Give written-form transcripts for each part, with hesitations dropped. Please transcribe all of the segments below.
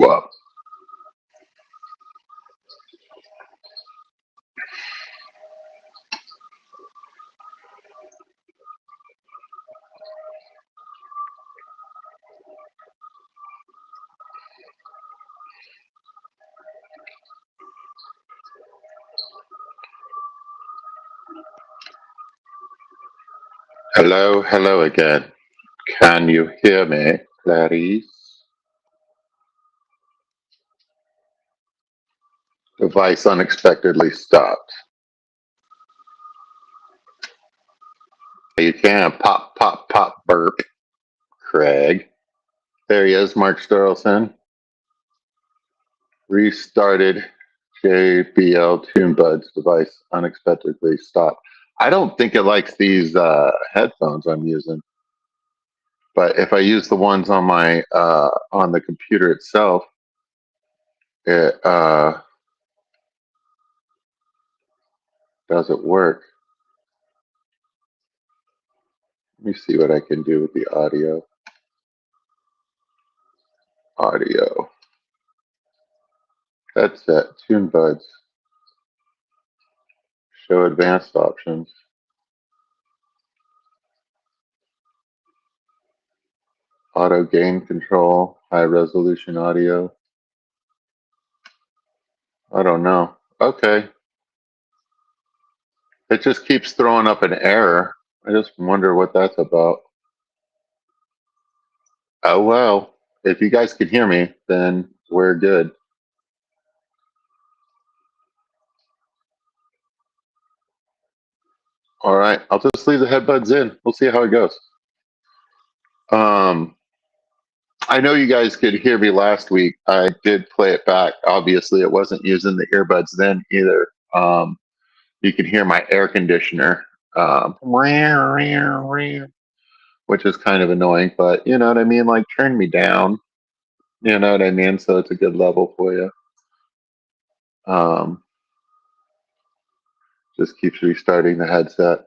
up. Hello, hello again. Can you hear me, Clarice? Device unexpectedly stopped. You can pop, pop, pop, burp, Craig. There he is, Mark Storlson. Restarted JBL Tune Buds. Device unexpectedly stopped. I don't think it likes these headphones I'm using. But if I use the ones on my on the computer itself, it doesn't work. Let me see what I can do with the audio. Audio. Headset. Tune Buds. Show advanced options. Auto gain control. High resolution audio. I don't know. Okay. It just keeps throwing up an error. I just wonder what that's about. Oh, well. If you guys can hear me, then we're good. All right. I'll just leave the headbuds in. We'll see how it goes. I know you guys could hear me last week. I did play it back. Obviously, it wasn't using the earbuds then either. You can hear my air conditioner, which is kind of annoying, but you know what I mean? Like, turn me down. You know what I mean? So it's a good level for you. Just keeps restarting the headset.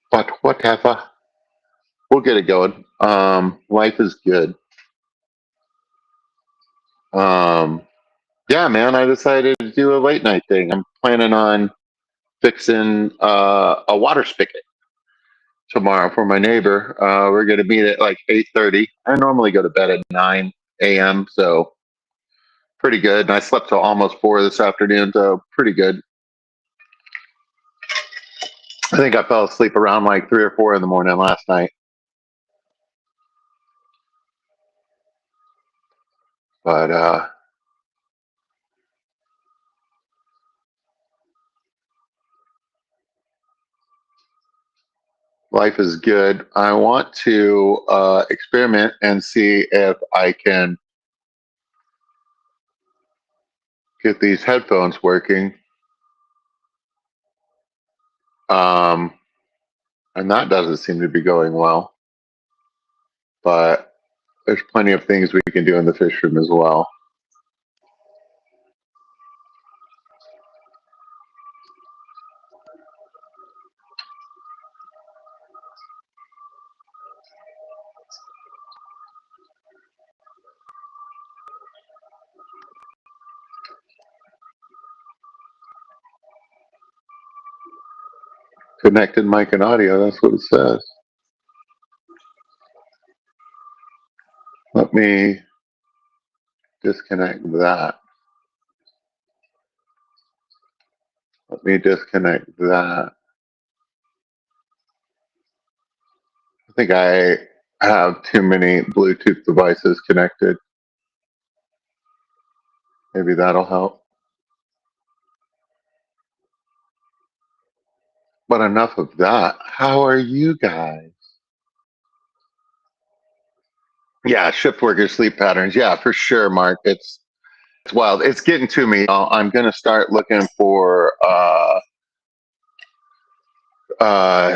But whatever. We'll get it going. Life is good. Yeah, man, I decided to do a late night thing. I'm planning on fixing a water spigot tomorrow for my neighbor. We're going to meet at like 8:30. I normally go to bed at 9 a.m., so pretty good. And I slept till almost 4 this afternoon, so pretty good. I think I fell asleep around like 3 or 4 in the morning last night. But life is good. I want to experiment and see if I can get these headphones working. And that doesn't seem to be going well. But there's plenty of things we can do in the fish room as well. Connected mic and audio, that's what it says. Let me disconnect that. Let me disconnect that. I think I have too many Bluetooth devices connected. Maybe that'll help. But enough of that. How are you guys? Yeah, shift workers, sleep patterns. Yeah, for sure, Mark. It's wild. It's getting to me. I'm going to start looking for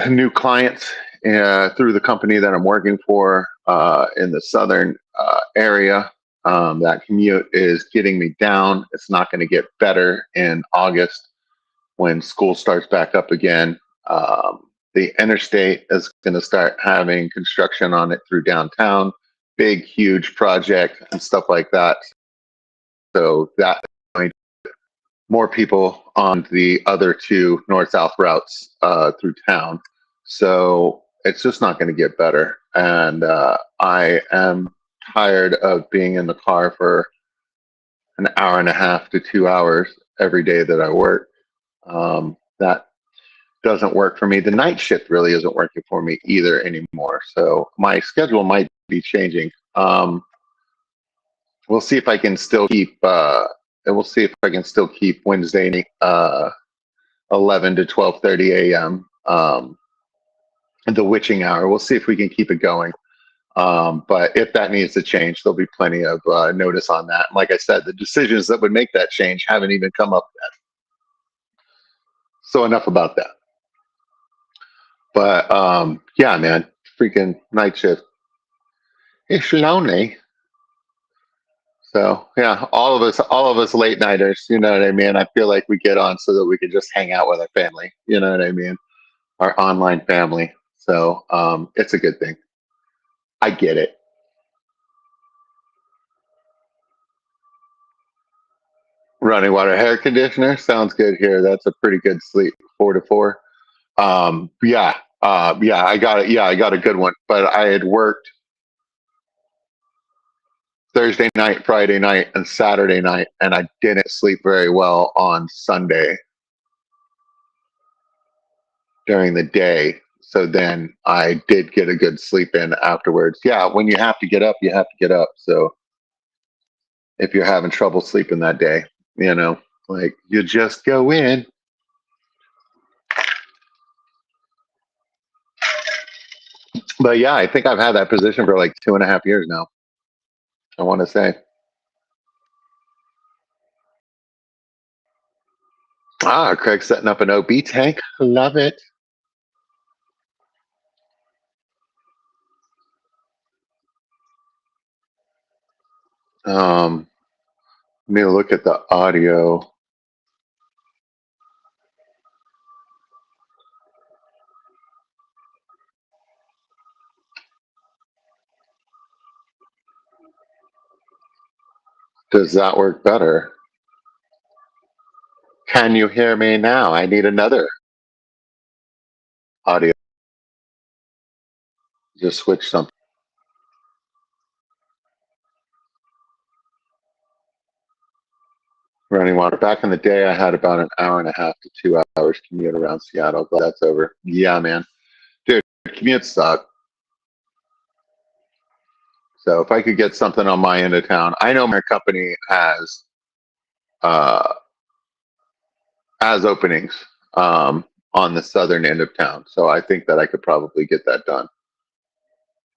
new clients through the company that I'm working for in the southern area. That commute is getting me down. It's not going to get better in August when school starts back up again. The interstate is going to start having construction on it through downtown, big, huge project and stuff like that. So that more people on the other two north-south routes through town. So it's just not going to get better. And I am tired of being in the car for an hour and a half to 2 hours every day that I work. That doesn't work for me. The night shift really isn't working for me either anymore. So my schedule might be changing. We'll see if I can still keep. And we'll see if I can still keep Wednesday 11 to 12:30 a.m. The witching hour. We'll see if we can keep it going. But if that needs to change, there'll be plenty of notice on that. Like I said, the decisions that would make that change haven't even come up yet. So enough about that. But yeah, man, freaking night shift. It's lonely. So yeah, all of us late nighters, you know what I mean? I feel like we get on so that we can just hang out with our family, you know what I mean? Our online family. So it's a good thing. I get it. Running water hair conditioner sounds good here. That's a pretty good sleep, 4 to 4. Yeah, yeah, I got it. Yeah, I got a good one. But I had worked Thursday night, Friday night, and Saturday night, and I didn't sleep very well on Sunday during the day. So then I did get a good sleep in afterwards. Yeah, when you have to get up, you have to get up. So if you're having trouble sleeping that day, you know, like you just go in. But yeah, I think I've had that position for like 2.5 years now. I want to say. Craig's setting up an OB tank. Love it. Let me look at the audio. Does that work better? Can you hear me now? I need another audio. Just switch something. Running water. Back in the day, I had about an hour and a half to 2 hours commute around Seattle. Glad that's over. Yeah, man. Dude, commutes suck. So if I could get something on my end of town, I know my company uh, has openings on the southern end of town. So I think that I could probably get that done.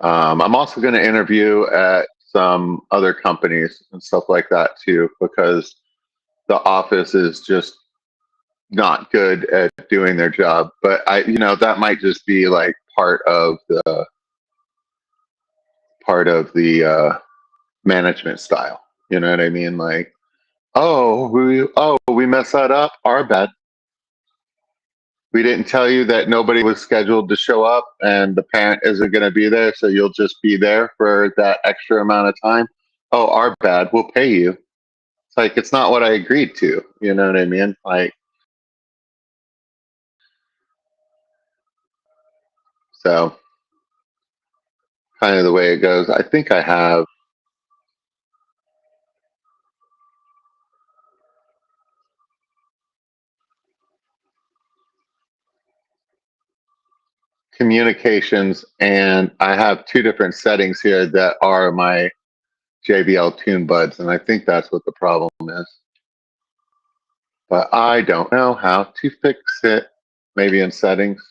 I'm also going to interview at some other companies and stuff like that too, because the office is just not good at doing their job. But that might just be like part of the management style. You know what I mean? Like, we messed that up. Our bad. We didn't tell you that nobody was scheduled to show up and the parent isn't going to be there, so you'll just be there for that extra amount of time. Oh, our bad. We'll pay you. It's like it's not what I agreed to. You know what I mean? Like, so kind of the way it goes. I think I have communications, and I have two different settings here that are my JBL tune buds, and I think that's what the problem is. But I don't know how to fix it. Maybe in settings,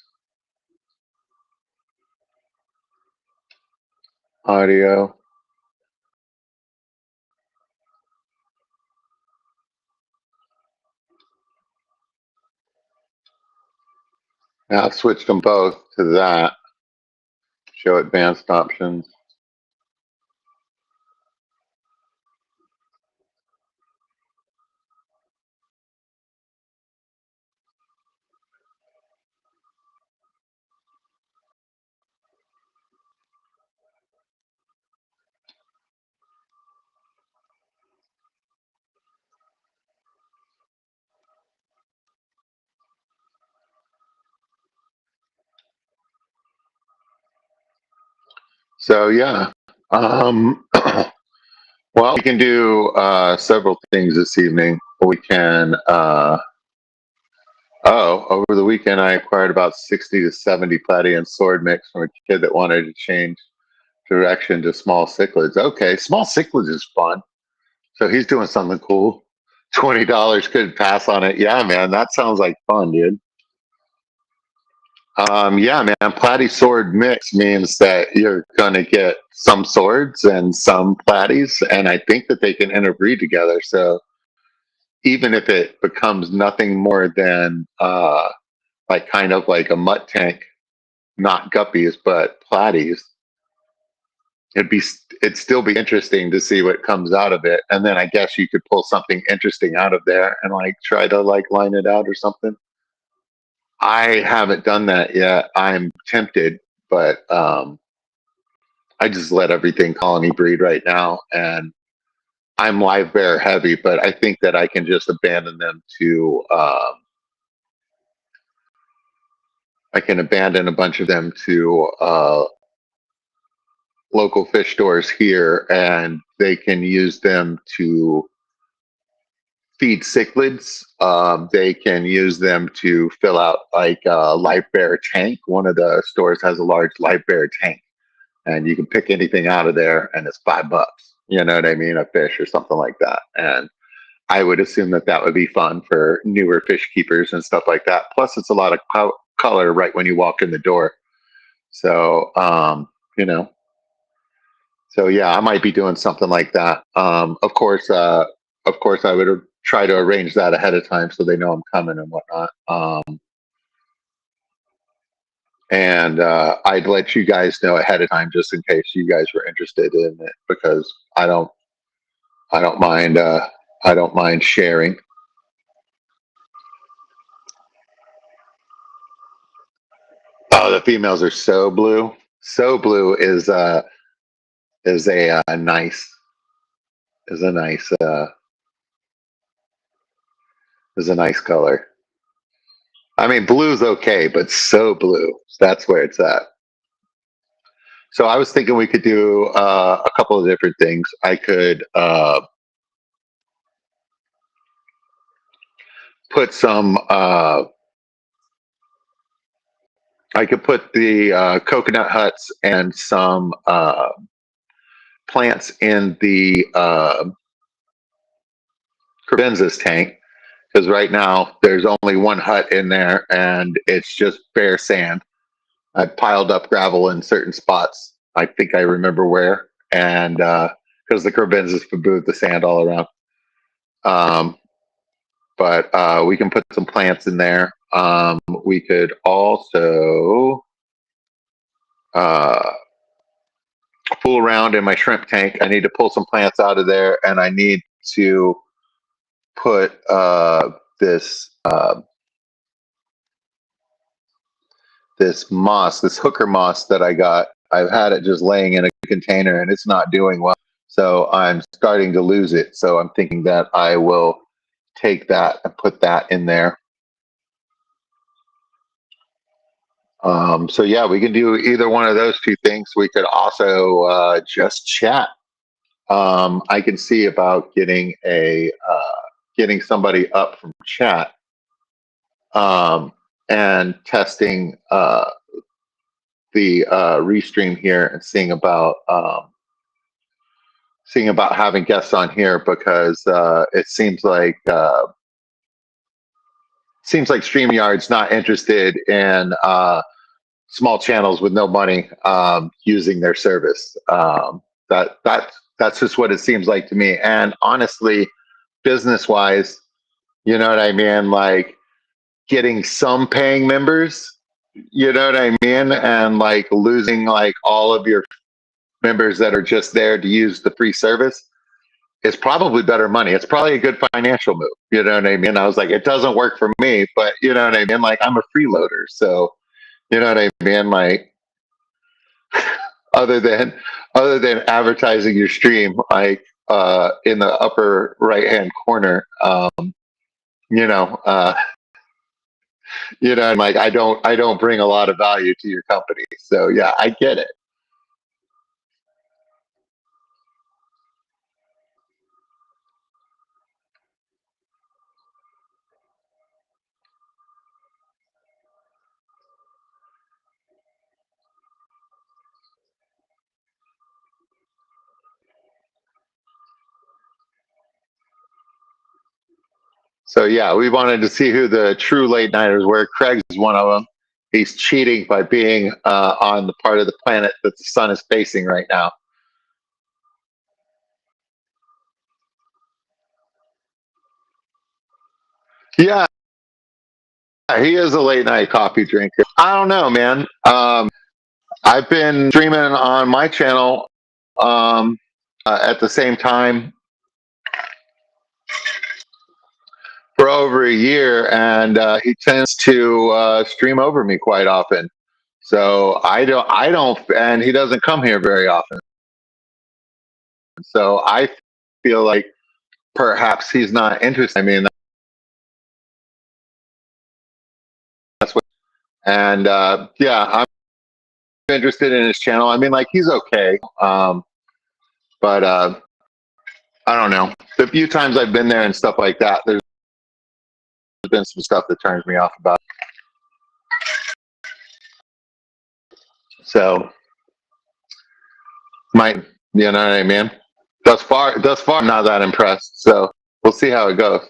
audio. Now I've switched them both to that. Show advanced options. So yeah. Um, well, we can do several things this evening. We can. Over the weekend, I acquired about 60 to 70 platy and sword mix from a kid that wanted to change direction to small cichlids. Okay, small cichlids is fun. So he's doing something cool. $20 could pass on it. Yeah, man, that sounds like fun, dude. Yeah, man, platy sword mix means that you're gonna get some swords and some platies, and I think that they can interbreed together. So even if it becomes nothing more than like kind of like a mutt tank, not guppies but platies, it'd still be interesting to see what comes out of it, and then I guess you could pull something interesting out of there and like try to like line it out or something. I haven't done that yet. I'm tempted, but I just let everything colony breed right now, and I'm live bear heavy, but I think that I can just abandon them to. I can abandon a bunch of them to local fish stores here, and they can use them to feed cichlids. They can use them to fill out like a live bear tank. One of the stores has a large live bear tank, and you can pick anything out of there, and it's $5. You know what I mean? A fish or something like that. And I would assume that that would be fun for newer fish keepers and stuff like that. Plus, it's a lot of color right when you walk in the door. So, you know, so yeah, I might be doing something like that. Of course, I would try to arrange that ahead of time so they know I'm coming and whatnot. And I'd let you guys know ahead of time just in case you guys were interested in it because I don't mind I don't mind sharing. Oh, the females are so blue. So blue is a nice is a nice is a nice color. I mean, blue's okay, but so blue, that's where it's at. So I was thinking we could do a couple of different things. Put some. I could put the coconut huts and some plants in the credenza's tank because right now there's only one hut in there and it's just bare sand. I piled up gravel in certain spots. I think I remember where, and because the crevenzas forbode the sand all around. Um, but we can put some plants in there. We could also uh, fool around in my shrimp tank. I need to pull some plants out of there, and I need to put this this moss, this hooker moss that I got. I've had it just laying in a container, and it's not doing well. So I'm starting to lose it. So I'm thinking that I will take that and put that in there. So yeah, we can do either one of those two things. We could also just chat. I can see about getting somebody up from chat and testing the restream here and seeing about having guests on here because it seems like StreamYard's not interested in small channels with no money using their service. That's just what it seems like to me. And honestly, business wise, you know what I mean? Like getting some paying members, you know what I mean? And like losing like all of your members that are just there to use the free service is probably better money. It's probably a good financial move. You know what I mean? I was like, it doesn't work for me, but you know what I mean? Like I'm a freeloader. So you know what I mean? Like other than advertising your stream, like in the upper right hand corner, you know, and like I don't bring a lot of value to your company. So yeah, I get it. So yeah, we wanted to see who the true late nighters were. Craig's one of them. He's cheating by being on the part of the planet that the sun is facing right now. Yeah, he is a late night coffee drinker. I don't know, man. I've been streaming on my channel at the same time for over a year, and he tends to stream over me quite often. So I don't, and he doesn't come here very often. So I feel like perhaps he's not interested. I mean, that's what, and yeah, I'm interested in his channel. I mean, like he's okay, but I don't know. The few times I've been there and stuff like that, there's been some stuff that turns me off about it. So, might you know what I mean? Thus far, I'm not that impressed. So we'll see how it goes.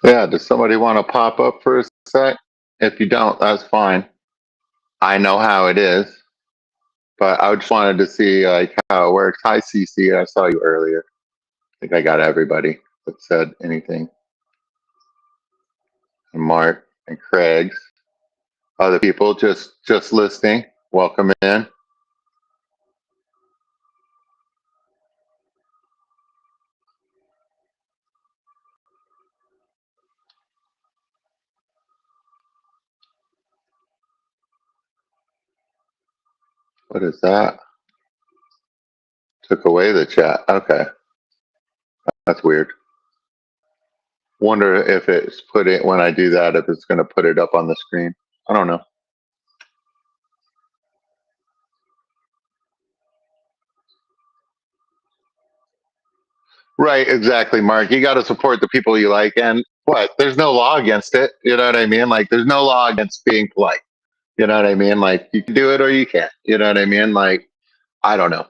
Yeah. Does somebody want to pop up for a sec? If you don't, that's fine. I know how it is, but I just wanted to see like how it works. Hi, CC. I saw you earlier. I think I got everybody that said anything. And Mark and Craig's. Other people just listening. Welcome in. What is that? Took away the chat. Okay, that's weird. Wonder if it's put it when I do that, if it's going to put it up on the screen. I don't know. Right, exactly, Mark. You got to support the people you like, and what? There's no law against it. You know what I mean? Like, there's no law against being polite. You know what I mean? Like, you can do it or you can't. You know what I mean? Like, I don't know,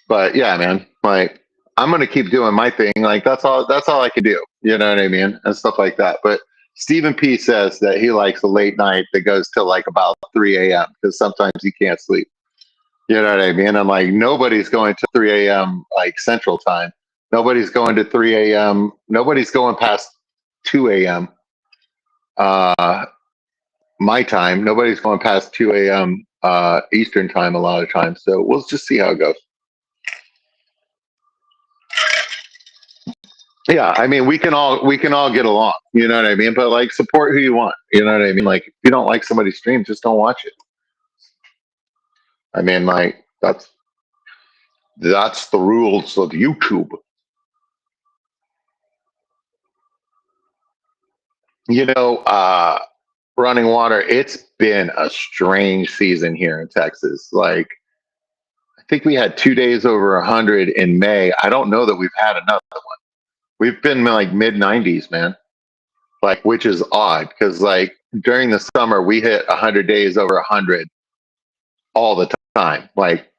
but yeah, man. Like, I'm gonna keep doing my thing. Like, that's all. That's all I can do. You know what I mean? And stuff like that. But Stephen P says that he likes a late night that goes till like about 3 a.m. because sometimes he can't sleep. You know what I mean? I'm like, nobody's going to 3 a.m. like Central Time. Nobody's going to 3 a.m. Nobody's going past 2 a.m. Uh, my time. Nobody's going past 2 a.m. Eastern Time a lot of times. So we'll just see how it goes. Yeah, I mean, we can all get along. You know what I mean? But like, support who you want. You know what I mean? Like, if you don't like somebody's stream, just don't watch it. I mean, like, that's the rules of YouTube. You know, running water, it's been a strange season here in Texas. Like, I think we had 2 days over 100 in May. I don't know that we've had another one. We've been like mid 90s, man. like, which is odd because like during the summer we hit 100 days over 100 all the time. Like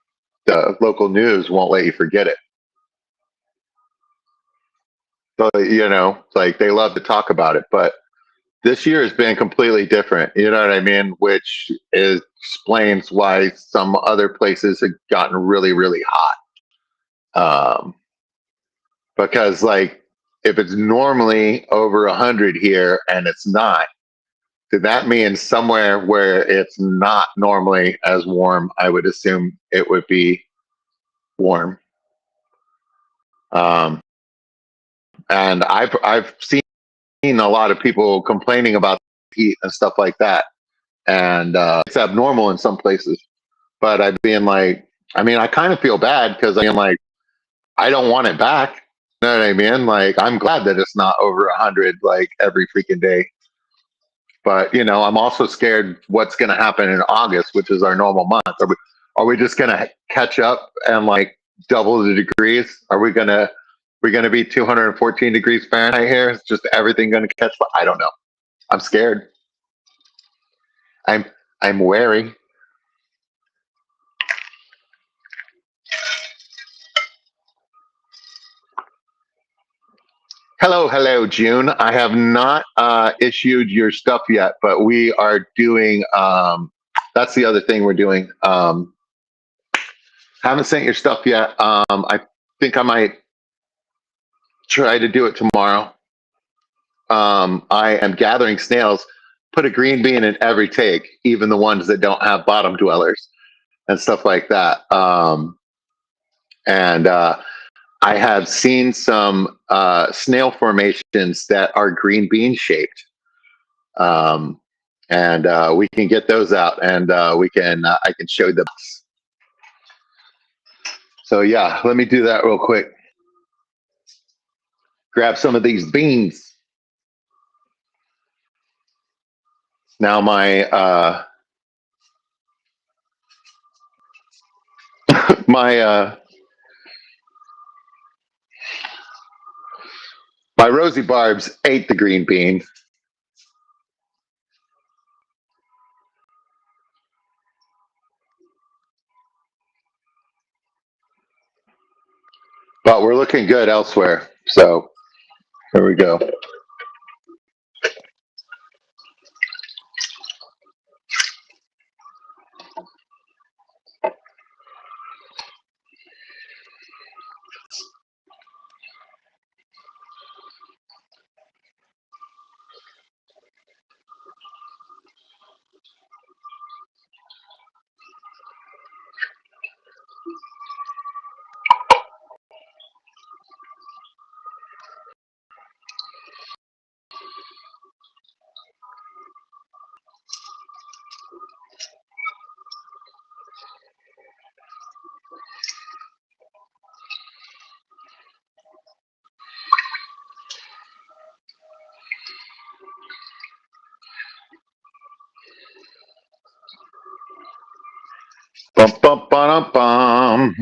the local news won't let you forget it. So like they love to talk about it, but this year has been completely different. You know what I mean? Which explains why some other places have gotten really, really hot. Because like if it's normally over 100 here and it's not, then that means somewhere where it's not normally as warm, I would assume it would be warm. Um, and I've seen a lot of people complaining about heat and stuff like that, and it's abnormal in some places. But I've been like, I mean, I kind of feel bad because I am like, I don't want it back. You know what I mean? Like, I'm glad that it's not over 100 like every freaking day. But I'm also scared what's going to happen in August, which is our normal month. Are we just going to catch up and like double the degrees? Are we going to be 214 degrees Fahrenheit here? Is just everything going to catch? I don't know. I'm scared. I'm I'm wary. Hello, hello, June. I have not issued your stuff yet, but we are doing. That's the other thing we're doing. Haven't sent your stuff yet. I think I might try to do it tomorrow. I am gathering snails. Put a green bean in every take, even the ones that don't have bottom dwellers and stuff like that. And I have seen some snail formations that are green bean shaped. Um, and we can get those out, and we can I can show them. So yeah, let me do that real quick. Grab some of these beans. Now my my Rosie Barbs ate the green bean. But we're looking good elsewhere. So here we go. Bum, bum, bum, bum.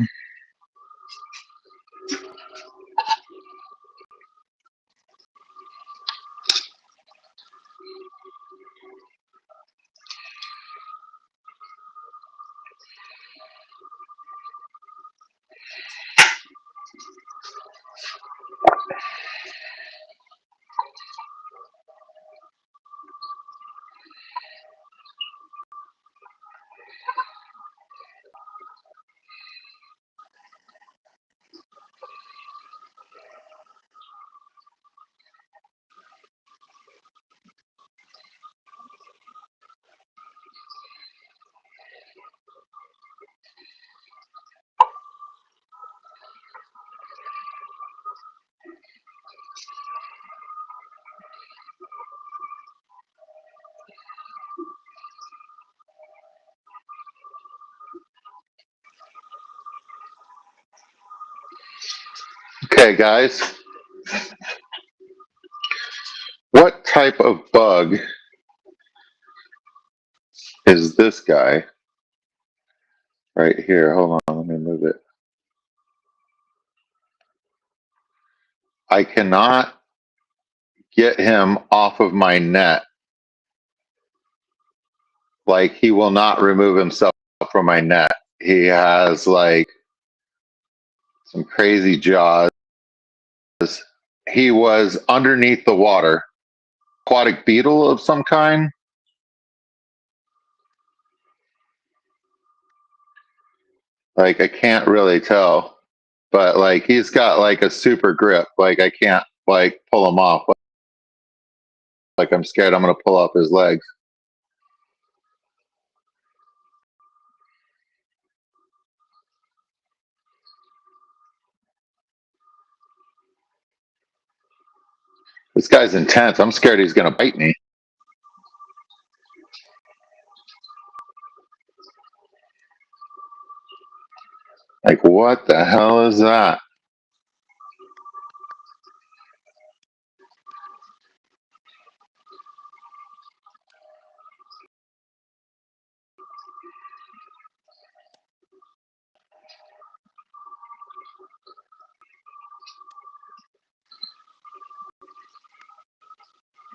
Okay, guys. What type of bug is this guy right here? Hold on, let me move it. I cannot get him off of my net. Like, he will not remove himself from my net. He has like some crazy jaws. He was underneath the water, aquatic beetle of some kind. Like, I can't really tell, but like he's got like a super grip. Like, I can't like pull him off. Like, I'm scared I'm gonna pull off his legs. This guy's intense. I'm scared he's gonna bite me. Like, what the hell is that?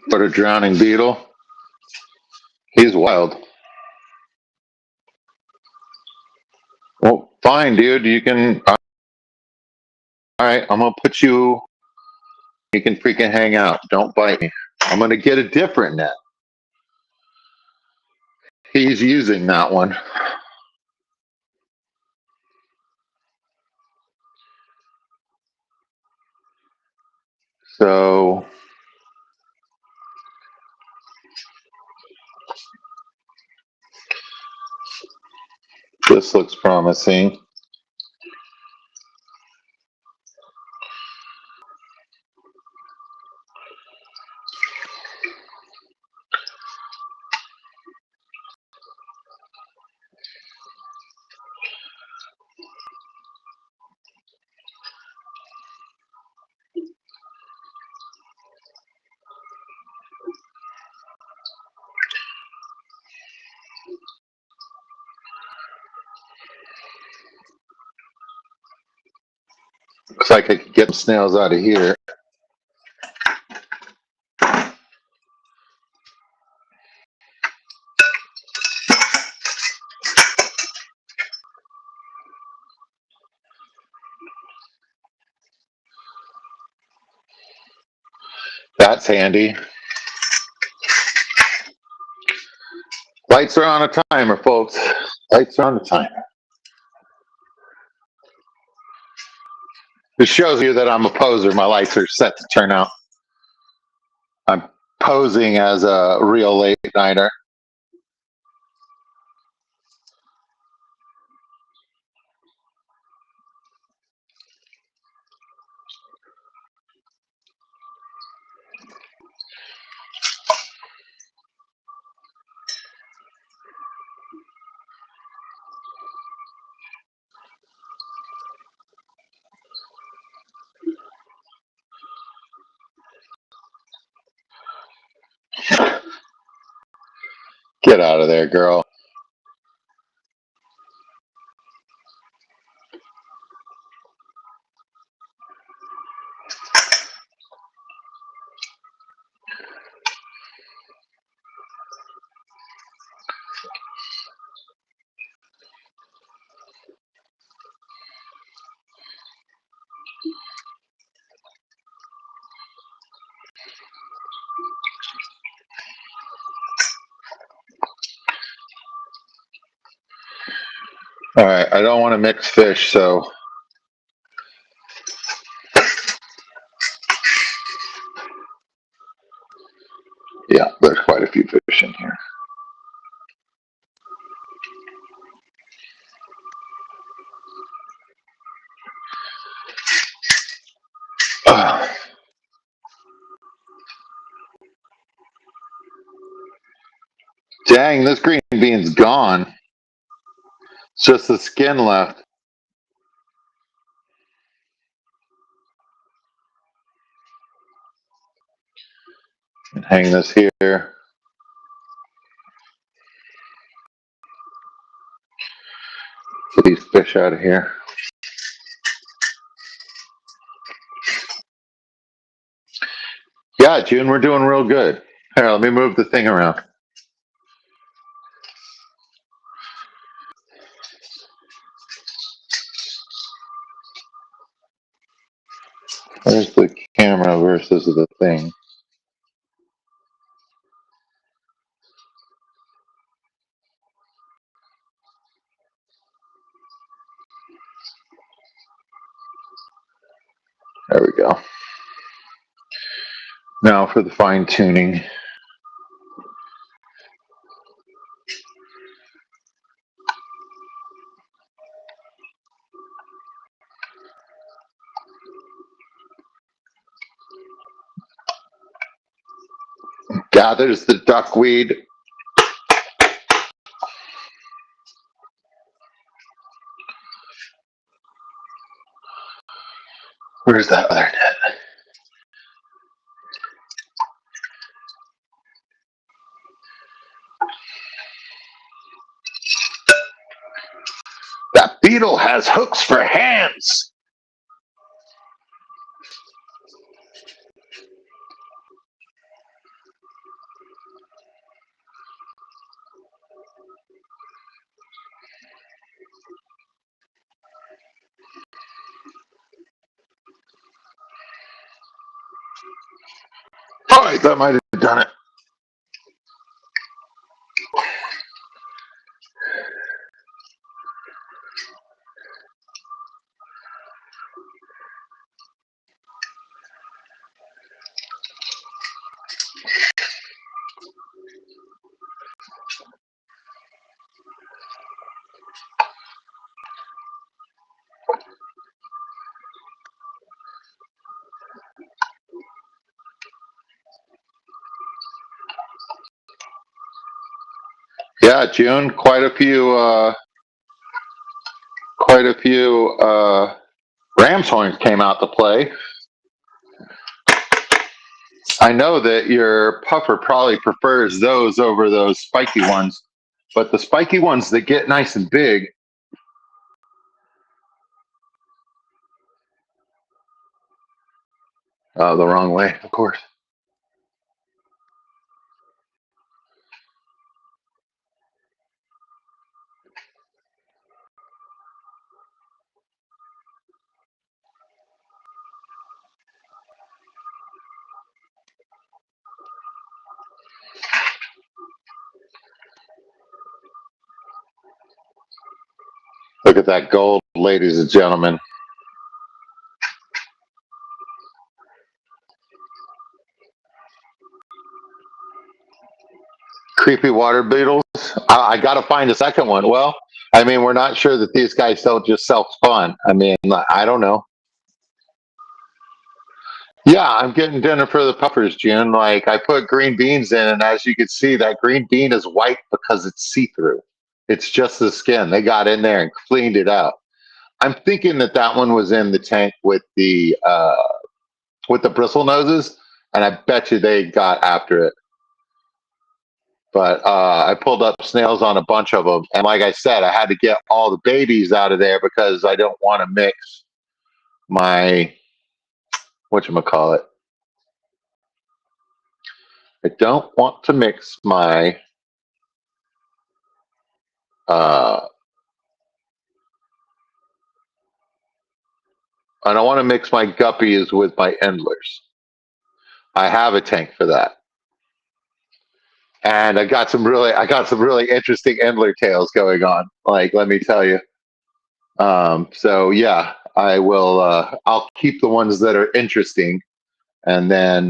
What, a drowning beetle? He's wild. Well, fine, dude. You can. All right, I'm gonna put you. You can freaking hang out. Don't bite me. I'm gonna get a different net. He's using that one. So this looks promising. Looks like I could get some snails out of here. That's handy. Lights are on a timer, folks. Lights are on a timer. It shows you that I'm a poser. My lights are set to turn out. I'm posing as a real late nighter. Get out of there, girl. All right, I don't want to mix fish, so yeah, there's quite a few fish in here. Ugh. Dang, this green bean's gone. It's just the skin left. Hang this here. Get these fish out of here. Yeah, June, we're doing real good. Here, let me move the thing around. Where's the camera versus the thing? There we go. Now for the fine tuning. Gathers the duckweed. Where's that other net? That beetle has hooks for hands. All right, that might have done it. Yeah, June, quite a few ram's horns came out to play. I know that your puffer probably prefers those over those spiky ones, but the spiky ones that get nice and big. The wrong way, of course. Look at that gold, ladies and gentlemen. Creepy water beetles. I got to find a second one. Well, I mean, we're not sure that these guys don't just self spawn. I mean, I don't know. Yeah, I'm getting dinner for the puppers, June. Like I put green beans in, and as you can see, that green bean is white because it's see through. It's just the skin. They got in there and cleaned it out. I'm thinking that that one was in the tank with the bristle noses, and I bet you they got after it. But I pulled up snails on a bunch of them, and like I said, I had to get all the babies out of there because I don't want to mix my whatchamacallit. I don't want to mix my uh, I don't want to mix my guppies with my endlers. I have a tank for that. And I got some really interesting endler tails going on. Like, let me tell you. So yeah, I will. I'll keep the ones that are interesting, and then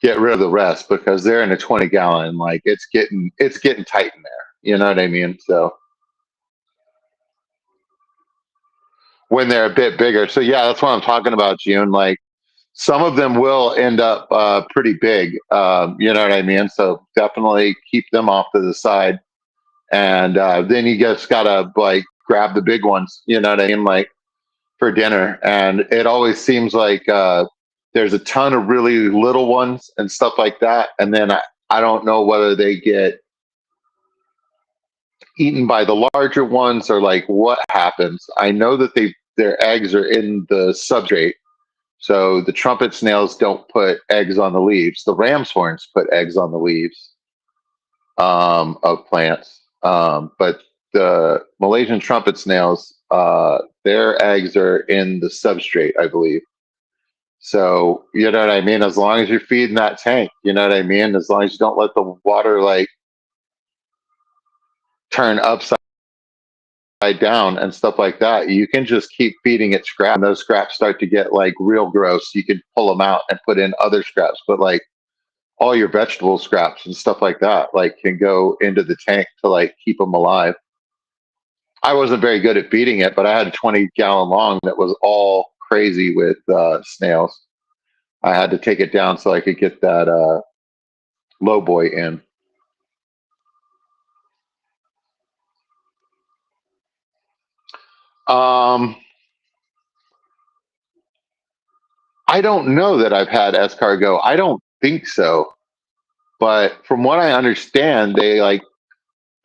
get rid of the rest because they're in a 20-gallon. Like, it's getting tight in there. You know what I mean? So when they're a bit bigger. So yeah, that's what I'm talking about, June. Like some of them will end up pretty big. You know what I mean? So definitely keep them off to the side, and then you just gotta like grab the big ones. You know what I mean? Like for dinner, and it always seems like there's a ton of really little ones and stuff like that, and then I don't know whether they get eaten by the larger ones or like what happens. I know that their eggs are in the substrate So the trumpet snails don't put eggs on the leaves. The ram's horns put eggs on the leaves of plants. But the Malaysian trumpet snails, their eggs are in the substrate, I believe. So, you know what I mean? As long as you're feeding that tank, you know what I mean? As long as you don't let the water like turn upside down and stuff like that, you can just keep feeding it scraps. And those scraps start to get like real gross. You can pull them out and put in other scraps, but like all your vegetable scraps and stuff like that, like can go into the tank to like keep them alive. I wasn't very good at feeding it, but I had a 20-gallon long that was all crazy with snails. I had to take it down so I could get that low boy in. Um, I don't know that I've had escargot. I don't think so. But from what I understand, they like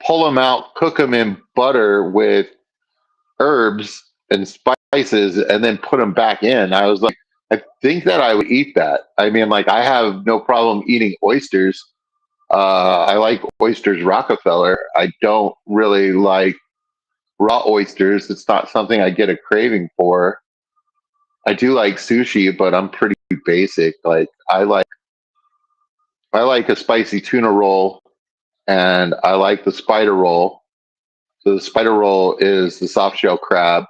pull them out, cook them in butter with herbs and spices, and then put them back in. I was like, I think that I would eat that. I mean, like, I have no problem eating oysters. I like oysters Rockefeller. I don't really like raw oysters. It's not something I get a craving for. I do like sushi, but I'm pretty basic. Like I like a spicy tuna roll, and I like the spider roll. So the spider roll is the soft shell crab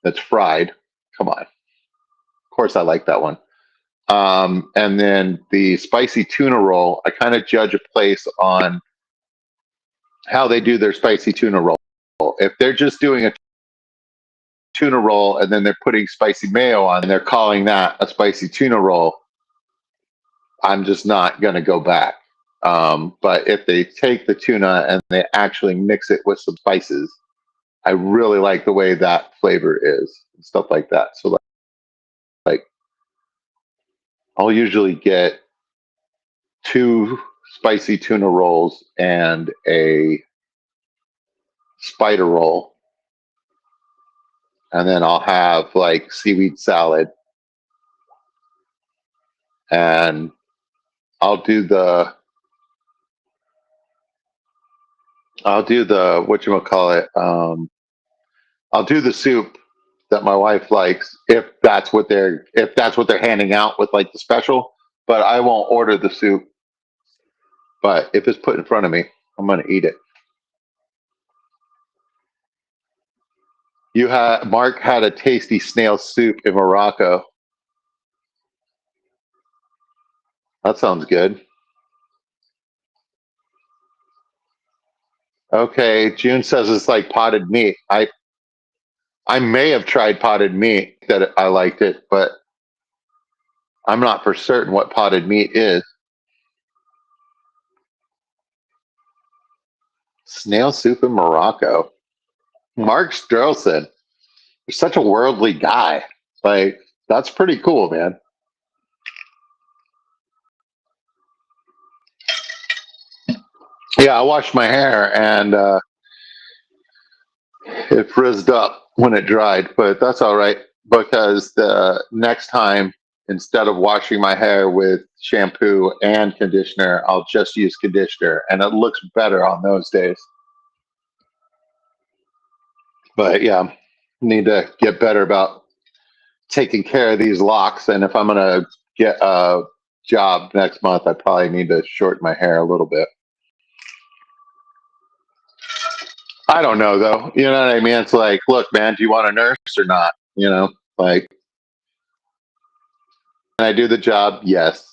that's fried. Come on, of course I like that one. And then the spicy tuna roll, I kind of judge a place on how they do their spicy tuna roll. If they're just doing a tuna roll and then they're putting spicy mayo on and they're calling that a spicy tuna roll, I'm just not going to go back. But if they take the tuna and they actually mix it with some spices, I really like the way that flavor is and stuff like that. So like I'll usually get two spicy tuna rolls and a spider roll, and then I'll have like seaweed salad, and I'll do the what you call it. I'll do the soup that my wife likes if that's what they're handing out with like the special. But I won't order the soup. But if it's put in front of me, I'm gonna eat it. Mark had a tasty snail soup in Morocco. That sounds good. Okay, June says it's like potted meat. I may have tried potted meat that I liked it, but I'm not for certain what potted meat is. Snail soup in Morocco. Mark Strelson. You're such a worldly guy. Like, that's pretty cool, man. Yeah, I washed my hair and it frizzed up when it dried, but that's all right because the next time, instead of washing my hair with shampoo and conditioner, I'll just use conditioner and it looks better on those days. But yeah, need to get better about taking care of these locks. And if I'm going to get a job next month, I probably need to shorten my hair a little bit. I don't know though. You know what I mean? It's like, look, man, do you want a nurse or not? You know, like, can I do the job? Yes.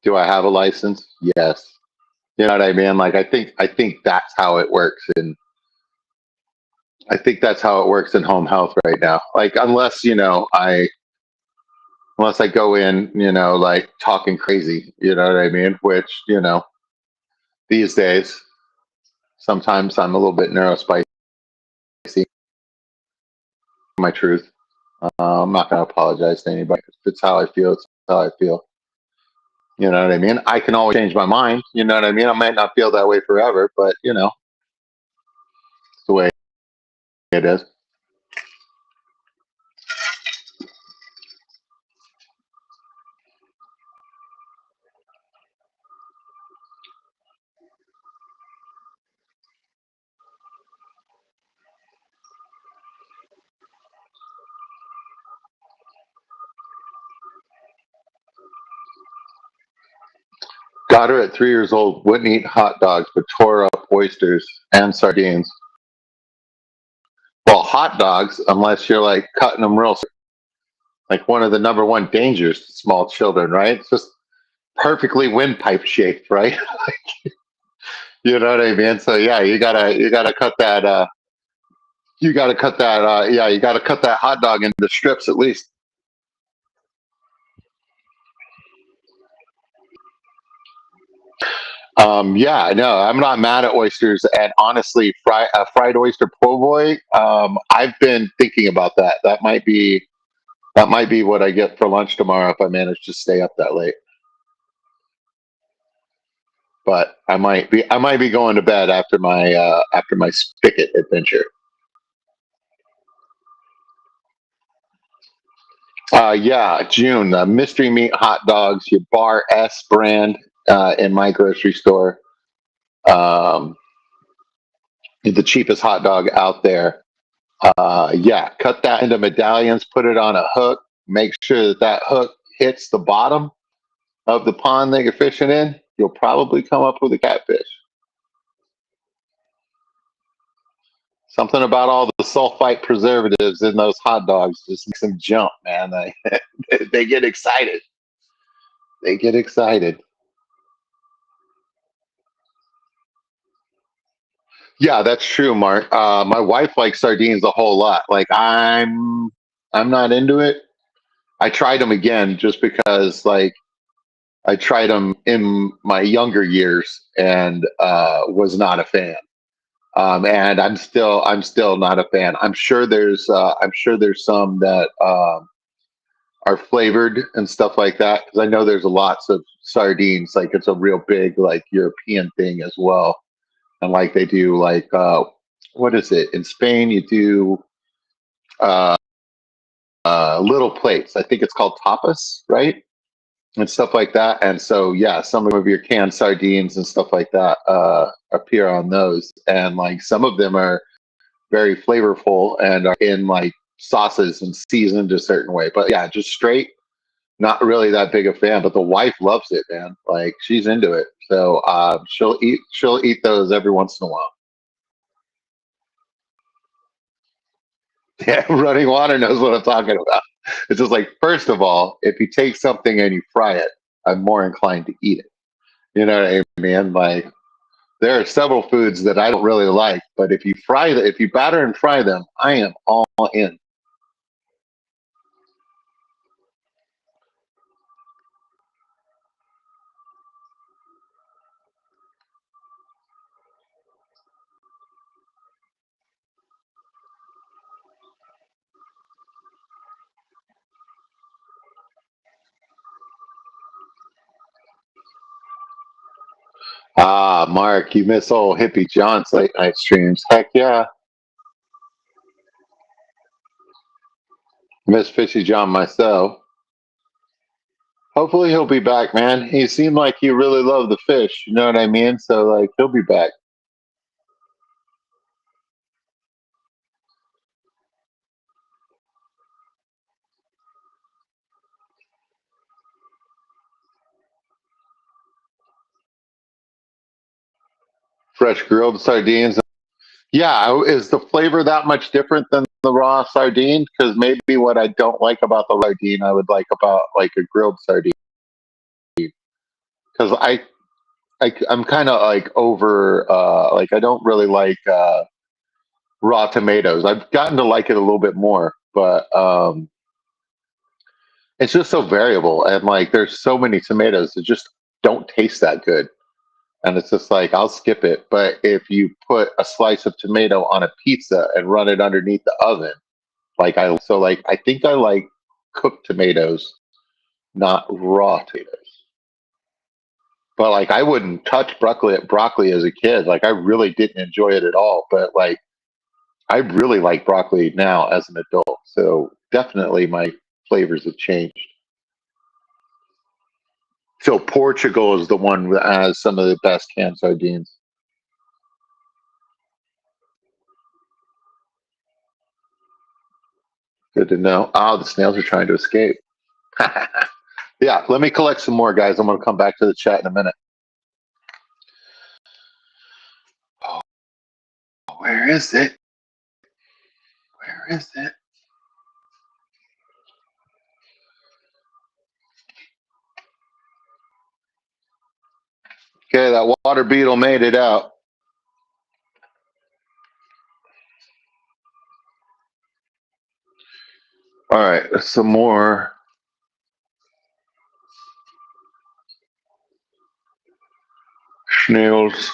Do I have a license? Yes. You know what I mean? Like, I think that's how it works, and I think that's how it works in home health right now. Like, unless I go in, like talking crazy. You know what I mean? Which these days, sometimes I'm a little bit neurospicy. My truth. I'm not going to apologize to anybody. If it's how I feel, it's how I feel. You know what I mean? I can always change my mind. You know what I mean? I might not feel that way forever, but it's the way it is. Got her at 3 years old, wouldn't eat hot dogs, but tore up oysters and sardines. Well, hot dogs, unless you're like cutting them real, like one of the number one dangers to small children, right? It's just perfectly windpipe shaped, right? You know what I mean? So yeah, you gotta cut that. You gotta cut that. Yeah, you gotta cut that hot dog into strips at least. Yeah, no, I'm not mad at oysters, and honestly, fried oyster po' boy. I've been thinking about that. That might be what I get for lunch tomorrow if I manage to stay up that late. But I might be going to bed after my spigot adventure. Yeah, June. Mystery meat hot dogs, your Bar S brand in my grocery store. Um, the cheapest hot dog out there. Yeah, cut that into medallions, put it on a hook. Make sure that that hook hits the bottom of the pond that you're fishing in. You'll probably come up with a catfish. Something about all the sulfite preservatives in those hot dogs just makes them jump, man. They get excited. They get excited. Yeah, that's true, Mark. My wife likes sardines a whole lot. Like I'm not into it. I tried them again just because, like, I tried them in my younger years and was not a fan. And I'm still not a fan. I'm sure there's some that are flavored and stuff like that because I know there's lots of sardines. Like it's a real big like European thing as well, and like they do like what is it in Spain? You do uh, little plates. I think it's called tapas, right? And stuff like that. And so yeah, some of your canned sardines and stuff like that appear on those, and like some of them are very flavorful and are in like sauces and seasoned a certain way. But yeah, just straight, not really that big a fan. But the wife loves it, man. Like she's into it. So she'll eat those every once in a while. Yeah, running water knows what I'm talking about. It's just like first of all, if you take something and you fry it, I'm more inclined to eat it. You know what I mean? Like there are several foods that I don't really like, but if you batter and fry them, I am all in. Ah, Mark, you miss old hippie John's late night streams. Heck yeah. Miss Fishy John myself. Hopefully he'll be back, man. He seemed like he really loved the fish. You know what I mean? So like he'll be back. Fresh grilled sardines. Yeah, is the flavor that much different than the raw sardine? Because maybe what I don't like about the sardine, I would like about like a grilled sardine. Because I'm kind of like over like I don't really like raw tomatoes. I've gotten to like it a little bit more, but it's just so variable, and like there's so many tomatoes that just don't taste that good, and it's just like I'll skip it. But if you put a slice of tomato on a pizza and run it underneath the oven, like I think I like cooked tomatoes, not raw tomatoes. But like I wouldn't touch broccoli as a kid. Like I really didn't enjoy it at all. But like I really like broccoli now as an adult. So definitely my flavors have changed. So Portugal is the one that has some of the best canned sardines. Good to know. Oh, the snails are trying to escape. Yeah, let me collect some more guys. I'm going to come back to the chat in a minute. Where is it? Where is it? Okay, that water beetle made it out. All right, some more snails.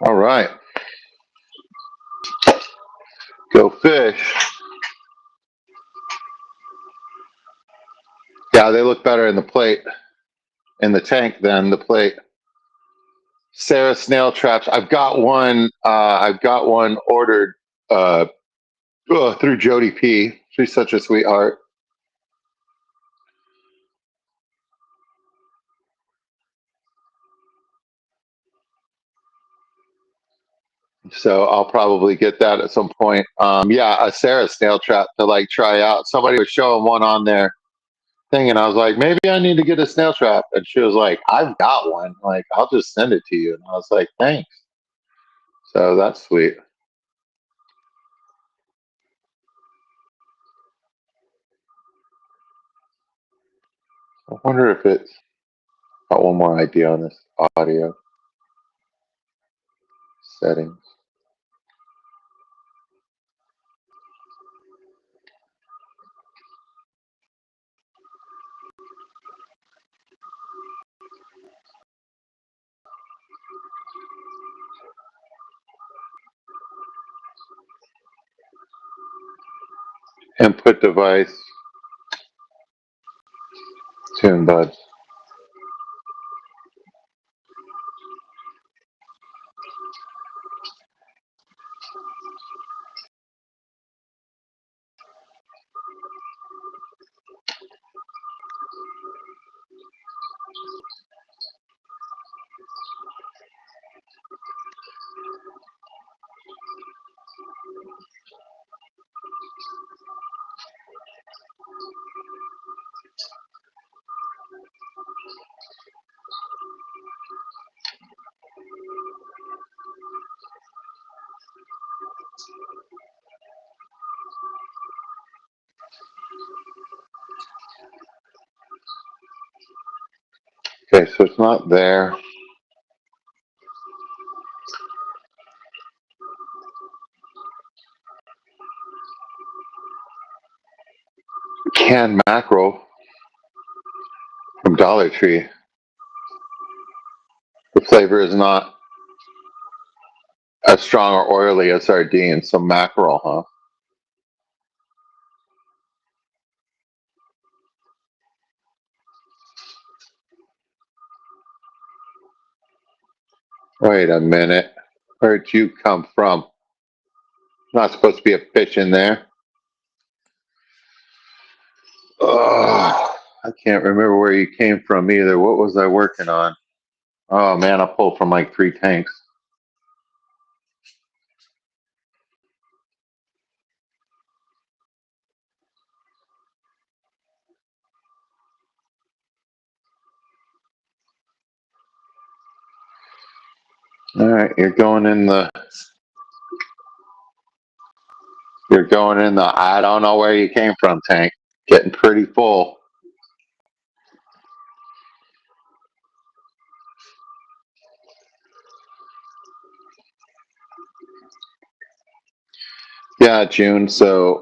All right, go fish. Yeah, they look better in the plate, in the tank than the plate. Sarah snail traps. I've got one. I've got one ordered uh, through Jody P. She's such a sweetheart. So I'll probably get that at some point. Yeah, a Sarah snail trap to like try out. Somebody was showing one on their thing, and I was like, maybe I need to get a snail trap. And she was like, I've got one. Like, I'll just send it to you. And I was like, thanks. So that's sweet. I wonder if it's got one more idea on this audio settings. Input device, tune buds. Okay, so it's not there. Canned mackerel from Dollar Tree. The flavor is not as strong or oily as sardines. So mackerel, huh? Wait a minute. Where'd you come from? Not supposed to be a fish in there. Oh, I can't remember where you came from either. What was I working on? Oh man, I pulled from like 3 tanks. All right, you're going in the. You're going in the. I don't know where you came from tank. Getting pretty full. Yeah, June. So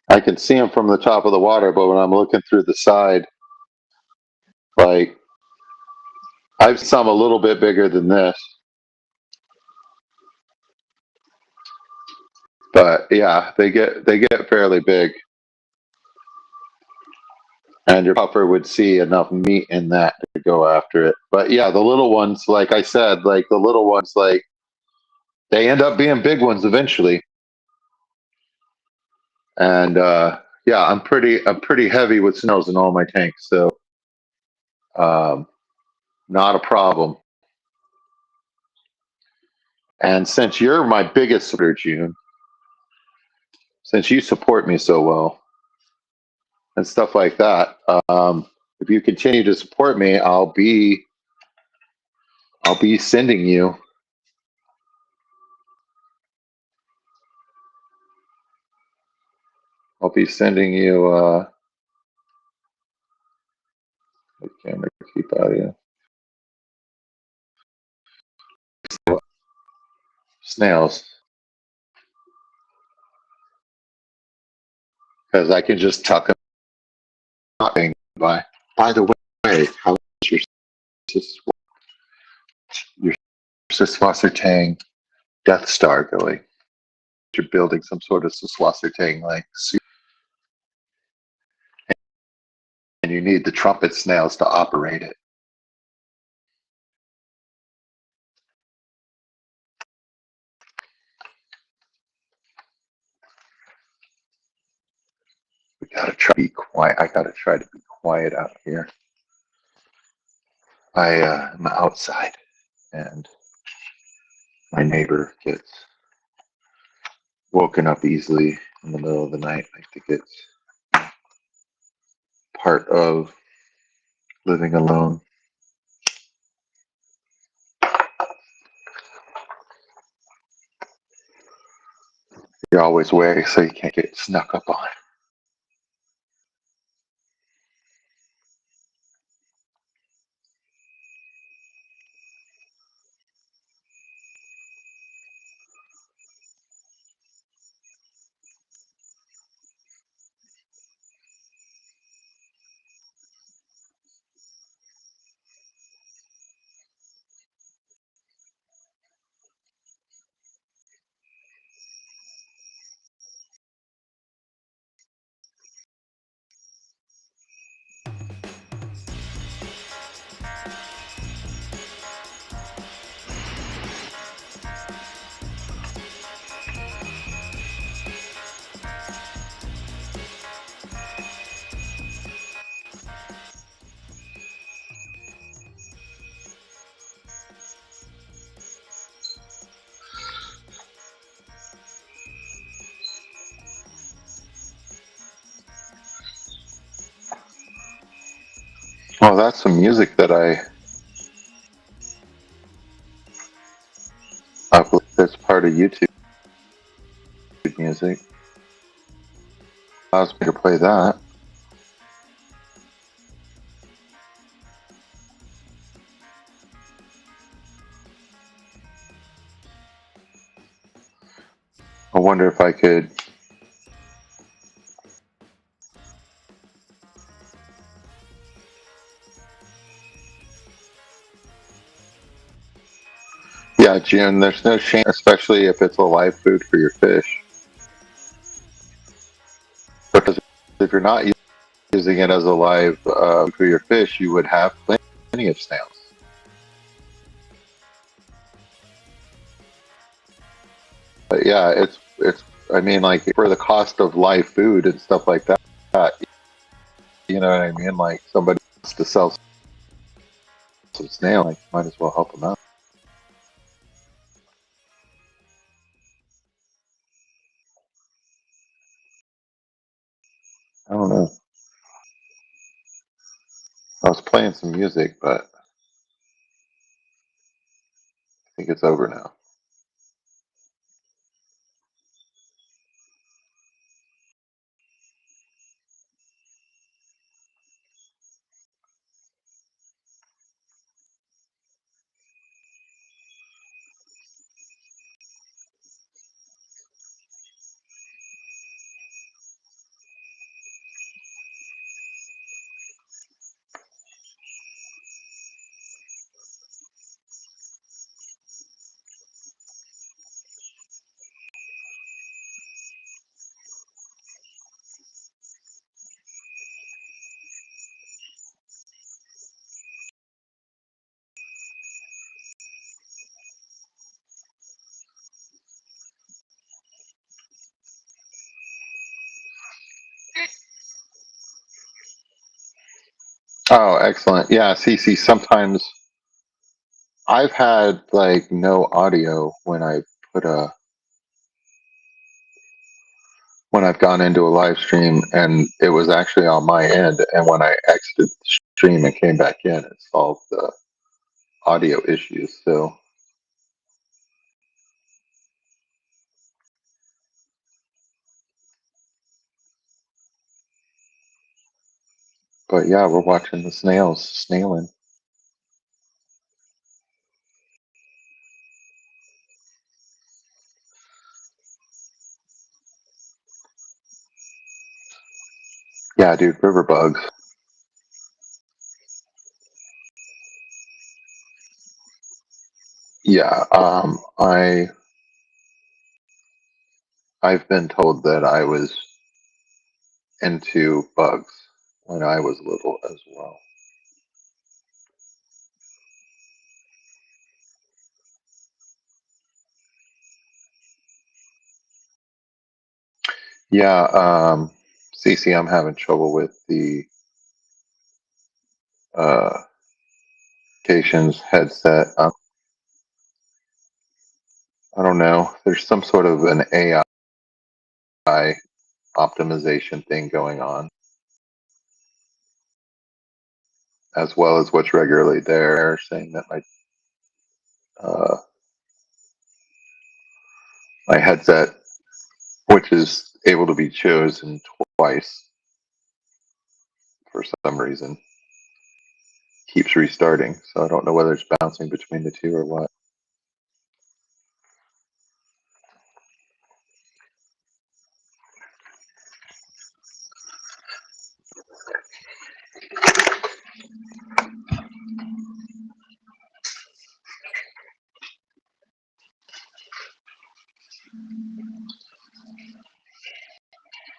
I can see them from the top of the water, but when I'm looking through the side, like I've some a little bit bigger than this, but yeah, they get fairly big, and your puffer would see enough meat in that to go after it. But yeah, the little ones, like I said, like the little ones, like they end up being big ones eventually, and yeah, I'm pretty heavy with snails in all my tanks, so um, not a problem. And since you're my biggest supporter, June, since you support me so well and stuff like that, if you continue to support me, I'll be sending you. I'll be sending you. The camera keep out of you. Snails, because I can just tuck them by. By the way, how is your Siswasser Tang Death Star going? You're building some sort of Siswasser Tang like suit, and you need the trumpet snails to operate it. We gotta try to be quiet. I gotta try to be quiet out here. I'm outside, and my neighbor gets woken up easily in the middle of the night. I think it's part of living alone. You're always wary, so you can't get snuck up on. Well, that's some music that I upload that's part of YouTube music. Allows me to play that. I wonder if I could. Yeah, June, there's no shame, especially if it's a live food for your fish. Because if you're not using it as a live for your fish, you would have plenty of snails. But yeah, it's. I mean, like for the cost of live food and stuff like that, you know what I mean? Like somebody wants to sell some snail, like might as well help them out. I don't know. I was playing some music, but I think it's over now. Oh, excellent. Yeah, CC, sometimes I've had like no audio put a when I've gone into a live stream and it was actually on my end, and when I exited the stream and came back in, it solved the audio issues. So, but yeah, we're watching the snails snailing. Yeah, dude, river bugs. Yeah, I've been told that I was into bugs when I was little as well. Yeah, CC, I'm having trouble with the uh, Cations headset. I don't know. There's some sort of an AI optimization thing going on, as well as what's regularly there, saying that uh, my headset, which is able to be chosen twice for some reason, keeps restarting. So I don't know whether it's bouncing between the two or what.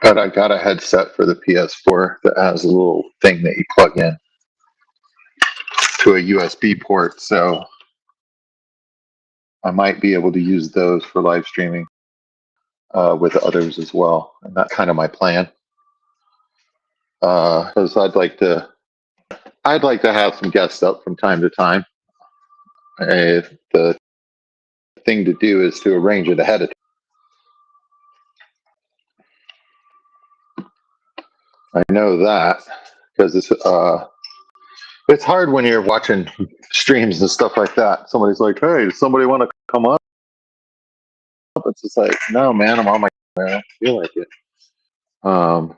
But I got a headset for the PS4 that has a little thing that you plug in to a USB port, so I might be able to use those for live streaming with others as well. And that's kind of my plan. Because I'd like to have some guests up from time to time. The thing to do is to arrange it ahead of time. I know that because it's hard when you're watching streams and stuff like that. Somebody's like, "Hey, does somebody want to come up?" It's just like, no, man, I'm on my I don't feel like it. Um,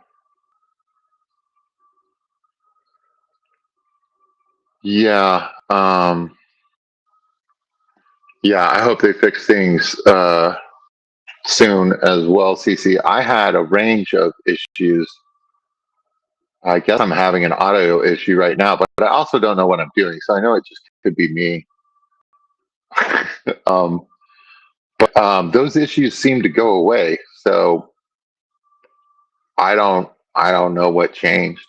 yeah. Yeah. I hope they fix things soon as well, CC. I had a range of issues. I guess I'm having an audio issue right now, but I also don't know what I'm doing. So I know it just could be me. um, but those issues seem to go away. So I don't know what changed.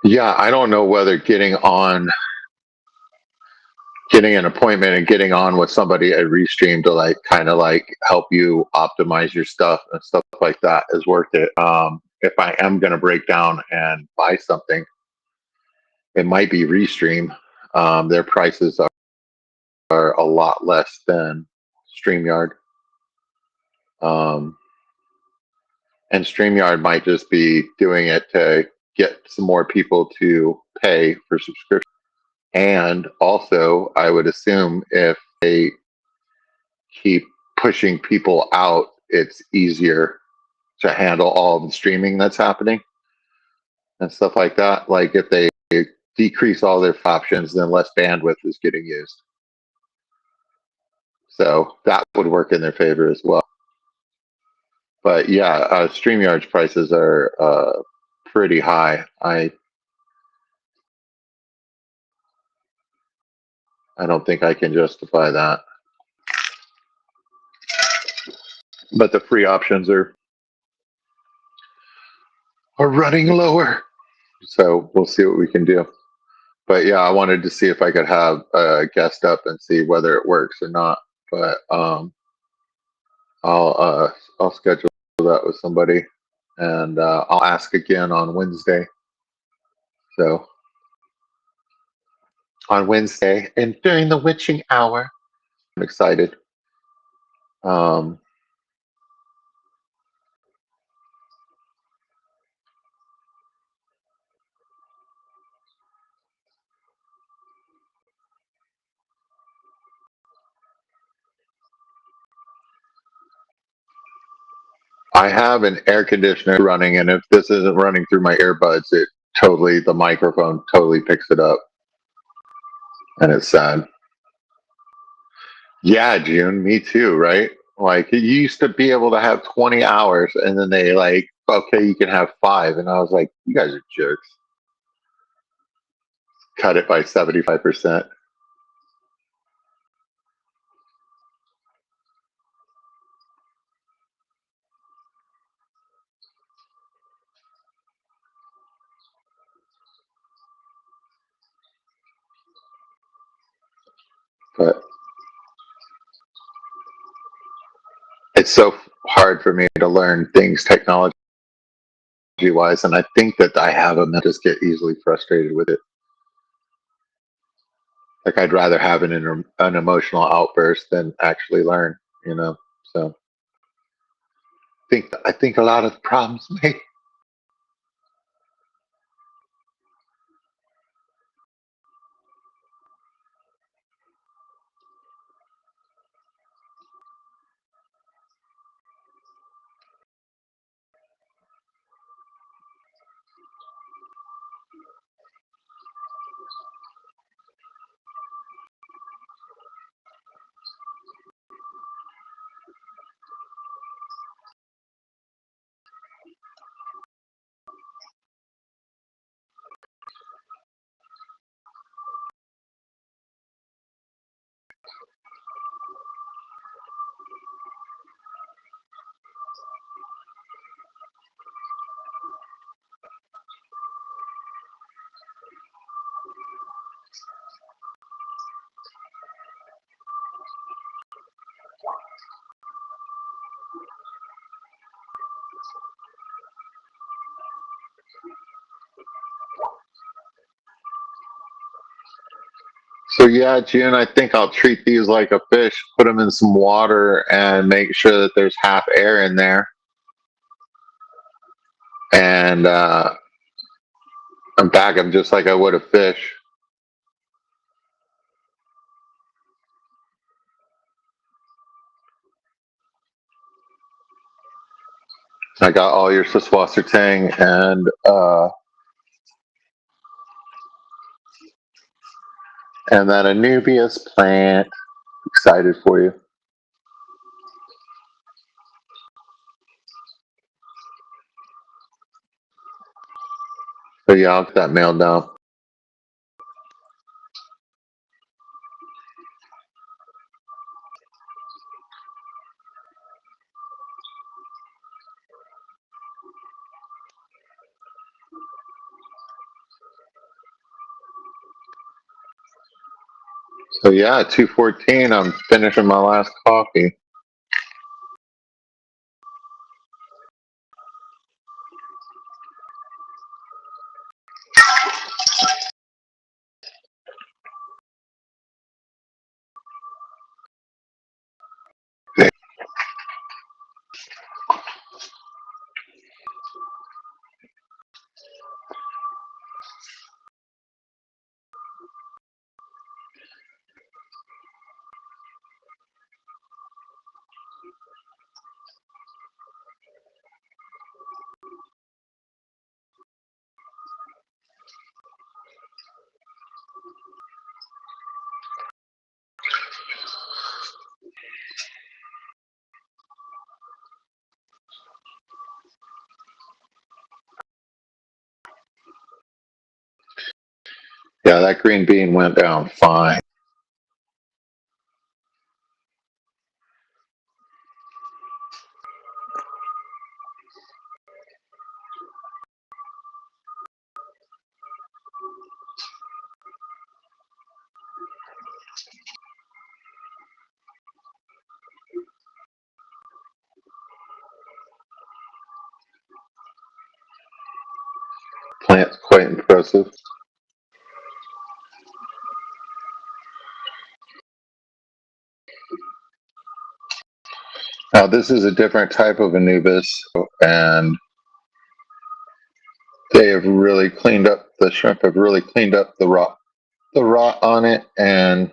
Yeah, I don't know whether getting an appointment and getting on with somebody at Restream to like kind of like help you optimize your stuff and stuff like that is worth it. If I am going to break down and buy something, it might be Restream. Their prices are a lot less than StreamYard. Um, and StreamYard might just be doing it to get some more people to pay for subscription. And also, I would assume if they keep pushing people out, it's easier to handle all the streaming that's happening and stuff like that. Like if they decrease all their options, then less bandwidth is getting used. So that would work in their favor as well. But yeah, StreamYard's prices are pretty high. I don't think I can justify that. But the free options are running lower. So we'll see what we can do. But yeah, I wanted to see if I could have a guest up and see whether it works or not. But I'll schedule that with somebody, and I'll ask again on Wednesday. So on Wednesday and during the witching hour, I'm excited. Um, I have an air conditioner running, and if this isn't running through my earbuds, the microphone totally picks it up, and it's sad. Yeah, June, me too, right? Like you used to be able to have 20 hours, and then they like, okay, you can have 5, and I was like, you guys are jerks. Cut it by 75%. But it's so hard for me to learn things technology wise, and I think that I have them that just get easily frustrated with it. Like I'd rather have an emotional outburst than actually learn, you know. So I think a lot of the problems may. So yeah, June, I think I'll treat these like a fish, put them in some water and make sure that there's half air in there. And bag them just like I would a fish. I got all your Siswasser Tang and that Anubias plant. Excited for you. So yeah, I'll get that mailed down. So yeah, 2:14. I'm finishing my last coffee. Yeah, that green bean went down fine. Plant's quite impressive. Now this is a different type of Anubis, and they have really cleaned up the shrimp. Have really cleaned up the rot on it, and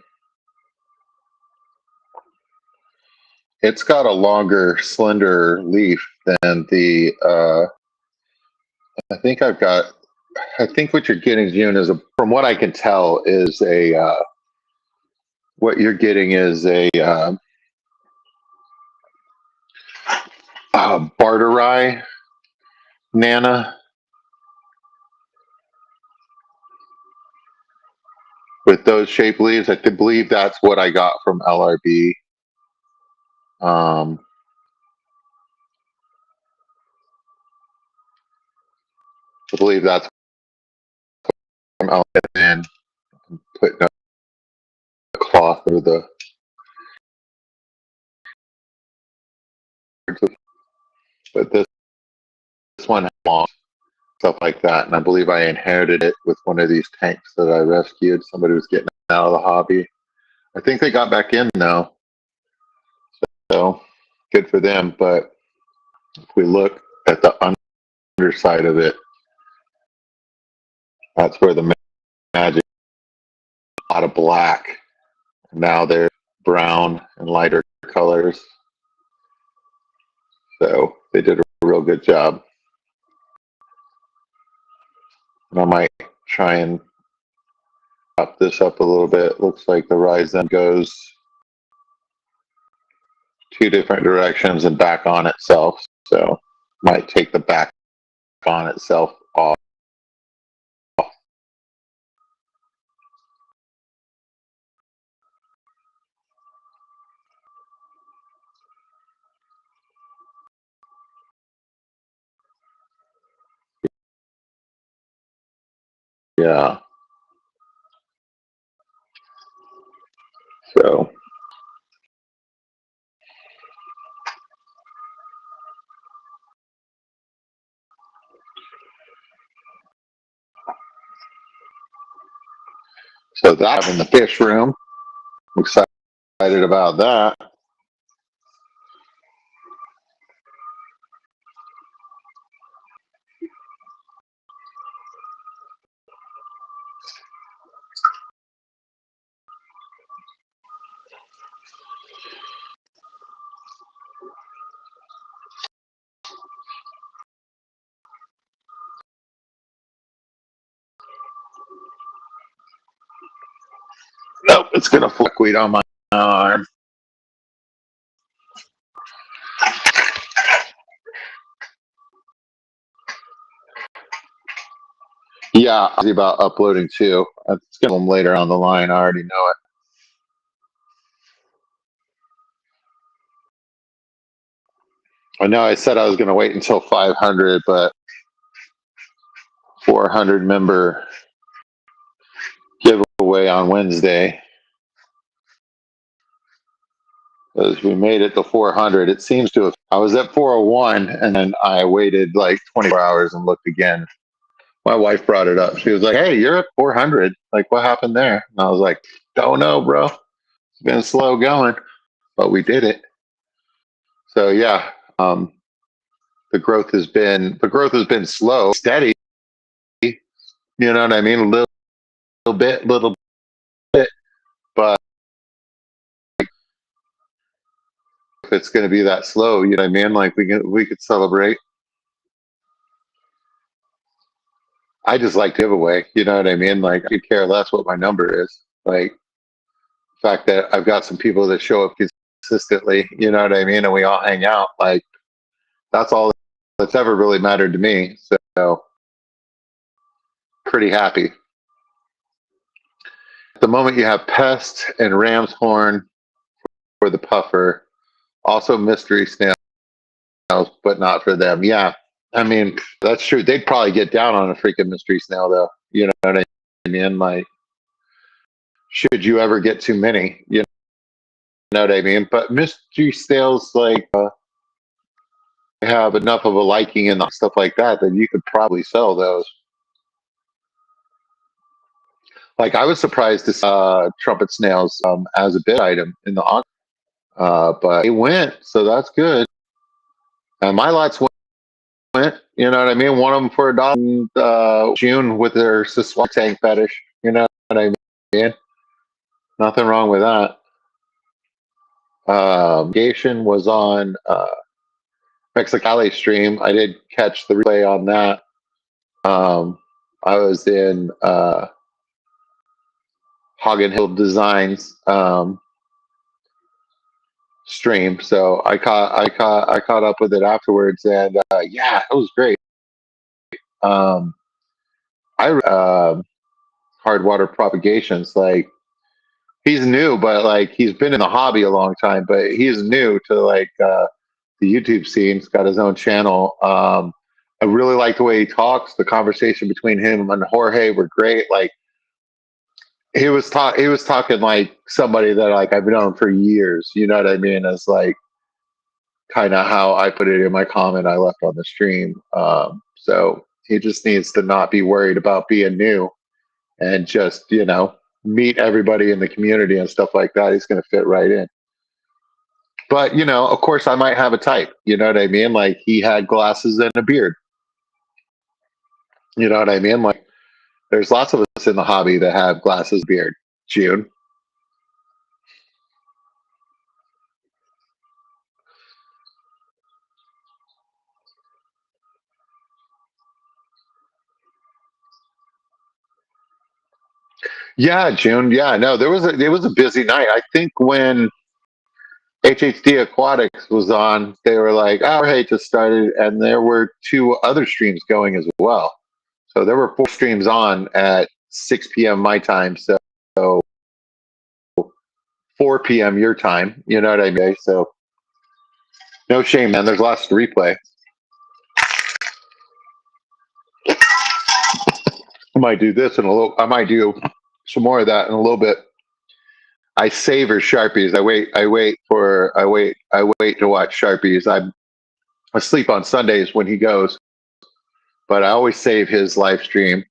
it's got a longer, slender leaf than the. I think I've got. I think what you're getting, June, is from what I can tell, is a. What you're getting is a barterai nana with those shaped leaves. I believe that's what I got from LRB. Um, I believe that's from LRB, and putting a cloth over the. But this one has long stuff like that, and I believe I inherited it with one of these tanks that I rescued. Somebody was getting out of the hobby. I think they got back in though, so good for them. But if we look at the underside of it, that's where the magic. A lot of black. Now they're brown and lighter colors. So they did a real good job. And I might try and up this up a little bit. Looks like the rise then goes two different directions and back on itself. So might take the back on itself off. Yeah. So So that's in the fish room. I'm excited about that. Nope, it's gonna flickweed on my arm. Yeah, I'll see about uploading too. It's gonna them later on the line. I already know it. I know I said I was gonna wait until 500, but 400 member giveaway on Wednesday. Because we made it to 400. It seems to have. I was at 401, and then I waited like 24 hours and looked again. My wife brought it up. She was like, "Hey, you're at 400. Like, what happened there?" And I was like, "Don't know, bro. It's been slow going, but we did it." So yeah, the growth has been slow, steady. You know what I mean? Little bit. But if it's going to be that slow, you know what I mean? Like we could celebrate. I just like giveaway. You know what I mean? Like I could care less what my number is. Like the fact that I've got some people that show up consistently. You know what I mean? And we all hang out. Like that's all that's ever really mattered to me. So pretty happy. At the moment, you have Pest and Ram's Horn for the puffer. Also mystery snails, but not for them. Yeah, I mean that's true. They'd probably get down on a freaking mystery snail, though. You know what I mean? Like, should you ever get too many? You know what I mean? But mystery snails, like, have enough of a liking and stuff like that that you could probably sell those. Like, I was surprised to see trumpet snails as a bid item in the auction, but it went, so that's good. And my lots went. You know what I mean? One of them for $1. June with their Siswat tank fetish. You know what I mean? Nothing wrong with that. Gation was on Mexicali stream. I did catch the replay on that. I was in Hagen Hill Designs stream, so I caught up with it afterwards, and yeah, it was great. Um, I hard water propagations, like he's new, but like he's been in the hobby a long time, but he's new to like the YouTube scene. He's got his own channel. I really like the way he talks. The conversation between him and Jorge were great. Like he was talking like somebody that like I've known for years. You know what I mean? As like kind of how I put it in my comment I left on the stream. So he just needs to not be worried about being new and just meet everybody in the community and stuff like that. He's going to fit right in. But of course, I might have a type. You know what I mean? Like he had glasses and a beard. You know what I mean? Like there's lots of us in the hobby that have glasses, beard. June. Yeah, June. Yeah, no, it was a busy night. I think when HHD Aquatics was on, they were like, "Oh, hey, just started," and there were two other streams going as well. So there were four streams on at 6 p.m. my time. So 4 p.m. your time. You know what I mean? So no shame, man. There's lots to replay. I might do this in a little. I might do some more of that in a little bit. I savor Sharpies. I wait to watch Sharpies. I'm asleep on Sundays when he goes, but I always save his live stream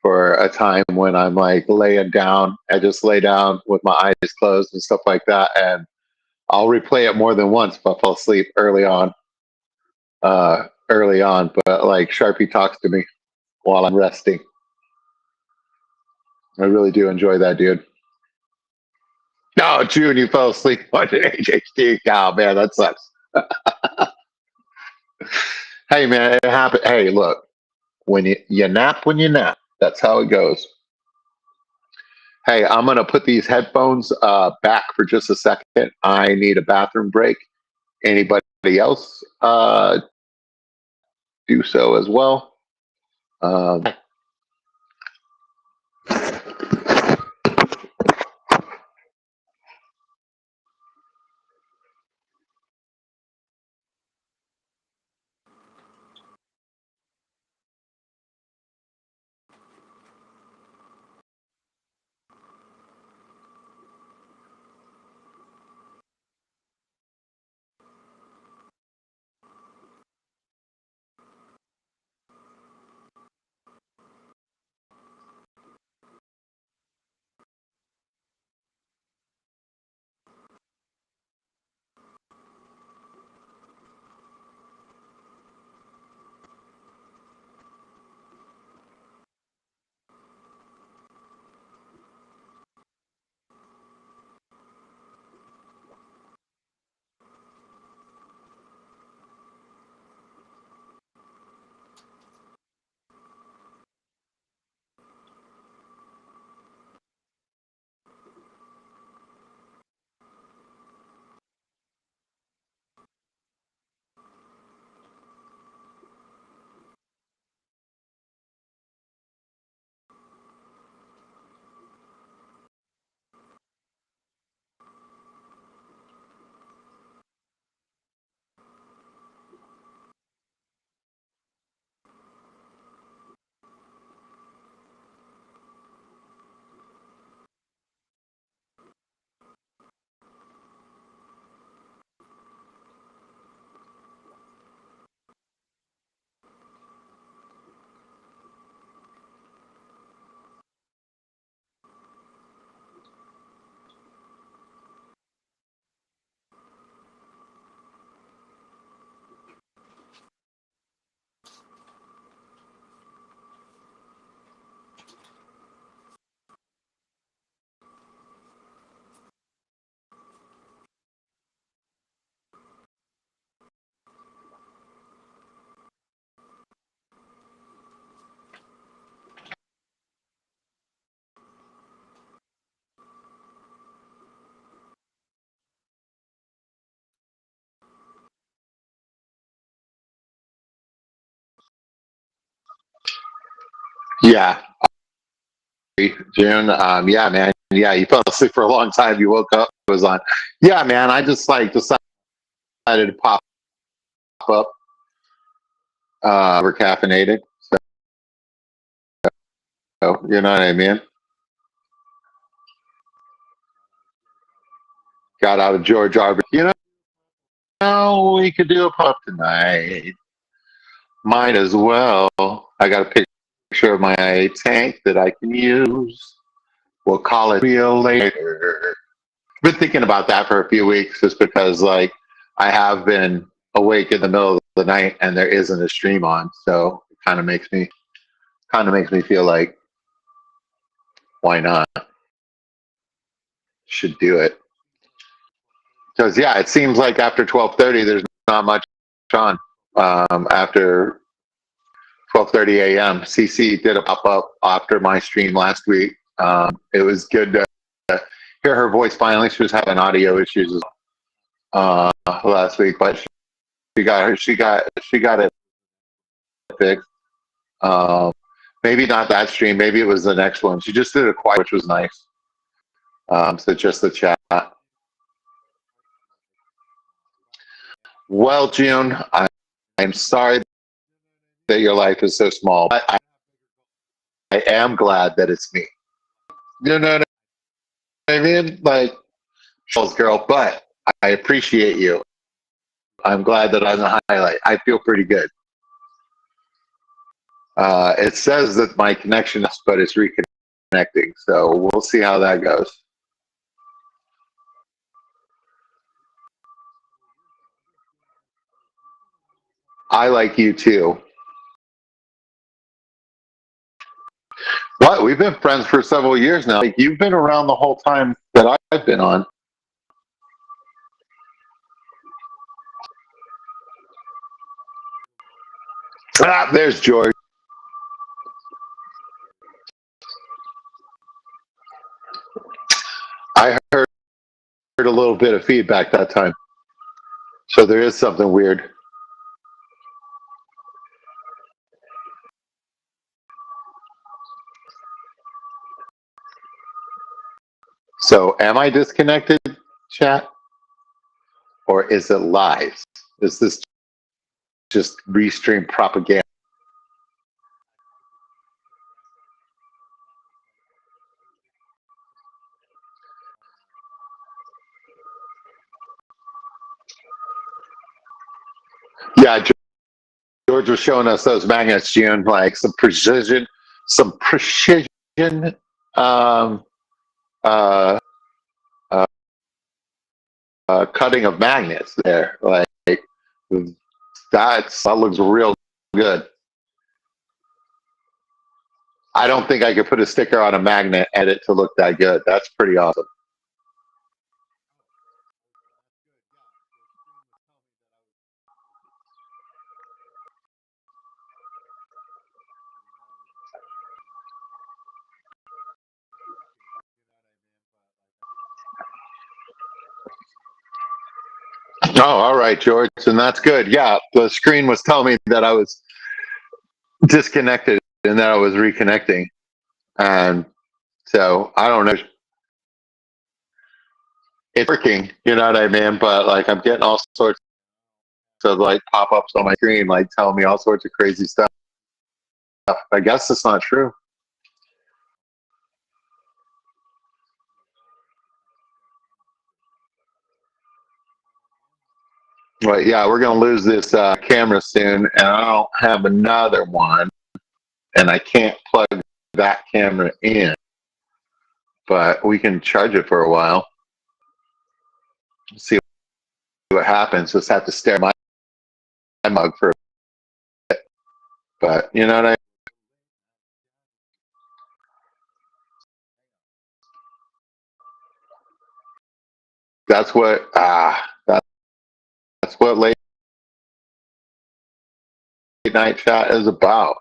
for a time when I'm like laying down. I just lay down with my eyes closed and stuff like that, and I'll replay it more than once if I fall asleep early on. But like Sharpie talks to me while I'm resting. I really do enjoy that, dude. No, June, you fell asleep on HHD. Oh man, that sucks. Hey man, it happened. Hey, look, when you nap when you nap, that's how it goes. Hey, I'm gonna put these headphones back for just a second. I need a bathroom break. Anybody else do so as well? Um, yeah, June. Yeah, man. Yeah, you fell asleep for a long time. You woke up. It was on. Yeah, man. I just like decided to pop up. We're caffeinated. So you know what I mean. Got out of George Arbor. We could do a pop tonight. Might as well. I got a picture of my tank that I can use. We'll call it Real Later. Been thinking about that for a few weeks just because like I have been awake in the middle of the night and there isn't a stream on. So it kind of makes me feel like why not? Should do it. Because yeah, it seems like after 12:30 there's not much on. After 12:30 a.m. CC did a pop up after my stream last week. It was good to hear her voice finally. She was having audio issues last week, but she got it fixed. Um, maybe not that stream. Maybe it was the next one. She just did a quiet, which was nice. So just the chat. Well, June, I'm sorry that your life is so small. But I am glad that it's me. You know what I mean? Like, girl, but I appreciate you. I'm glad that I'm the highlight. I feel pretty good. It says that my connection is, but it's reconnecting. So we'll see how that goes. I like you too. What? We've been friends for several years now. Like, you've been around the whole time that I've been on. Ah, there's George. I heard a little bit of feedback that time. So there is something weird. So am I disconnected, chat? Or is it live? Is this just restream propaganda? Yeah, George was showing us those magnets, June, like some precision um, uh, uh, cutting of magnets there. Like that looks real good. I don't think I could put a sticker on a magnet and it to look that good. That's pretty awesome. Oh, all right, George, and that's good. Yeah, the screen was telling me that I was disconnected and that I was reconnecting, and so I don't know. It's working, you know what I mean? But like, I'm getting all sorts of like pop-ups on my screen, like telling me all sorts of crazy stuff. I guess it's not true. But yeah, we're gonna lose this camera soon, and I don't have another one, and I can't plug that camera in. But we can charge it for a while. See what happens. Just have to stare at my mug for. But you know what I? That's what that's what late night chat is about.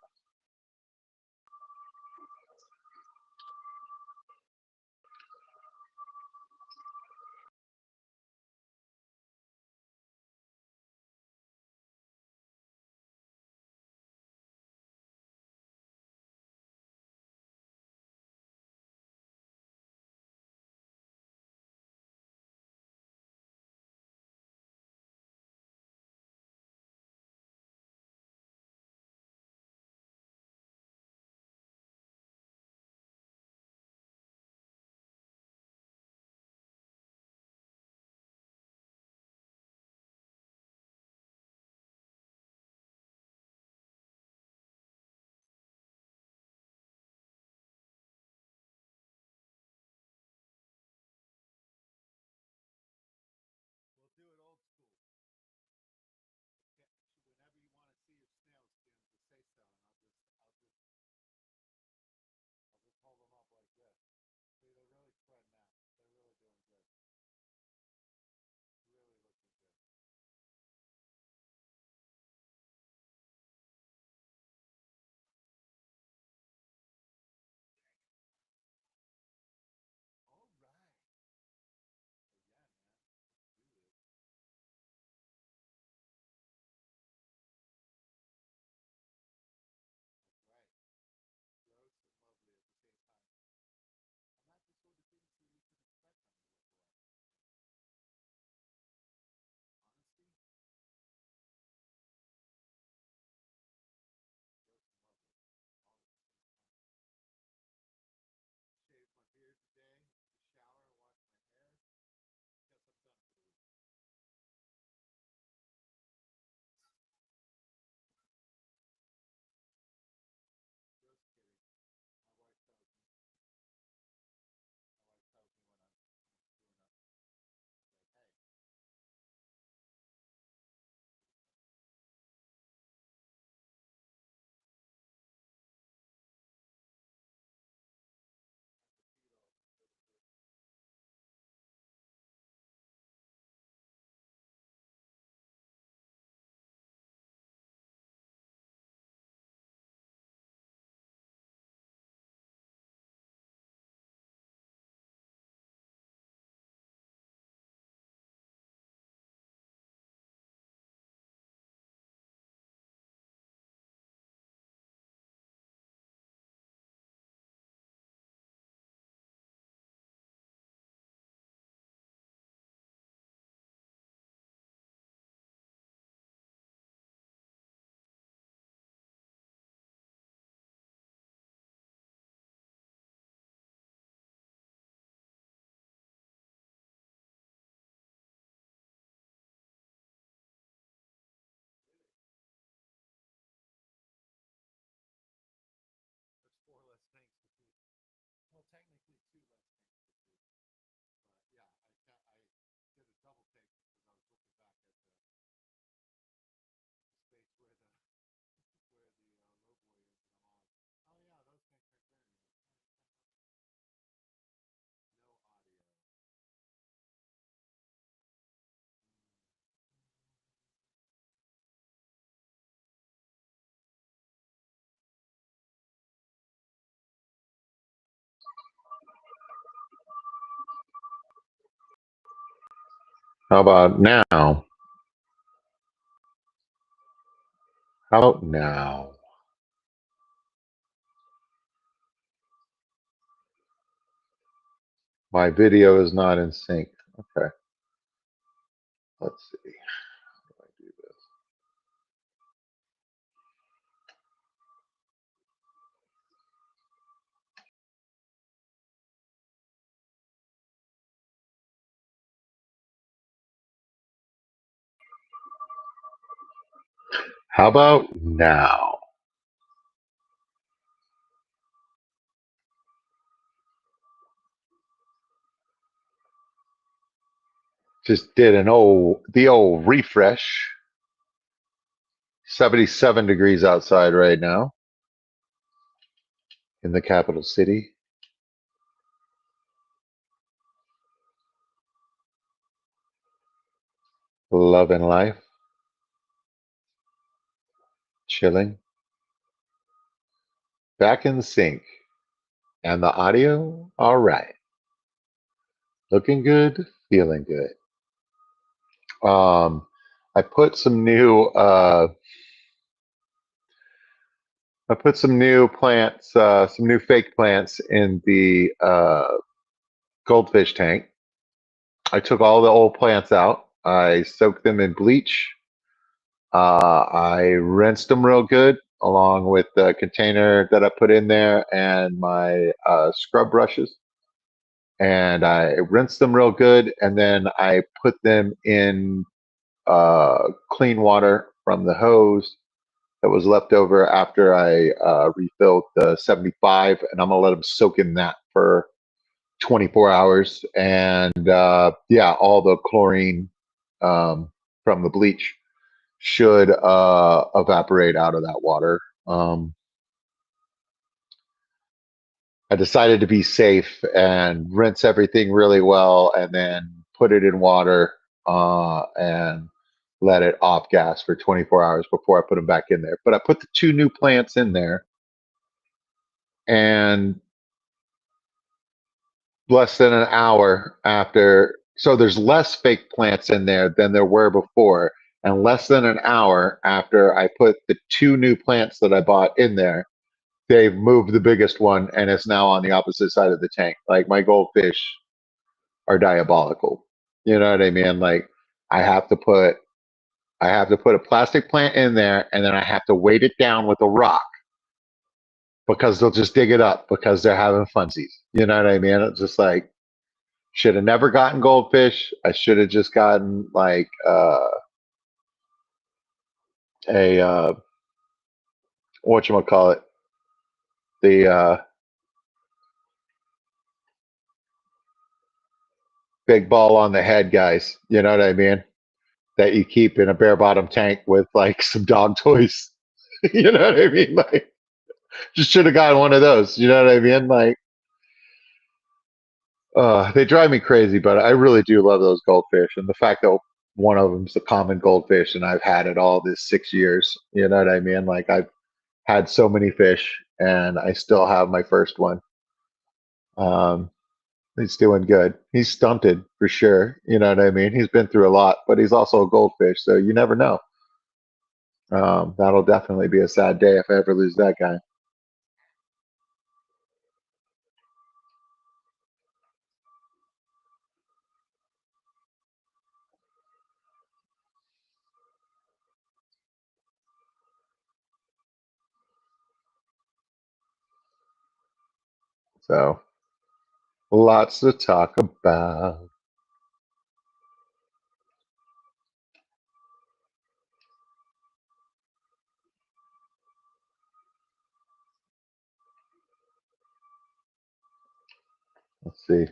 How about now? How about now? My video is not in sync. Okay, let's see. How do I do this? How about now? Just did the old refresh. 77 degrees outside right now in the capital city. Loving life, chilling, back in sync. And the audio, all right. Looking good, feeling good. I put some new plants, some new fake plants in the goldfish tank. I took all the old plants out. I soaked them in bleach. I rinsed them real good, along with the container that I put in there and my scrub brushes. And I rinsed them real good, and then I put them in clean water from the hose that was left over after I refilled the 75, and I'm gonna let them soak in that for 24 hours. And yeah, all the chlorine from the bleach should evaporate out of that water. I decided to be safe and rinse everything really well, and then put it in water and let it off gas for 24 hours before I put them back in there. But I put the two new plants in there, and less than an hour after, so there's less fake plants in there than there were before. And less than an hour after I put the two new plants that I bought in there, they've moved the biggest one and it's now on the opposite side of the tank. Like, my goldfish are diabolical. You know what I mean? Like, I have to put a plastic plant in there, and then I have to weight it down with a rock because they'll just dig it up because they're having funsies. You know what I mean? It's just like, should have never gotten goldfish. I should have just gotten like a whatchamacallit, the big ball on the head guys. You know what I mean? That you keep in a bare bottom tank with like some dog toys. You know what I mean? Like, just should have gotten one of those. You know what I mean? Like, they drive me crazy, but I really do love those goldfish, and the fact that one of them's a common goldfish, and I've had it all this 6 years. You know what I mean? Like, I've had so many fish, and I still have my first one. Um, he's doing good. He's stunted for sure. You know what I mean? He's been through a lot, but he's also a goldfish, so you never know. That'll definitely be a sad day if I ever lose that guy. So, lots to talk about. Let's see.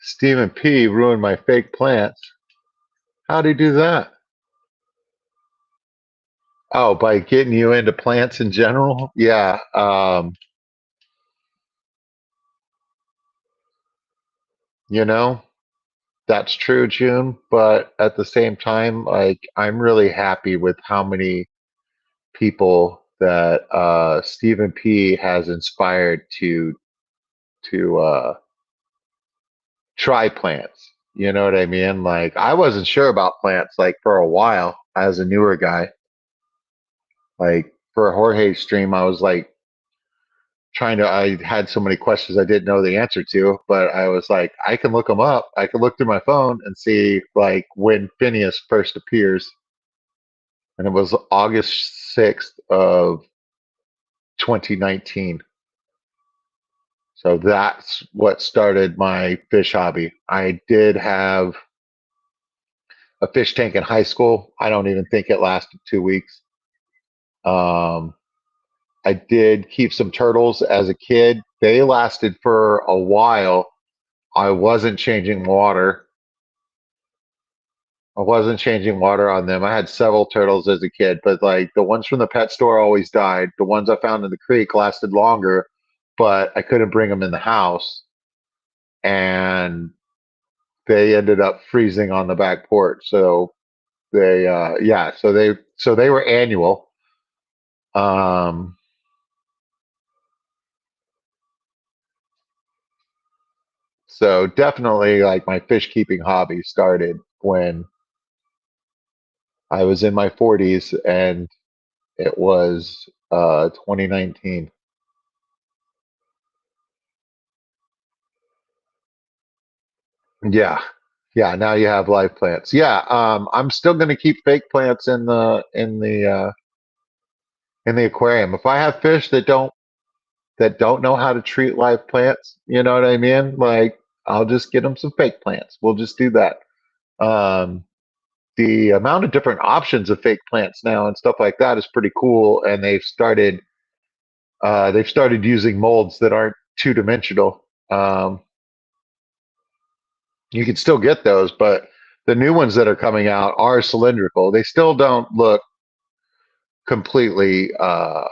Stephen P ruined my fake plants. How'd he do that? Oh, by getting you into plants in general? Yeah. You know, that's true, June. But at the same time, like, I'm really happy with how many people that Stephen P has inspired to try plants. You know what I mean? Like, I wasn't sure about plants like for a while as a newer guy. Like for a Jorge stream, I was like I had so many questions I didn't know the answer to, but I was like, I can look them up. I can look through my phone and see like when Phineas first appears. And it was August 6th of 2019. So that's what started my fish hobby. I did have a fish tank in high school. I don't even think it lasted 2 weeks. Um, I did keep some turtles as a kid. They lasted for a while. I wasn't changing water. I wasn't changing water on them. I had several turtles as a kid, but like the ones from the pet store always died. The ones I found in the creek lasted longer, but I couldn't bring them in the house. And they ended up freezing on the back porch. So they were annual. Um, so definitely like my fish keeping hobby started when I was in my 40s and it was 2019. Yeah. Yeah, now you have live plants. Yeah, I'm still going to keep fake plants in the aquarium. If I have fish that don't know how to treat live plants, you know what I mean? Like I'll just get them some fake plants. We'll just do that. Um, the amount of different options of fake plants now and stuff like that is pretty cool, and they've started using molds that aren't two dimensional. You can still get those, but the new ones that are coming out are cylindrical. They still don't look completely uh,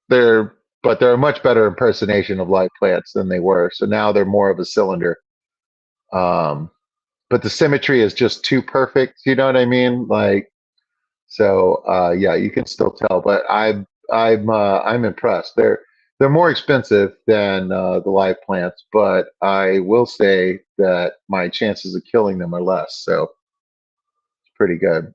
they're but they're a much better impersonation of live plants than they were. So now they're more of a cylinder. Um, but the symmetry is just too perfect. You know what I mean? Like so, yeah, you can still tell. But I'm impressed. They're more expensive than the live plants, but I will say that my chances of killing them are less. So it's pretty good.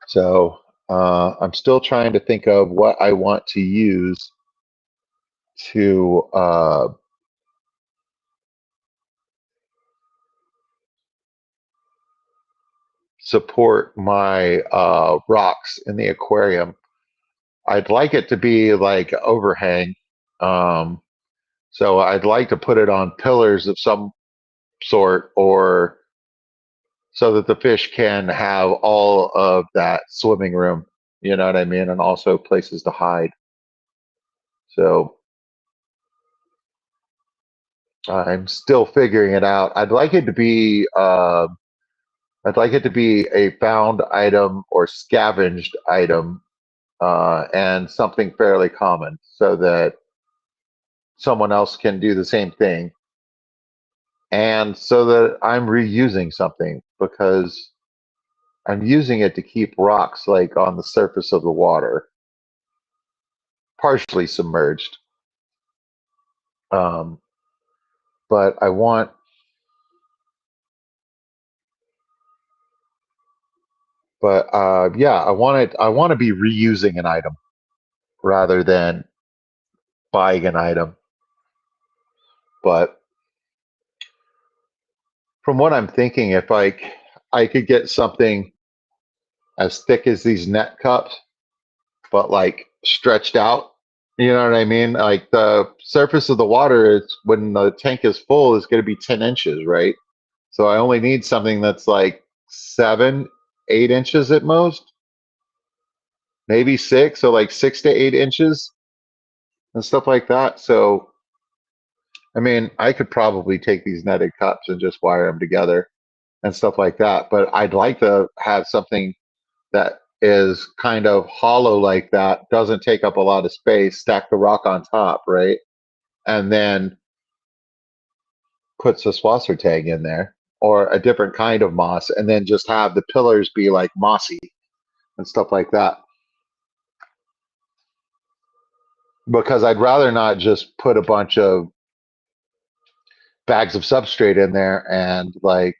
So I'm still trying to think of what I want to use to support my rocks in the aquarium. I'd like it to be like overhang. Um, so I'd like to put it on pillars of some sort or so that the fish can have all of that swimming room. You know what I mean? And also places to hide. So I'm still figuring it out. I'd like it to be a found item or scavenged item, and something fairly common, so that someone else can do the same thing, and so that I'm reusing something because I'm using it to keep rocks like on the surface of the water, partially submerged. Um, but I want, but yeah, I want it. I want to be reusing an item rather than buying an item. But from what I'm thinking, if I could get something as thick as these net cups, but like stretched out. You know what I mean? Like the surface of the water is when the tank is full is going to be 10 inches, right? So I only need something that's like 7, 8 inches at most, maybe six. So like 6 to 8 inches and stuff like that. So, I mean, I could probably take these netted cups and just wire them together and stuff like that. But I'd like to have something that is kind of hollow like that, doesn't take up a lot of space, stack the rock on top, right? And then puts a Swasser tag in there or a different kind of moss, and then just have the pillars be like mossy and stuff like that. Because I'd rather not just put a bunch of bags of substrate in there and like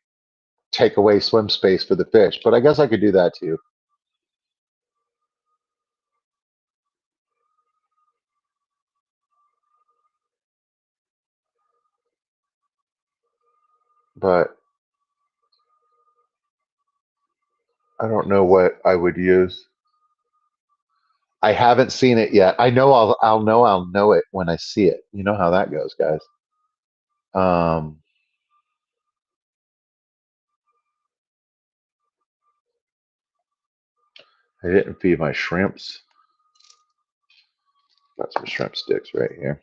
take away swim space for the fish. But I guess I could do that too. But I don't know what I would use. I haven't seen it yet. I know I'll know it when I see it. You know how that goes, guys. Um, I didn't feed my shrimps. Got some shrimp sticks right here.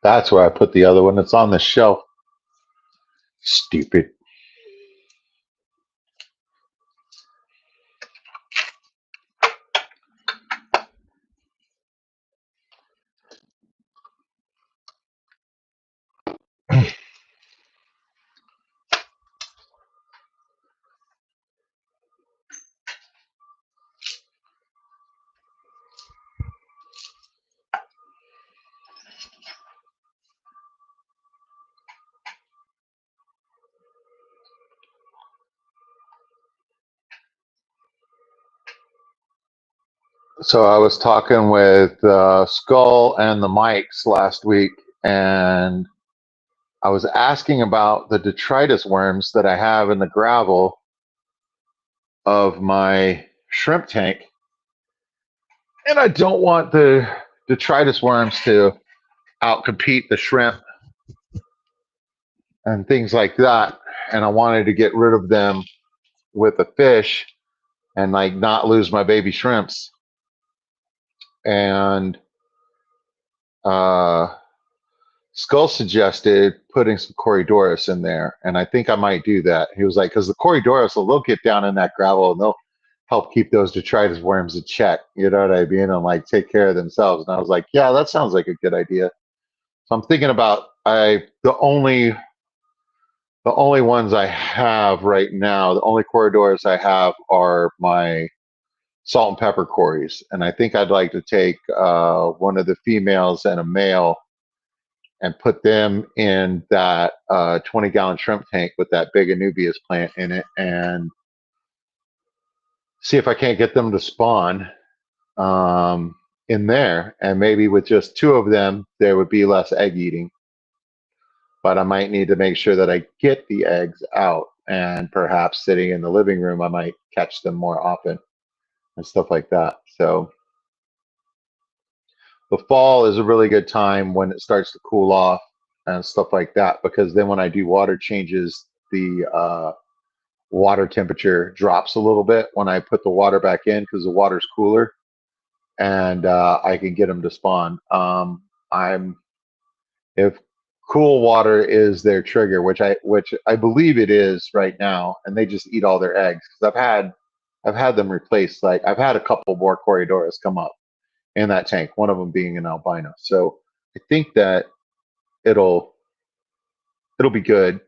That's where I put the other one. It's on the shelf. Stupid. So I was talking with Skull and the Mics last week, and I was asking about the detritus worms that I have in the gravel of my shrimp tank. And I don't want the detritus worms to outcompete the shrimp and things like that. And I wanted to get rid of them with a fish and like not lose my baby shrimps. And uh, Skull suggested putting some Corydoras in there, and I think I might do that. He was like, because the Corydoras they'll get down in that gravel and they'll help keep those detritus worms in check. You know what I mean? And like take care of themselves. And I was like, yeah, that sounds like a good idea. So I'm thinking about the only ones I have right now, the only Corydoras I have are my salt and pepper cories, and I think I'd like to take one of the females and a male and put them in that 20-gallon shrimp tank with that big Anubias plant in it and see if I can't get them to spawn in there. And maybe with just two of them, there would be less egg eating. But I might need to make sure that I get the eggs out. And perhaps sitting in the living room, I might catch them more often and stuff like that. So The fall is a really good time when it starts to cool off and stuff like that, because then when I do water changes, the water temperature drops a little bit when I put the water back in because the water's cooler, and I can get them to spawn. I'm if cool water is their trigger, which I believe it is right now, and they just eat all their eggs. Because I've had them replaced. Like I've had a couple more Corridoras come up in that tank, one of them being an albino. So I think that it'll it'll be good.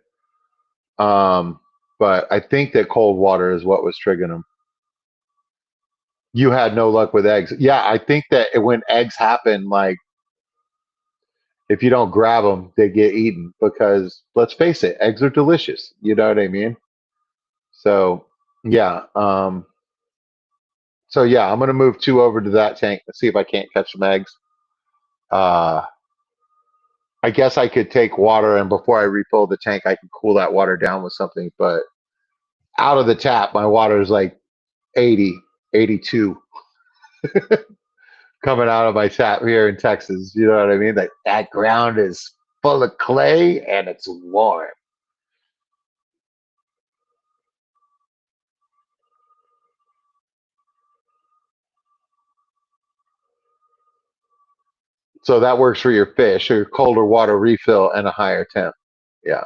Um, but I think that cold water is what was triggering them. You had no luck with eggs. Yeah, I think that when eggs happen, like if you don't grab them, they get eaten because let's face it, eggs are delicious. You know what I mean? So yeah, so I'm gonna move two over to that tank and see if I can't catch some eggs. Uh, I guess I could take water and before I refill the tank, I can cool that water down with something. But out of the tap, my water is like 80, 82 coming out of my tap here in Texas. You know what I mean? Like that ground is full of clay and it's warm. So that works for your fish, your colder water refill and a higher temp. Yeah.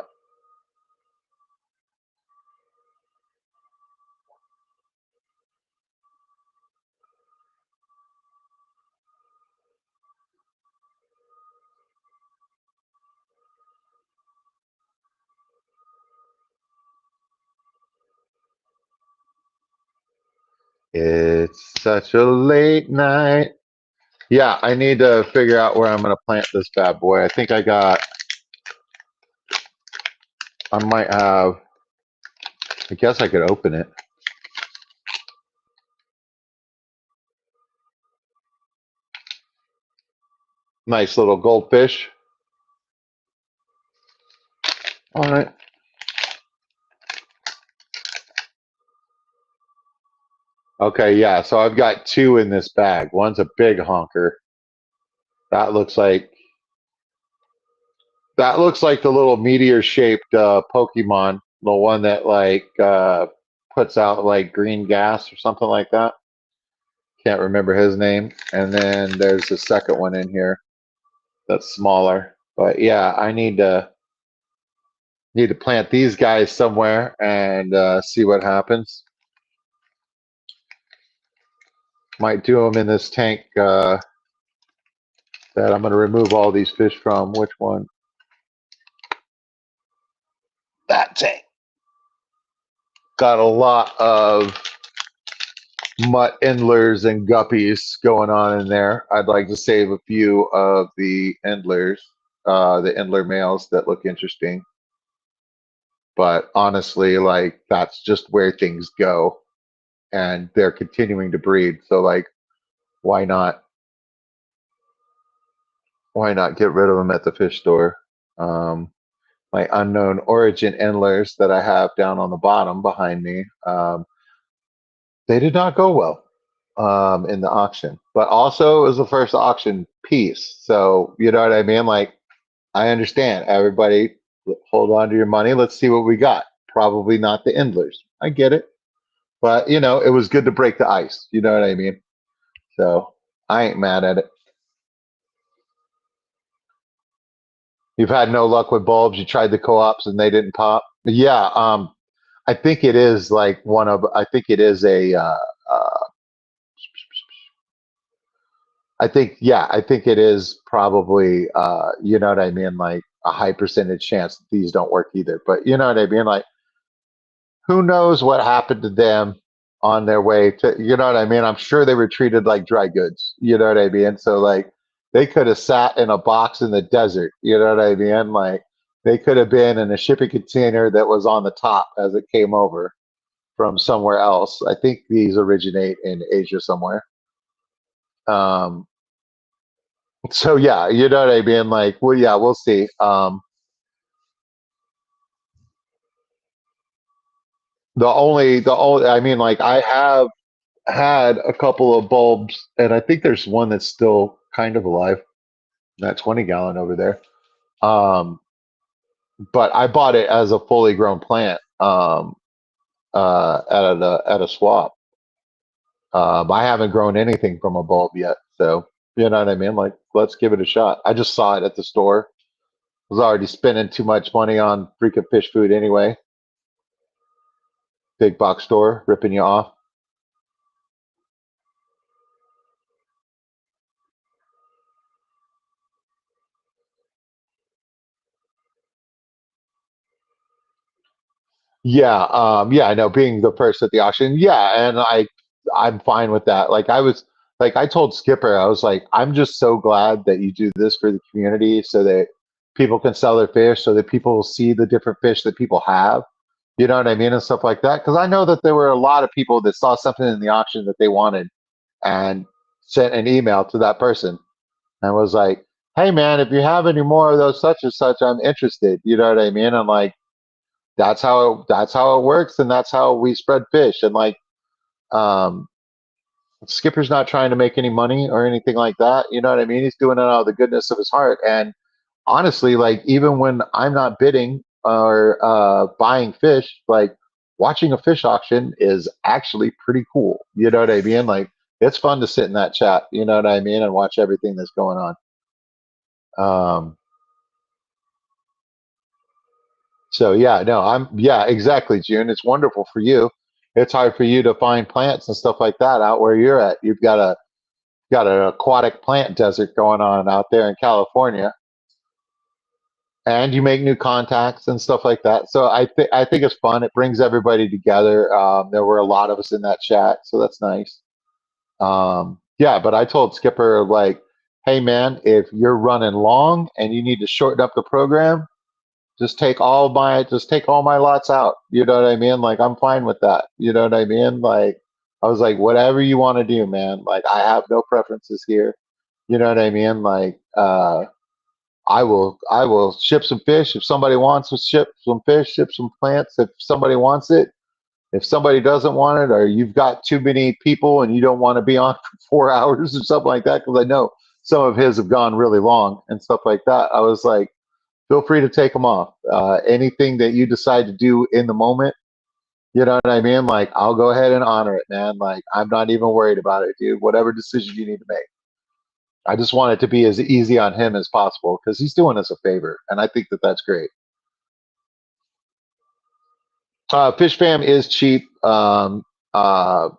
It's such a late night. Yeah, I need to figure out where I'm going to plant this bad boy. I might have, I guess I could open it. Nice little goldfish. All right. Okay, yeah. So I've got two in this bag. One's a big honker. That looks like the little meteor shaped Pokemon, the one that like puts out like green gas or something like that. Can't remember his name. And then there's the second one in here that's smaller. But yeah, I need to plant these guys somewhere and see what happens. Might do them in this tank that I'm going to remove all these fish from. Which one? That tank. Got a lot of mutt endlers and guppies going on in there. I'd like to save a few of the endlers, the endler males that look interesting. But honestly, like that's just where things go, and they're continuing to breed. So like, why not? Why not get rid of them at the fish store? Um, my unknown origin endlers that I have down on the bottom behind me, they did not go well in the auction. But also, it was the first auction piece. So, you know what I mean? Like, I understand. Everybody, hold on to your money. Let's see what we got. Probably not the endlers. I get it. But, it was good to break the ice. You know what I mean? So, I ain't mad at it. You've had no luck with bulbs. You tried the co-ops and they didn't pop. Yeah, I think it is like one of. I think it is a. I think yeah. I think it is probably. You know what I mean? Like a high percentage chance that these don't work either. But you know what I mean? Like who knows what happened to them on their way to. You know what I mean? I'm sure they were treated like dry goods. You know what I mean? So like they could have sat in a box in the desert. You know what I mean? Like they could have been in a shipping container that was on the top as it came over from somewhere else. I think these originate in Asia somewhere. Um, so yeah, you know what I mean? Like, well, yeah, we'll see. I mean, like, I have had a couple of bulbs, and I think there's one that's still kind of alive. That 20 gallon over there. Um, but I bought it as a fully grown plant at a swap. I haven't grown anything from a bulb yet, so you know what I mean. Like, let's give it a shot. I just saw it at the store. Was already spending too much money on freaking fish food anyway. Big box store ripping you off. Yeah, yeah, I know. Being the first at the auction, yeah, and I'm fine with that. Like I told Skipper, I was like, I'm just so glad that you do this for the community, so that people can sell their fish, so that people will see the different fish that people have. You know what I mean, and stuff like that. Because I know that there were a lot of people that saw something in the auction that they wanted, and sent an email to that person and was like, "Hey, man, if you have any more of those such and such, I'm interested." You know what I mean? I'm like, that's how it works, and that's how we spread fish. And like, um, Skipper's not trying to make any money or anything like that. You know what I mean? He's doing it out of the goodness of his heart. And honestly, like, even when I'm not bidding or buying fish, like, watching a fish auction is actually pretty cool. You know what I mean? Like, it's fun to sit in that chat. You know what I mean? And watch everything that's going on. Um, So yeah, no, yeah, exactly, June. It's wonderful for you. It's hard for you to find plants and stuff like that out where you're at. You've got an aquatic plant desert going on out there in California, and you make new contacts and stuff like that. So I think it's fun. It brings everybody together. There were a lot of us in that chat, so that's nice. Yeah, but I told Skipper, like, hey man, if you're running long and you need to shorten up the program, just take all my lots out. You know what I mean? Like, I'm fine with that. You know what I mean? Like, I was like, whatever you want to do, man. Like, I have no preferences here. You know what I mean? Like, I will ship some fish if somebody wants to ship some fish, ship some plants if somebody wants it. If somebody doesn't want it, or you've got too many people and you don't want to be on for 4 hours or something like that, because I know some of his have gone really long and stuff like that. I was like, feel free to take them off. Anything that you decide to do in the moment, you know what I mean? Like, I'll go ahead and honor it, man. Like, I'm not even worried about it, dude. Whatever decision you need to make. I just want it to be as easy on him as possible because he's doing us a favor, and I think that that's great. Fish fam is cheap. Uh,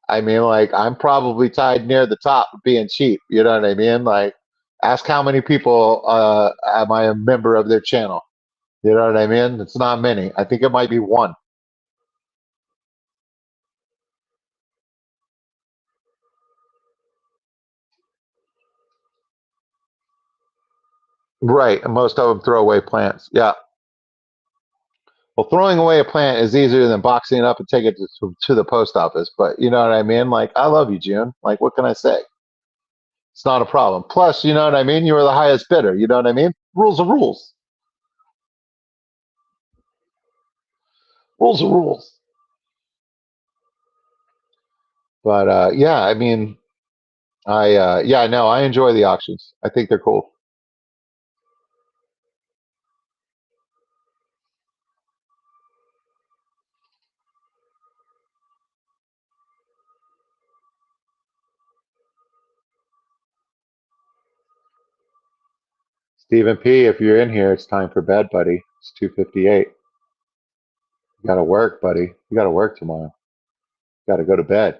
I mean, like, I'm probably tied near the top of being cheap. You know what I mean? Like, ask how many people am I a member of their channel? You know what I mean? It's not many. I think it might be one. Right, and most of them throw away plants. Yeah. Well, throwing away a plant is easier than boxing it up and taking it to the post office. But you know what I mean? Like, I love you, June. Like, what can I say? It's not a problem. Plus, you know what I mean? You were the highest bidder. You know what I mean? Rules are rules. Rules are rules. But yeah, I mean, yeah, no, I enjoy the auctions. I think they're cool. Stephen P, if you're in here, it's time for bed, buddy. It's 2:58. You got to work, buddy. You got to work tomorrow. You got to go to bed.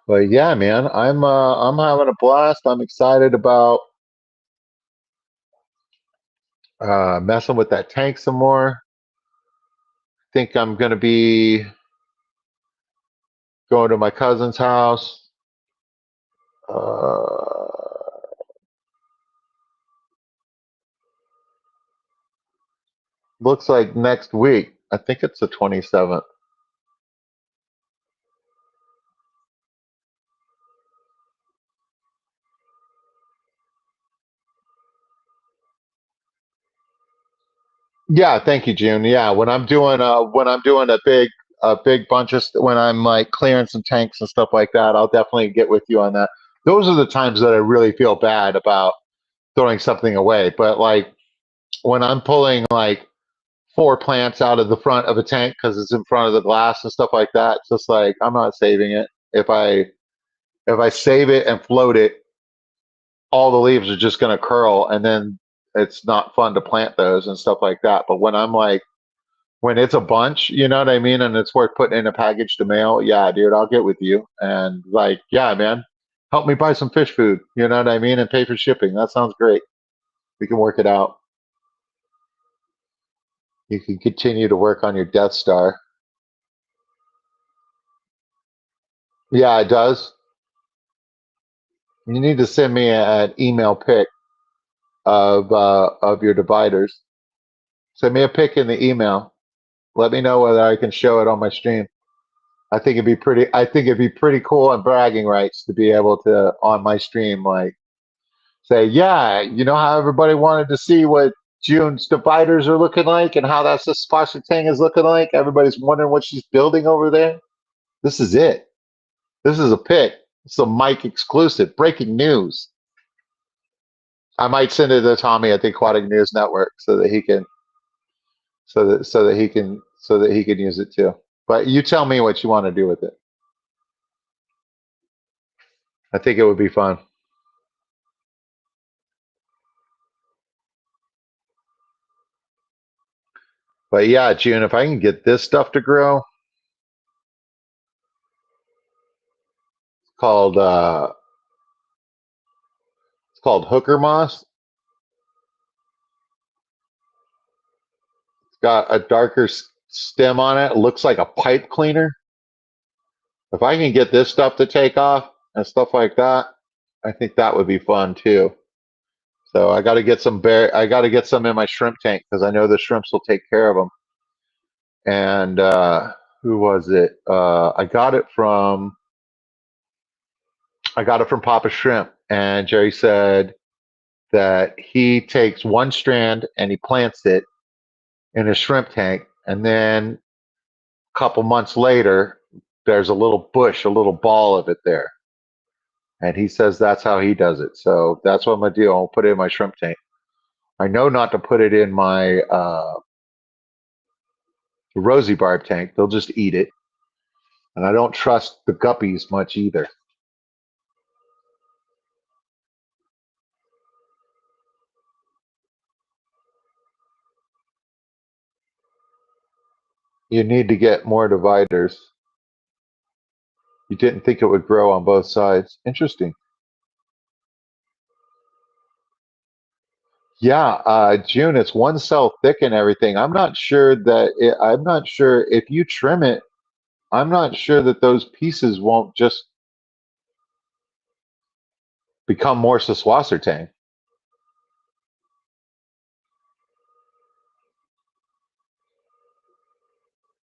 But yeah, man, I'm having a blast. I'm excited about messing with that tank some more. Think I'm gonna be going to my cousin's house. Uh, looks like next week. I think it's the 27th. Yeah, thank you, June. Yeah, when I'm doing a big bunch of when I'm like clearing some tanks and stuff like that, I'll definitely get with you on that. Those are the times that I really feel bad about throwing something away. But like when I'm pulling like four plants out of the front of a tank because it's in front of the glass and stuff like that, it's just like I'm not saving it. If I save it and float it, all the leaves are just going to curl, and then it's not fun to plant those and stuff like that. But when I'm like when it's a bunch, you know what I mean, and it's worth putting in a package to mail, yeah, dude, I'll get with you. And like, yeah, man, help me buy some fish food, you know what I mean, and pay for shipping. That sounds great. We can work it out. You can continue to work on your Death Star. Yeah, it does. You need to send me an email pic of your dividers. Send me a pic in the email. Let me know whether I can show it on my stream. I think it'd be pretty cool and bragging rights to be able to on my stream like say, yeah, you know how everybody wanted to see what June's dividers are looking like and how that's the Spasha Tang is looking like. Everybody's wondering what she's building over there. This is it. This is a pic. It's a mic exclusive. Breaking news. I might send it to Tommy at the Aquatic News Network so that he can so that he can use it too. But you tell me what you want to do with it. I think it would be fun. But yeah, June, if I can get this stuff to grow, called it's called hooker moss. It's got a darker stem on it. It looks like a pipe cleaner. If I can get this stuff to take off and stuff like that, I think that would be fun too. So I got to get some I got to get some in my shrimp tank because I know the shrimps will take care of them. And who was it? I got it from Papa Shrimp, and Jerry said that he takes one strand and he plants it in a shrimp tank, and then a couple months later, there's a little bush, a little ball of it there. And he says that's how he does it. So that's what I'm gonna do. I'll put it in my shrimp tank. I know not to put it in my rosy barb tank. They'll just eat it. And I don't trust the guppies much either. You need to get more dividers. You didn't think it would grow on both sides. Interesting. Yeah, June, it's one cell thick and everything. I'm not sure if you trim it, I'm not sure that those pieces won't just become more Saswassertang.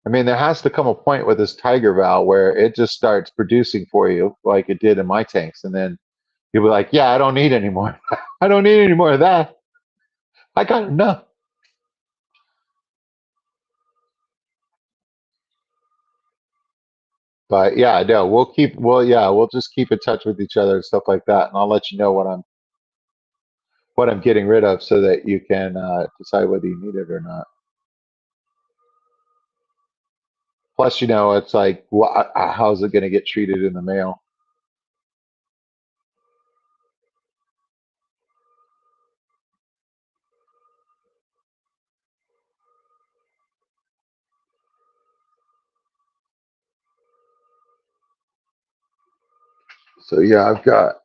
I mean, there has to come a point with this Tiger Valve where it just starts producing for you like it did in my tanks. And then you'll be like, yeah, I don't need any more. I don't need any more of that. I got enough. But yeah, no, we'll just keep in touch with each other and stuff like that. And I'll let you know what I'm getting rid of so that you can decide whether you need it or not. Plus, it's like, how's it going to get treated in the mail? So yeah, I've got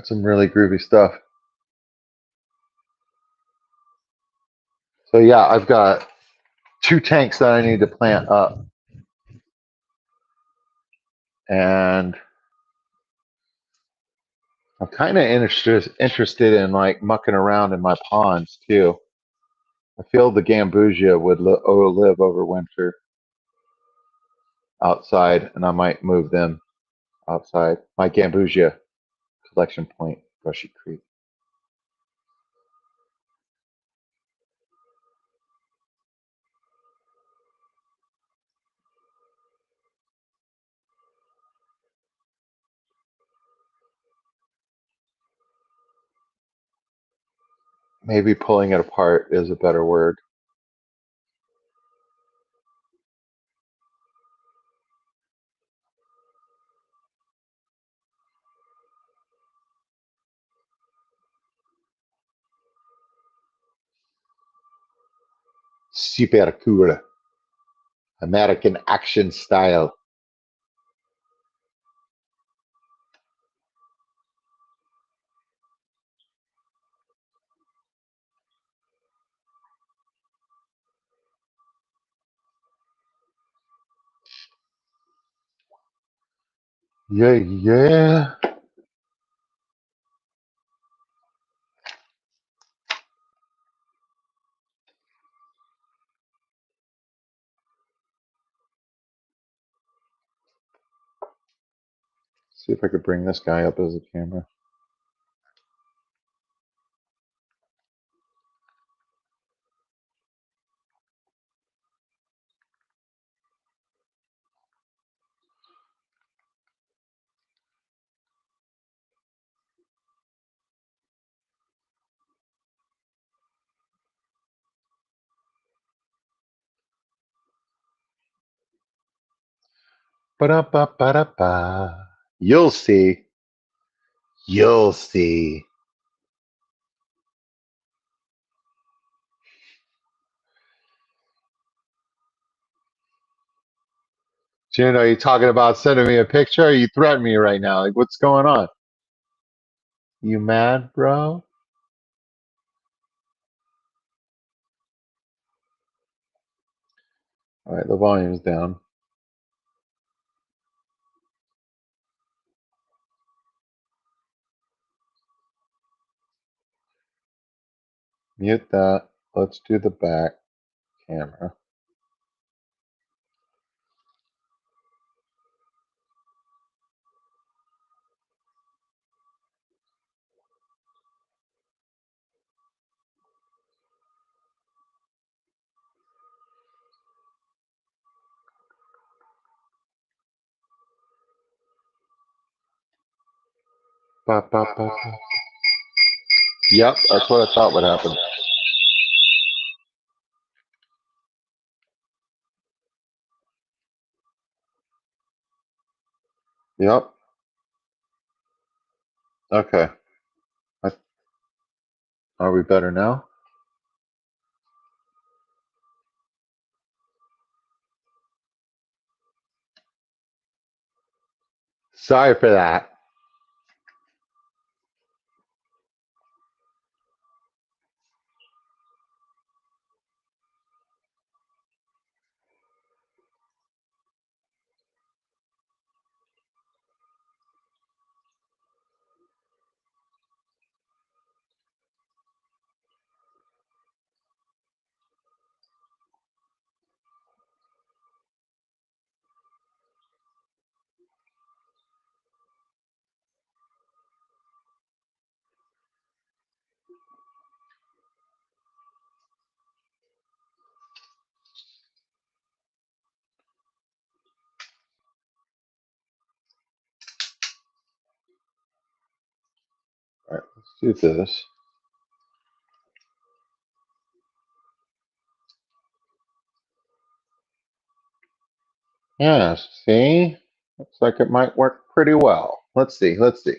some really groovy stuff. So yeah, I've got two tanks that I need to plant up, and I'm kind of interested in like mucking around in my ponds too. I feel the gambusia would live over winter outside, and I might move them outside. My gambusia collection point, Brushy Creek. Maybe pulling it apart is a better word. Super cool. American action style. Yeah, yeah. See if I could bring this guy up as a camera. Ba-da-ba-ba-da-ba. You'll see. You'll see. Jen, are you talking about sending me a picture? Or are you threatening me right now? Like, what's going on? You mad, bro? All right, the volume's down. Mute that. Let's do the back camera. Ba, ba, ba, ba. Yep, that's what I thought would happen. Yep. Okay. Are we better now? Sorry for that. All right, let's do this. Yeah, see? Looks like it might work pretty well. Let's see. Let's see.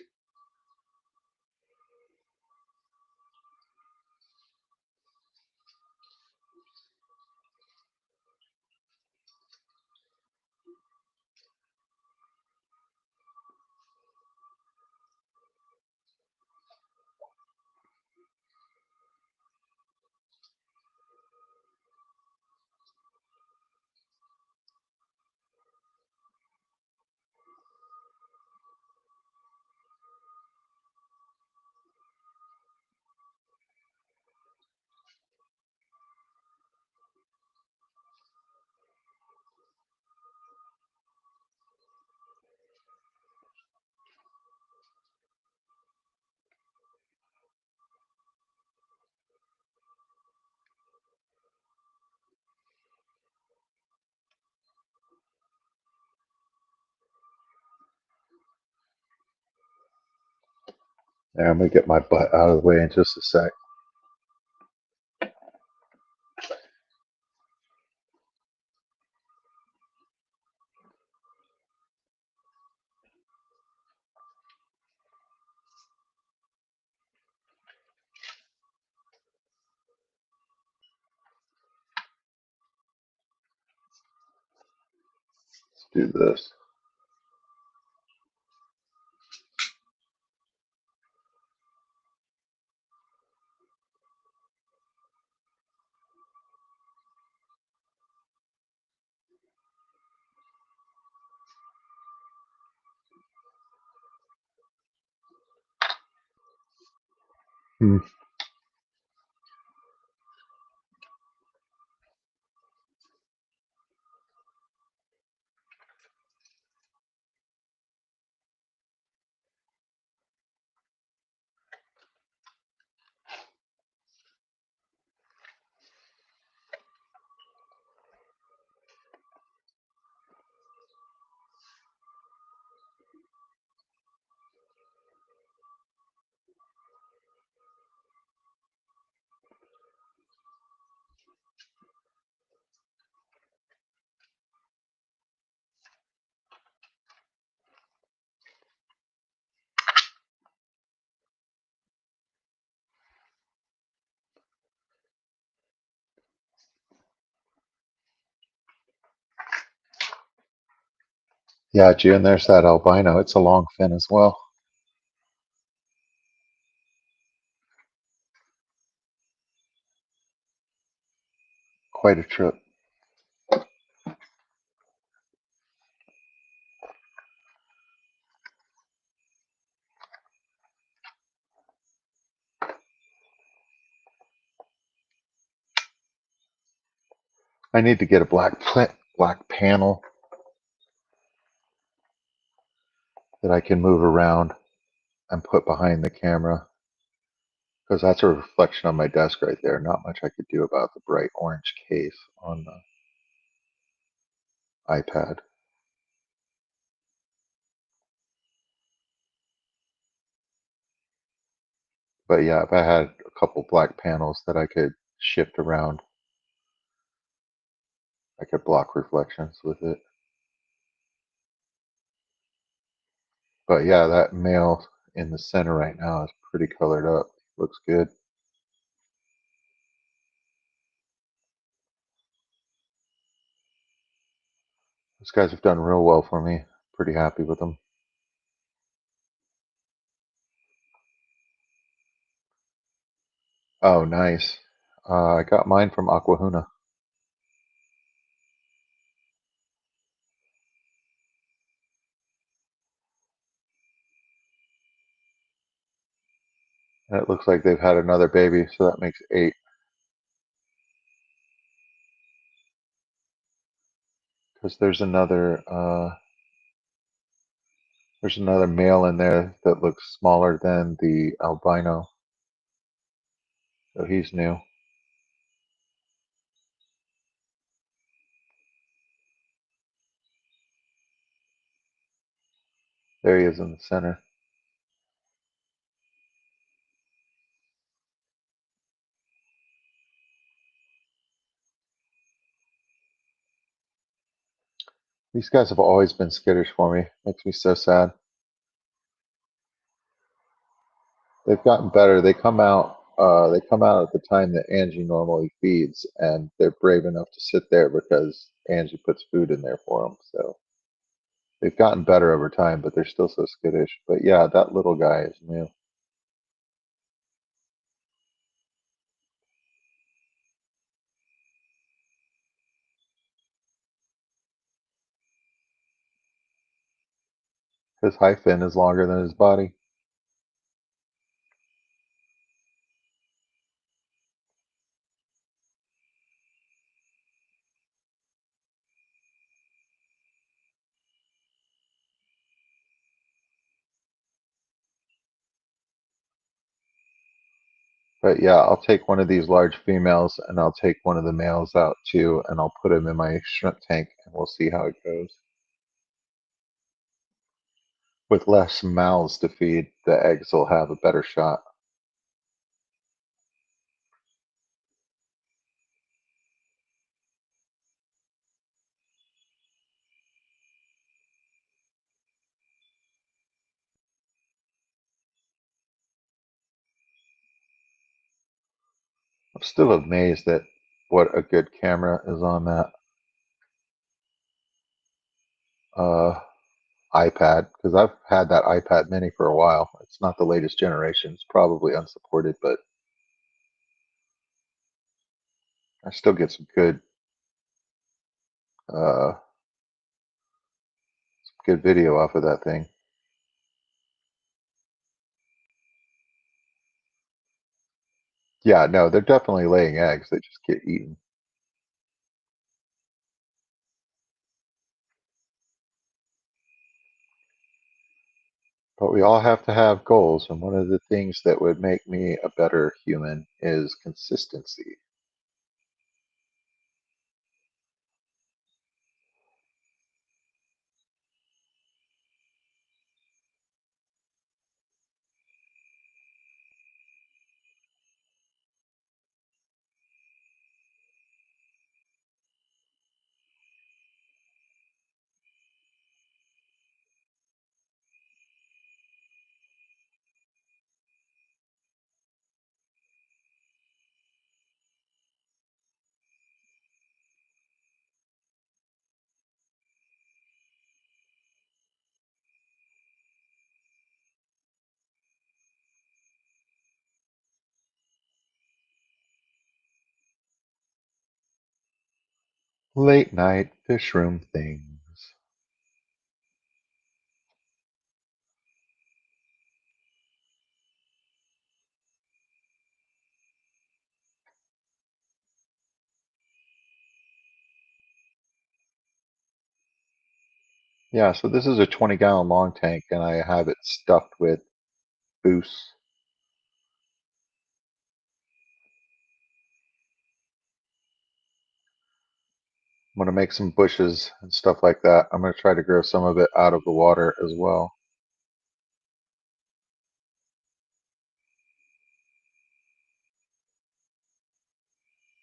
There, I'm gonna get my butt out of the way in just a sec. Let's do this. Hmm. Yeah, June, there's that albino. It's a long fin as well. Quite a trip. I need to get a black panel that I can move around and put behind the camera because that's a reflection on my desk right there. Not much I could do about the bright orange case on the iPad. But yeah, if I had a couple black panels that I could shift around, I could block reflections with it. But yeah, that male in the center right now is pretty colored up. Looks good. Those guys have done real well for me. Pretty happy with them. Oh, nice. I got mine from Aquahuna. And it looks like they've had another baby, so that makes 8. Because there's another male in there that looks smaller than the albino. So he's new. There he is in the center. These guys have always been skittish for me. Makes me so sad. They've gotten better. They come out. They come out at the time that Angie normally feeds, and they're brave enough to sit there because Angie puts food in there for them. So they've gotten better over time, but they're still so skittish. But yeah, that little guy is new. His high fin is longer than his body. But yeah, I'll take one of these large females and I'll take one of the males out too, and I'll put him in my shrimp tank and we'll see how it goes. With less mouths to feed, the eggs will have a better shot. I'm still amazed at what a good camera is on that uh, iPad, because I've had that iPad mini for a while. It's not the latest generation. It's probably unsupported, but I still get some uh, good video off of that thing. Yeah, no, they're definitely laying eggs. They just get eaten. But we all have to have goals, and one of the things that would make me a better human is consistency. Late night fishroom things. Yeah, so this is a 20-gallon long tank, and I have it stuffed with boost. I'm going to make some bushes and stuff like that. I'm going to try to grow some of it out of the water as well.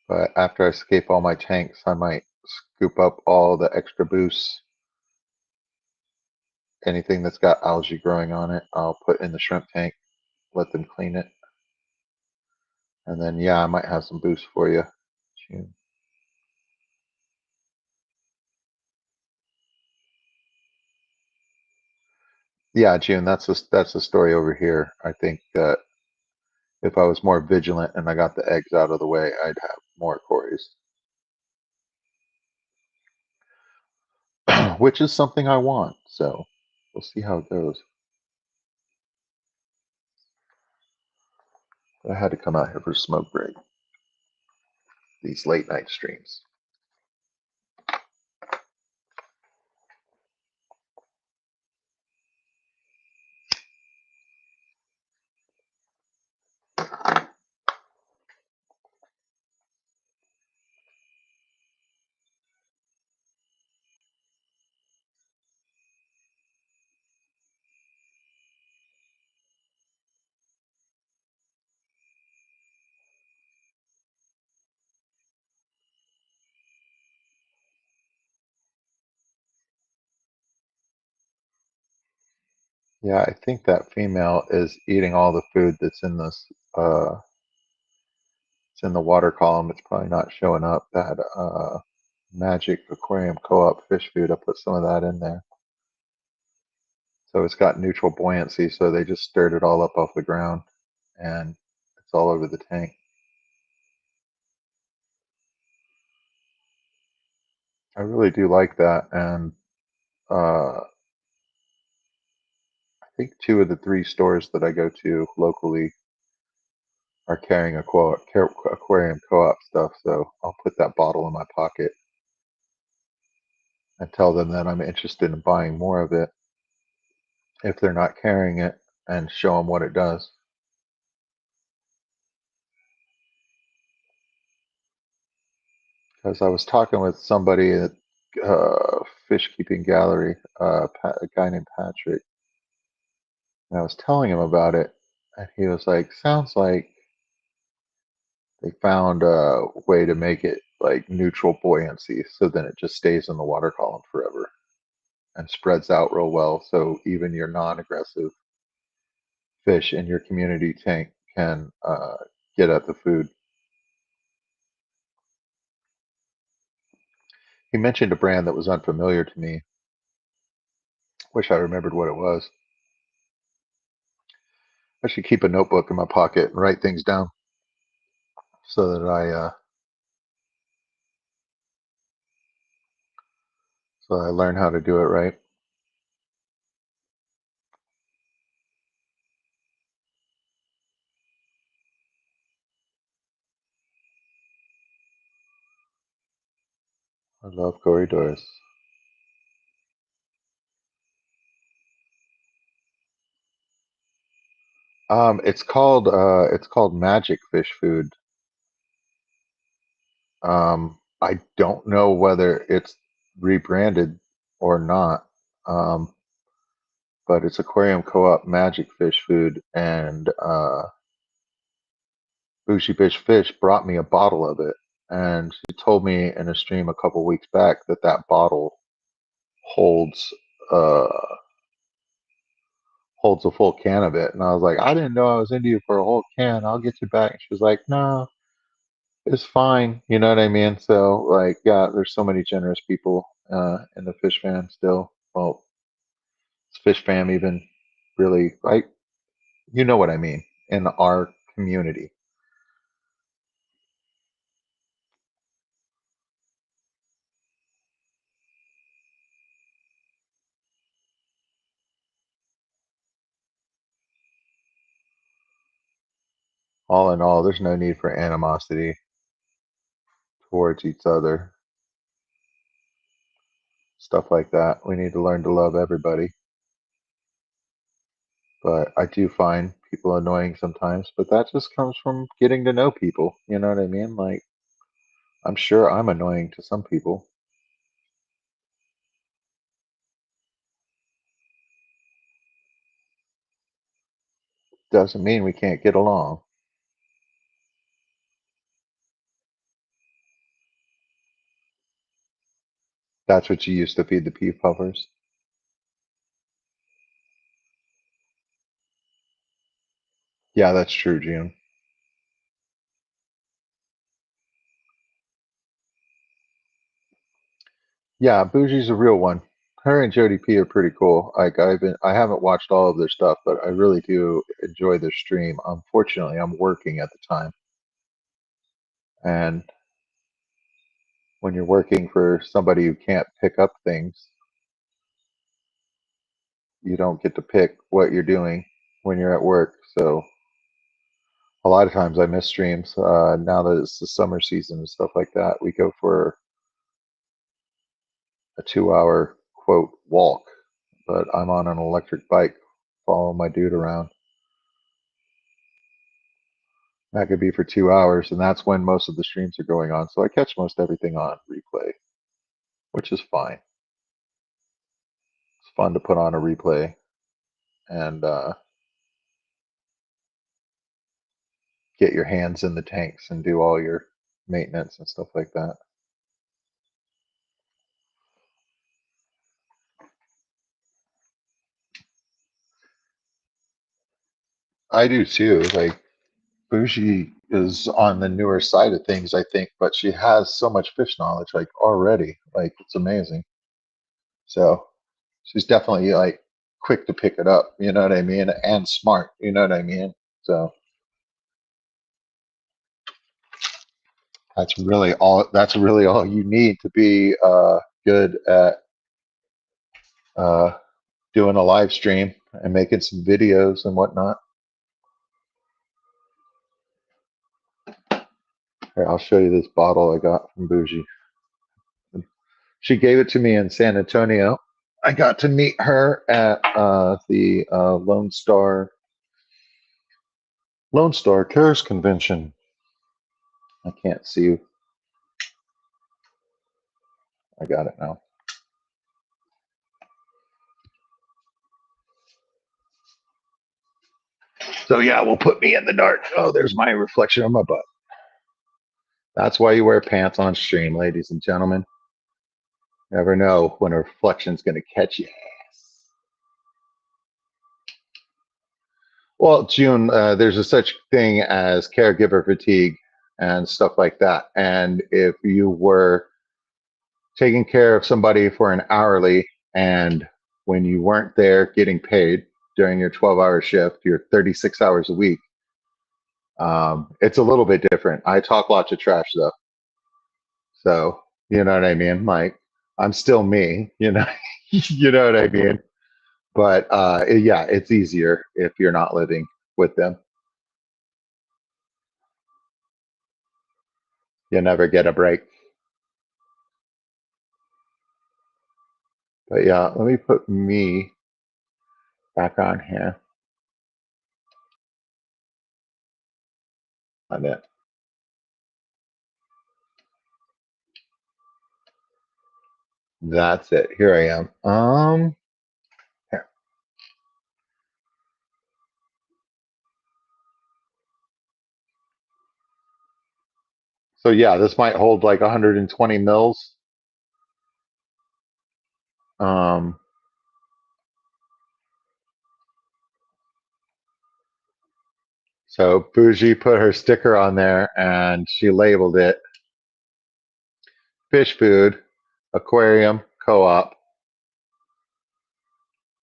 But after I escape all my tanks, I might scoop up all the extra boosts. Anything that's got algae growing on it, I'll put in the shrimp tank, let them clean it. And then, yeah, I might have some boosts for you. June. Yeah, June, that's the story over here. I think that if I was more vigilant and I got the eggs out of the way, I'd have more quarries, which is something I want. So we'll see how it goes. I had to come out here for a smoke break. These late night streams. Yeah, I think that female is eating all the food that's in this. It's in the water column. It's probably not showing up. That magic aquarium co-op fish food. I put some of that in there. So it's got neutral buoyancy. So they just stirred it all up off the ground, and it's all over the tank. I really do like that, and I think two of the three stores that I go to locally are carrying aquarium co-op stuff. So I'll put that bottle in my pocket and tell them that I'm interested in buying more of it if they're not carrying it, and show them what it does. Because I was talking with somebody at Fish Keeping Gallery, a guy named Patrick, And I was telling him about it, and he was like, "Sounds like they found a way to make it like neutral buoyancy, so then it just stays in the water column forever and spreads out real well. So even your non-aggressive fish in your community tank can get at the food." He mentioned a brand that was unfamiliar to me. Wish I remembered what it was. I should keep a notebook in my pocket and write things down so that I learn how to do it right. I love corridors. It's called Magic Fish Food. I don't know whether it's rebranded or not. Um, but it's Aquarium Co-op Magic Fish Food, and Bougie Bitch Fish brought me a bottle of it, and she told me in a stream a couple weeks back that that bottle holds uh holds a full can of it, and I was like, I didn't know I was into you for a whole can. I'll get you back. And she was like, No, it's fine. You know what I mean? So like, yeah, there's so many generous people in the fish fam still. Well, fish fam even really like, you know what I mean, in our community. All in all, there's no need for animosity towards each other. Stuff like that. We need to learn to love everybody. But I do find people annoying sometimes, but that just comes from getting to know people. You know what I mean? Like, I'm sure I'm annoying to some people. Doesn't mean we can't get along. That's what you used to feed the pea puffers. Yeah, that's true, June. Yeah, Bougie's a real one. Her and Jody P are pretty cool. Like I haven't watched all of their stuff, but I really do enjoy their stream. Unfortunately, I'm working at the time, and when you're working for somebody who can't pick up things, you don't get to pick what you're doing when you're at work. So a lot of times I miss streams. Now that it's the summer season and stuff like that, we go for a 2 hour quote walk, but I'm on an electric bike following my dude around. That could be for 2 hours, and that's when most of the streams are going on. So I catch most everything on replay, which is fine. It's fun to put on a replay and get your hands in the tanks and do all your maintenance and stuff like that. I do too. Like Bougie is on the newer side of things, I think, but she has so much fish knowledge like already. Like it's amazing. So she's definitely like quick to pick it up, you know what I mean? And smart, you know what I mean? So that's really all you need to be good at uh, doing a live stream and making some videos and whatnot. Here, I'll show you this bottle I got from Bougie. She gave it to me in San Antonio. I got to meet her at the Lone Star Cares Convention. I can't see. I got it now. So yeah, will put me in the dark. Oh, there's my reflection on my butt. That's why you wear pants on stream, ladies and gentlemen. Never know when a reflection's going to catch you. Well, June, there's a such thing as caregiver fatigue and stuff like that. And if you were taking care of somebody for an hourly, and when you weren't there getting paid during your 12-hour shift, your 36 hours a week, it's a little bit different. I talk lots of trash though. So, you know what I mean? Like, I'm still me, you know, you know what I mean? But yeah, it's easier if you're not living with them. You never get a break. But yeah, let me put me back on here on it. That's it. Here I am. Here. So yeah, this might hold like 120 mils. Um, so Bougie put her sticker on there and she labeled it fish food, aquarium, co-op,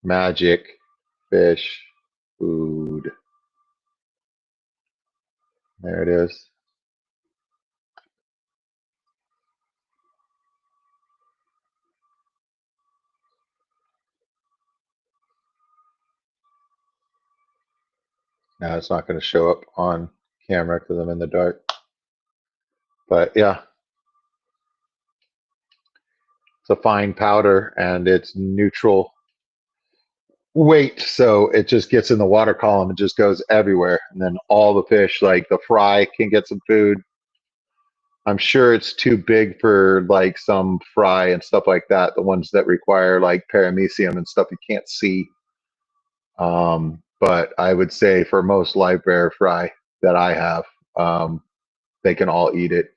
magic, fish, food. There it is. Now it's not going to show up on camera because I'm in the dark. But yeah, it's a fine powder and it's neutral weight, so it just gets in the water column and just goes everywhere. And then all the fish, like the fry, can get some food. I'm sure it's too big for like some fry and stuff like that, the ones that require like paramecium and stuff you can't see. But I would say for most live bear fry that I have, they can all eat it.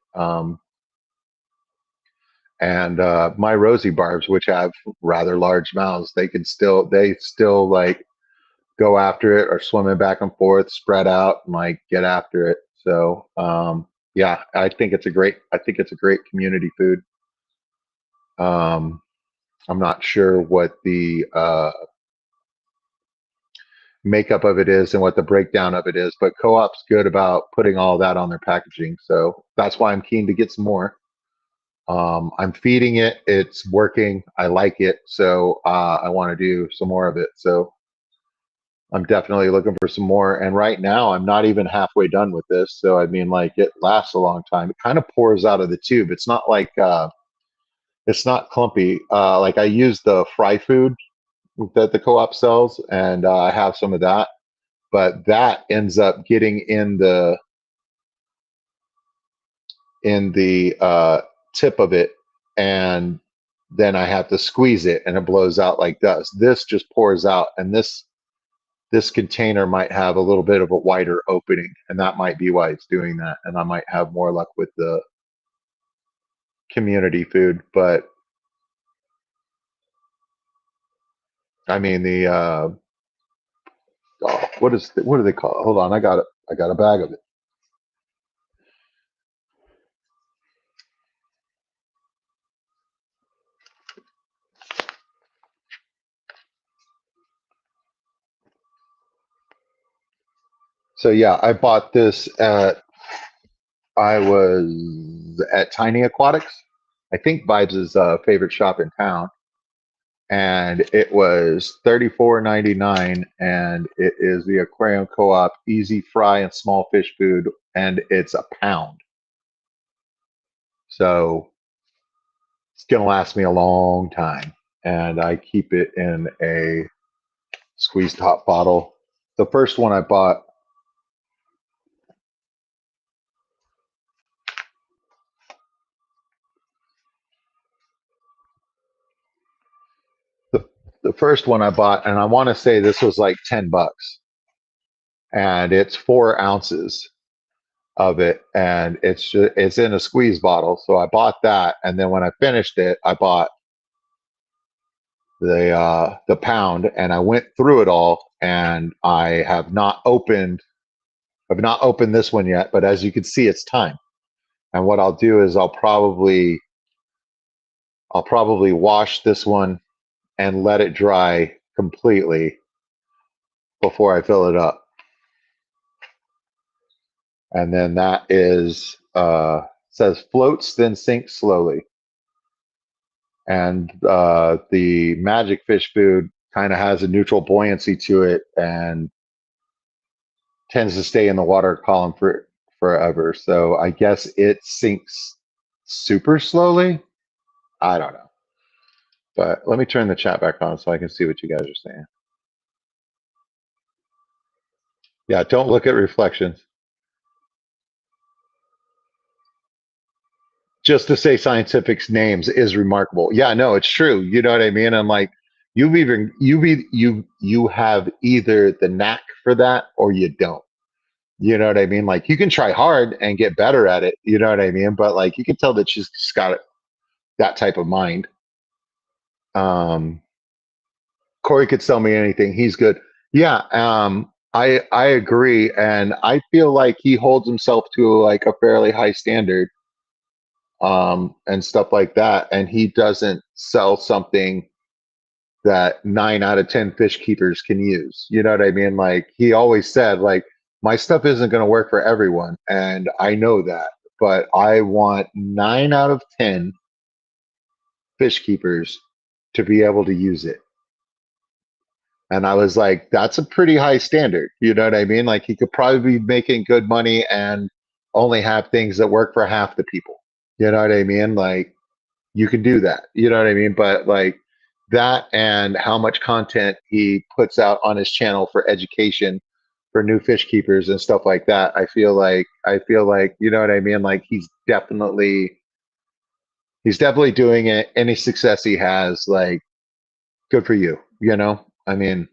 And my rosy barbs, which have rather large mouths, they still like go after it or swimming back and forth, spread out, and like get after it. So yeah, I think it's a great community food. Um, I'm not sure what the makeup of it is and what the breakdown of it is, but Co-op's good about putting all that on their packaging. So that's why I'm keen to get some more. I'm feeding it. It's working. I like it. So I want to do some more of it. So I'm definitely looking for some more. And right now, I'm not even halfway done with this. So I mean, like it lasts a long time. It kind of pours out of the tube. It's not like it's not clumpy. Like I use the fry food that the co-op sells, and I have some of that. But that ends up getting in the tip of it, and then I have to squeeze it, and it blows out like dust. This just pours out, and this container might have a little bit of a wider opening, and that might be why it's doing that. And I might have more luck with the community food. But I mean what do they call it? Hold on, I got it. I got a bag of it. So yeah, I bought this at I was at Tiny Aquatics. I think Vibes is a favorite shop in town, and it was $34.99, and it is the Aquarium Co-op Easy Fry and Small Fish Food, and it's a pound. So it's gonna last me a long time, and I keep it in a squeeze top bottle. The first one I bought, the, the first one I bought, and I want to say this was like $10, and it's 4 ounces of it, and it's in a squeeze bottle. So I bought that, and then when I finished it, I bought the pound, and I went through it all, and I've not opened this one yet, but as you can see, it's time. And what I'll do is I'll probably wash this one and let it dry completely before I fill it up. And then that is says floats then sinks slowly. And the magic fish food kind of has a neutral buoyancy to it and tends to stay in the water column for forever. So I guess it sinks super slowly. I don't know. But let me turn the chat back on so I can see what you guys are saying. Yeah, don't look at reflections. Just to say scientific names is remarkable. Yeah, no, it's true. You know what I mean? I'm like, you have either the knack for that or you don't. You know what I mean? Like you can try hard and get better at it. You know what I mean? But like you can tell that she's just got that type of mind. Um, Corey could sell me anything. He's good. Yeah, I agree, and I feel like he holds himself to like a fairly high standard, and stuff like that. And he doesn't sell something that 9 out of 10 fish keepers can use. You know what I mean? Like he always said, like my stuff isn't going to work for everyone, and I know that, but I want 9 out of 10 fish keepers to be able to use it. And I was like, that's a pretty high standard. You know what I mean? Like he could probably be making good money and only have things that work for half the people. You know what I mean? Like you can do that. You know what I mean? But like that and how much content he puts out on his channel for education for new fish keepers and stuff like that. I feel like you know what I mean? Like he's definitely doing it. Any success he has, like good for you, you know? I mean,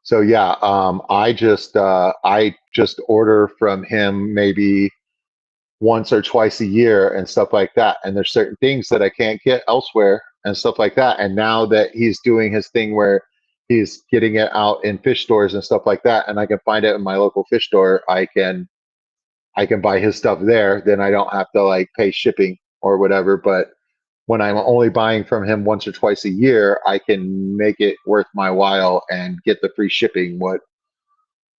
so yeah, I just order from him maybe once or twice a year and stuff like that. And there's certain things that I can't get elsewhere and stuff like that. And now that he's doing his thing where he's getting it out in fish stores and stuff like that, and I can find it in my local fish store, I can buy his stuff there. Then I don't have to like pay shipping or whatever. But when I'm only buying from him once or twice a year, I can make it worth my while and get the free shipping,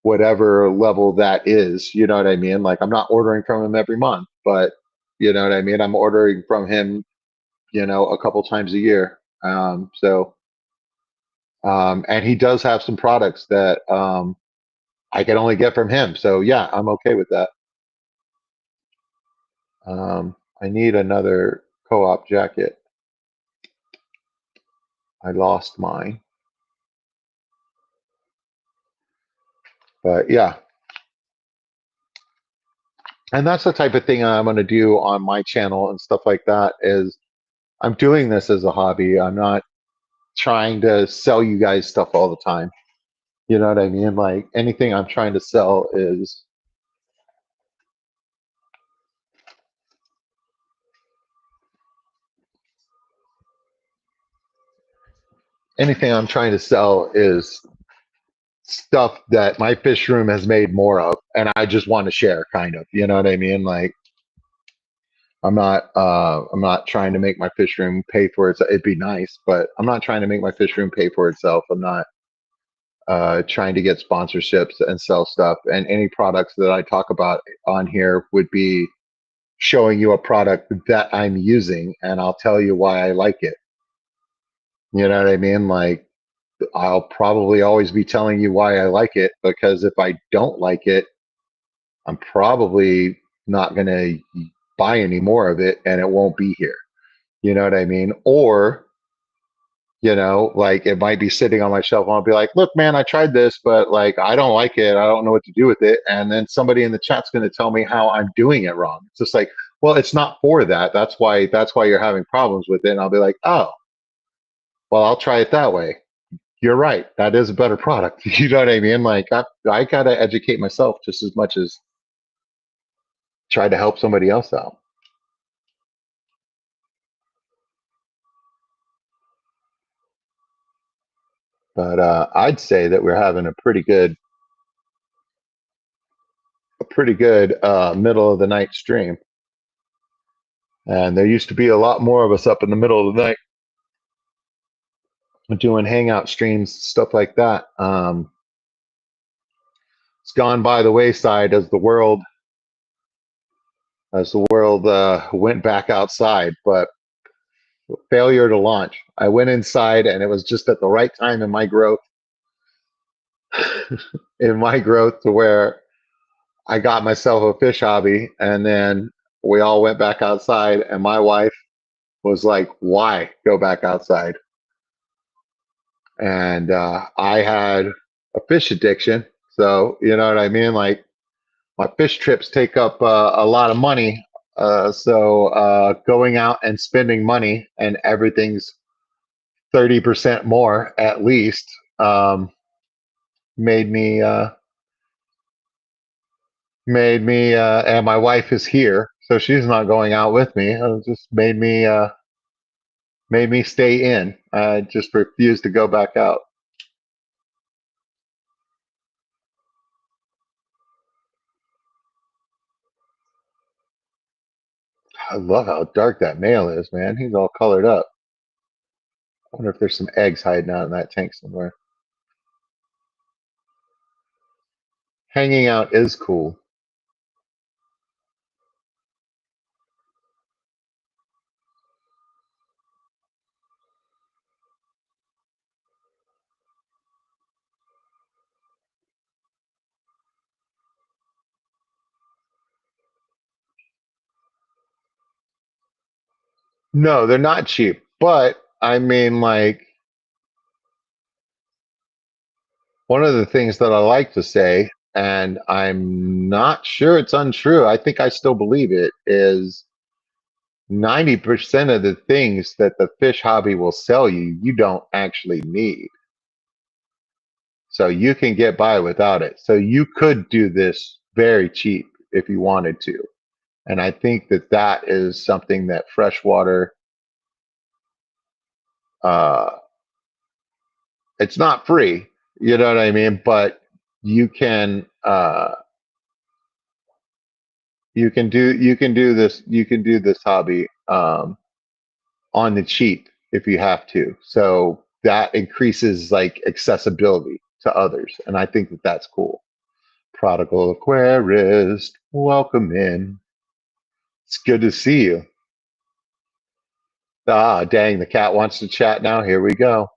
whatever level that is. You know what I mean? Like I'm not ordering from him every month, but you know what I mean? I'm ordering from him, a couple times a year. And he does have some products that I can only get from him. So yeah, I'm okay with that. I need another co-op jacket. I lost mine. But yeah, and that's the type of thing I'm going to do on my channel and stuff like that is I'm doing this as a hobby. I'm not trying to sell you guys stuff all the time. You know what I mean? Like anything I'm trying to sell is anything I'm trying to sell is stuff that my fish room has made more of and I just want to share kind of. You know what I mean? Like I'm not trying to make my fish room pay for itself. It'd be nice, but I'm not trying to make my fish room pay for itself. I'm not trying to get sponsorships and sell stuff. And any products that I talk about on here would be showing you a product that I'm using, and I'll tell you why I like it. You know what I mean? Like, I'll probably always be telling you why I like it because if I don't like it, I'm probably not going to buy any more of it and it won't be here. You know what I mean? Or like it might be sitting on my shelf and I'll be like, look, man, I tried this, but like I don't like it. I don't know what to do with it. And then somebody in the chat's going to tell me how I'm doing it wrong. It's just like, well, it's not for that. That's why you're having problems with it. And I'll be like, oh, well, I'll try it that way. you're right. That is a better product. You know what I mean? Like I gotta educate myself just as much as try to help somebody else out. But I'd say that we're having a pretty good middle of the night stream. And there used to be a lot more of us up in the middle of the night doing hangout streams, stuff like that. It's gone by the wayside as the world went back outside. But failure to launch. I went inside, and it was just at the right time in my growth, to where I got myself a fish hobby, and then we all went back outside, and my wife was like, "Why go back outside?" And I had a fish addiction, so you know what I mean. Like my fish trips take up a lot of money, so going out and spending money, and everything's 30% more at least, um, made me and my wife is here, so she's not going out with me. It just made me stay in. I just refused to go back out. I love how dark that male is, man. He's all colored up. I wonder if there's some eggs hiding out in that tank somewhere. Hanging out is cool. No, they're not cheap, but I mean, like, one of the things that I like to say, and I'm not sure it's untrue, I think I still believe it, is 90% of the things that the fish hobby will sell you, you don't actually need. So you can get by without it. So you could do this very cheap if you wanted to. And I think that that is something that freshwater, uh, it's not free, you know what I mean? But you can, you can do this hobby, on the cheap if you have to. So that increases like accessibility to others, and I think that that's cool. Prodigal Aquarist, welcome in. It's good to see you. Ah, dang, the cat wants to chat now. Here we go.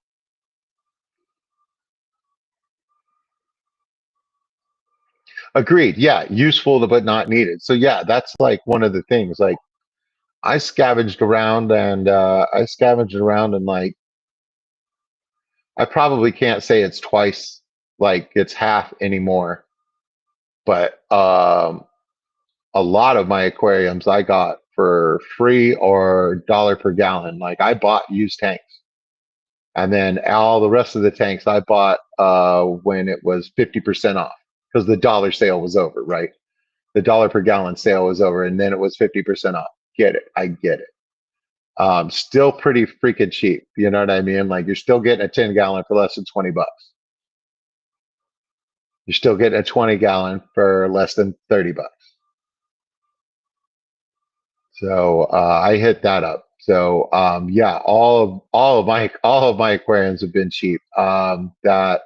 Agreed. Yeah, useful but not needed. So yeah, that's like one of the things. Like I scavenged around and like I probably can't say it's twice, like it's half anymore. But a lot of my aquariums I got for free or dollar per gallon. Like I bought used tanks, and then all the rest of the tanks I bought when it was 50% off because the dollar sale was over. Right, the dollar per gallon sale was over, and then it was 50% off. Get it? I get it. Still pretty freaking cheap. You know what I mean? Like you're still getting a 10 gallon for less than $20. You're still getting a 20 gallon for less than $30. So I hit that up. So yeah, all of my aquariums have been cheap. That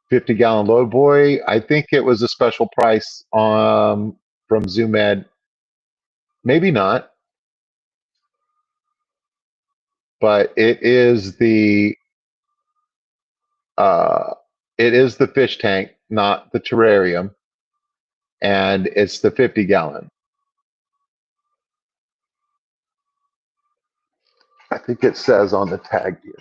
50 gallon load boy, I think it was a special price from ZoomEd. Maybe not, but uh, it is the fish tank, not the terrarium, and it's the 50 gallon. I think it says on the tag here.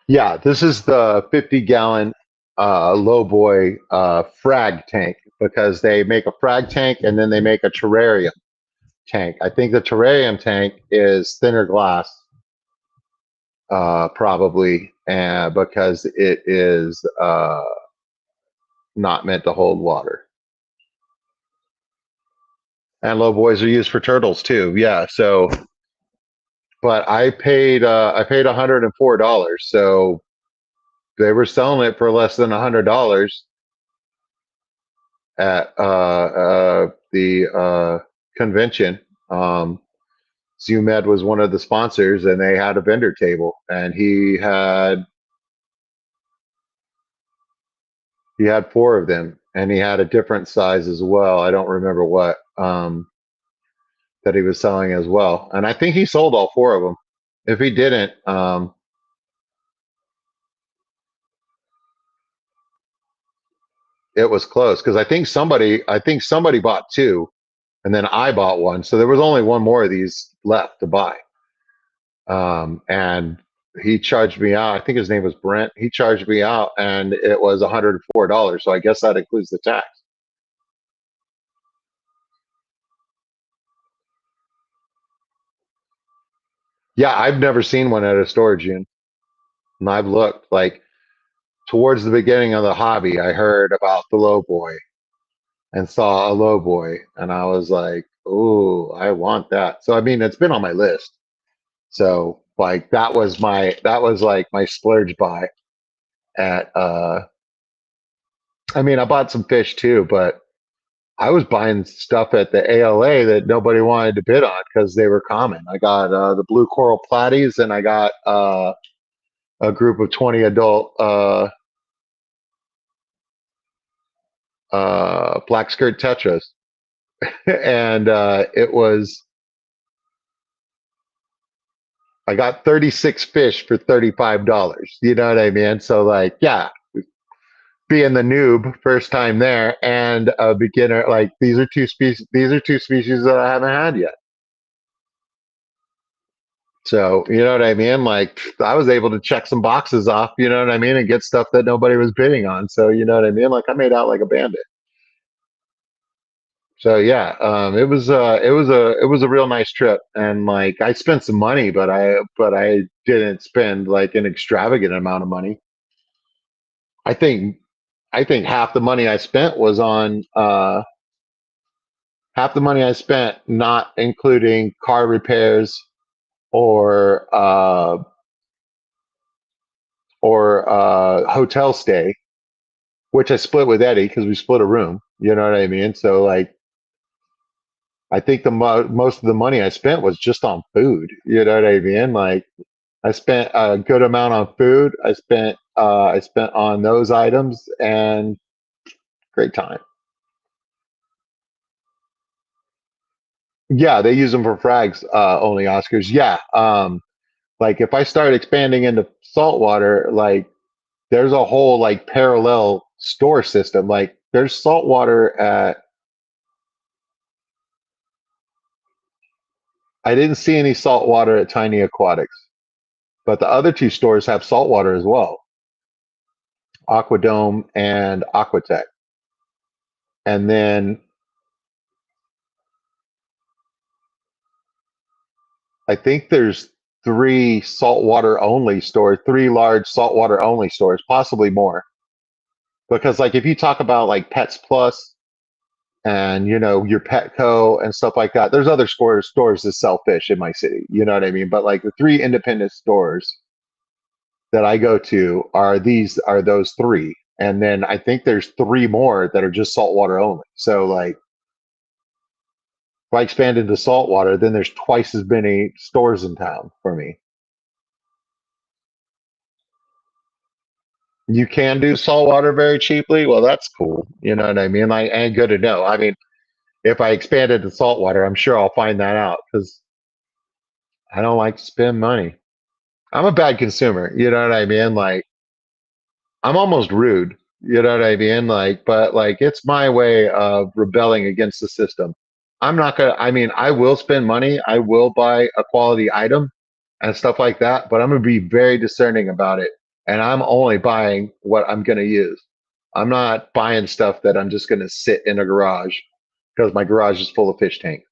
Yeah, this is the 50-gallon low boy frag tank because they make a frag tank and then they make a terrarium tank. I think the terrarium tank is thinner glass, probably, because it is not meant to hold water. And low boys are used for turtles too. Yeah. So, but I paid $104. So they were selling it for less than $100 at the convention. ZooMed was one of the sponsors, and they had a vendor table, and he had four of them, and he had a different size as well. I don't remember what that he was selling as well, and I think he sold all four of them. If he didn't, it was close because I think somebody bought two, and then I bought one, so there was only one more of these left to buy. And he charged me out. I think his name was Brent. He charged me out, and it was $104. So I guess that includes the tax. Yeah, I've never seen one at a storage unit, and I've looked like towards the beginning of the hobby. I heard about the low boy and saw a low boy, and I was like, "Oh, I want that." So I mean, it's been on my list. So like that was like my splurge buy at I mean, I bought some fish too, but I was buying stuff at the ALA that nobody wanted to bid on because they were common. I got the blue coral platies, and I got a group of 20 adult black skirt tetras, and it was I got 36 fish for $35. You know what I mean? So like, yeah, being the noob first time there and a beginner, like these are two species that I haven't had yet. So, you know what I mean? Like, I was able to check some boxes off, you know what I mean, and get stuff that nobody was bidding on. So, you know what I mean? Like, I made out like a bandit. So, yeah, it was a real nice trip, and like I spent some money, but I didn't spend like an extravagant amount of money. I think I think half the money I spent not including car repairs or hotel stay, which I split with Eddie because we split a room. You know what I mean? So like, I think most of the money I spent was just on food. You know what I mean? Like, I spent a good amount on food. I spent on those items, and great time. Yeah, they use them for frags only, Oscars. Yeah, like if I start expanding into saltwater, like there's a whole like parallel store system. Like there's saltwater at I didn't see any salt water at Tiny Aquatics, but the other two stores have salt water as well, Aquadome and Aquatech. And then I think there's three large saltwater only stores, possibly more. Because like if you talk about like Pets Plus and your Petco and stuff like that, there's other stores that sell fish in my city. You know what I mean? But like the three independent stores that I go to are those three. And then I think there's three more that are just saltwater only. So like if I expand into saltwater, then there's twice as many stores in town for me. You can do saltwater very cheaply. Well, that's cool. You know what I mean? Like, and good to know. I mean, if I expanded to saltwater, I'm sure I'll find that out because I don't like to spend money. I'm a bad consumer. You know what I mean? Like, I'm almost rude. You know what I mean? Like, but like it's my way of rebelling against the system. I mean, I will spend money, I will buy a quality item and stuff like that, but I'm gonna be very discerning about it. and I'm only buying what I'm going to use. I'm not buying stuff that I'm just going to sit in a garage because my garage is full of fish tanks.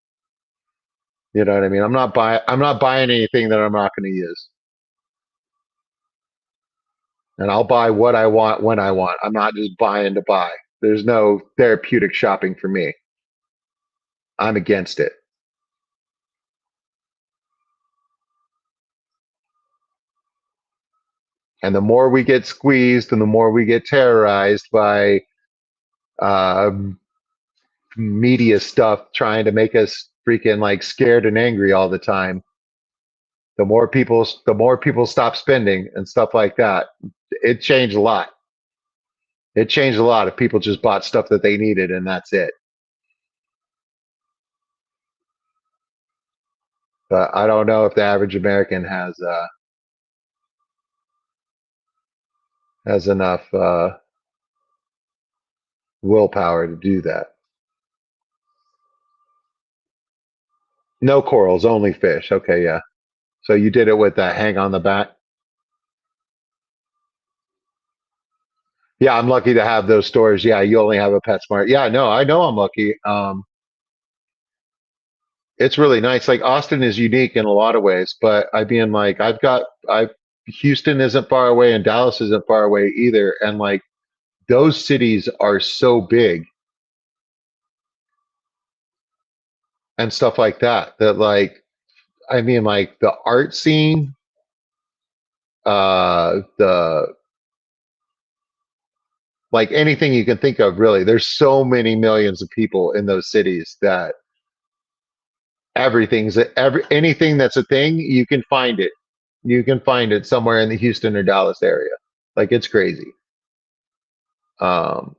You know what I mean? I'm not buying anything that I'm not going to use. And I'll buy what I want when I want. I'm not just buying to buy. There's no therapeutic shopping for me. I'm against it. And the more we get squeezed and the more we get terrorized by um, media stuff trying to make us freaking like scared and angry all the time, the more people stop spending and stuff like that. It changed a lot. It changed a lot if people just bought stuff that they needed and that's it. But I don't know if the average American has enough willpower to do that. No corals, only fish. Okay, yeah. So you did it with that hang on the back. Yeah, I'm lucky to have those stores. Yeah, you only have a PetSmart. Yeah, no, I know I'm lucky. It's really nice. Like Austin is unique in a lot of ways, but I mean, like I Houston isn't far away and Dallas isn't far away either, and like those cities are so big and stuff like that that like I mean, like the art scene, the like anything you can think of, really. There's so many millions of people in those cities that anything that's a thing, you can find it. You can find it somewhere in the Houston or Dallas area. Like it's crazy. Um,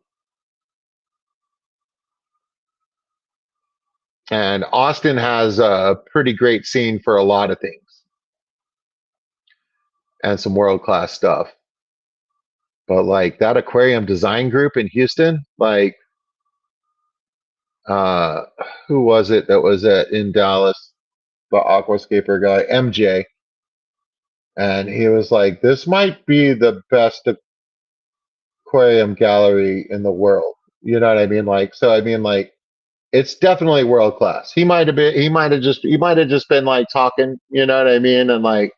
and Austin has a pretty great scene for a lot of things and some world class stuff. But like that aquarium design group in Houston, like uh, who was it that was in Dallas? The aquascaper guy, MJ, and he was like, "This might be the best aquarium gallery in the world." You know what I mean? Like, so I mean, like, it's definitely world class. He might have just been like talking. You know what I mean? And like,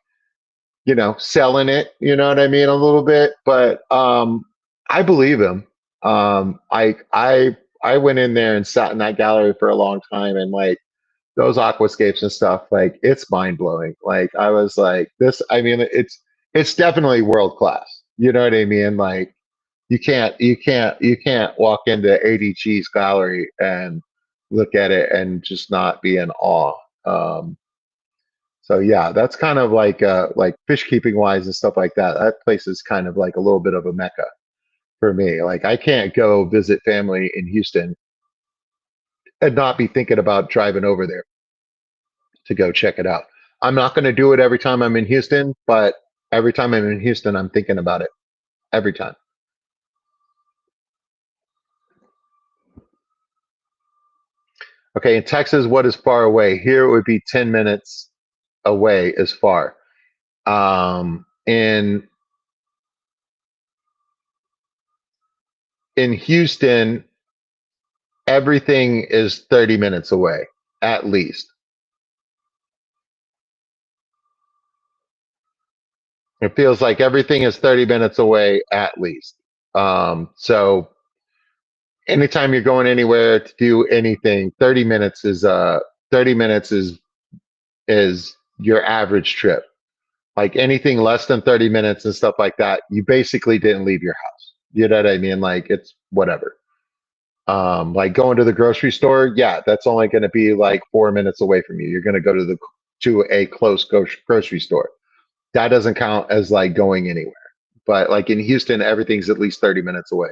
selling it. You know what I mean? A little bit, but I believe him. I went in there and sat in that gallery for a long time, and like those aquascapes and stuff, like it's mind blowing. Like I was like, this. I mean, it's definitely world class. You know what I mean? Like you can't walk into ADG's gallery and look at it and just not be in awe. Um, so yeah, that's kind of like fish keeping wise and stuff like that. That place is kind of like a little bit of a mecca for me. Like I can't go visit family in Houston and not be thinking about driving over there to go check it out. I'm not going to do it every time I'm in Houston, but every time I'm in Houston, I'm thinking about it every time. Okay, in Texas, what is far away? Here it would be 10 minutes away is far. In Houston, everything is 30 minutes away, at least. It feels like everything is 30 minutes away, at least. So anytime you're going anywhere to do anything, 30 minutes is your average trip. Like anything less than 30 minutes and stuff like that, you basically didn't leave your house. You know what I mean? Like it's whatever. Like going to the grocery store, yeah, that's only going to be like 4 minutes away from you. You're going to go to a close grocery store. That doesn't count as like going anywhere. But like in Houston, everything's at least 30 minutes away.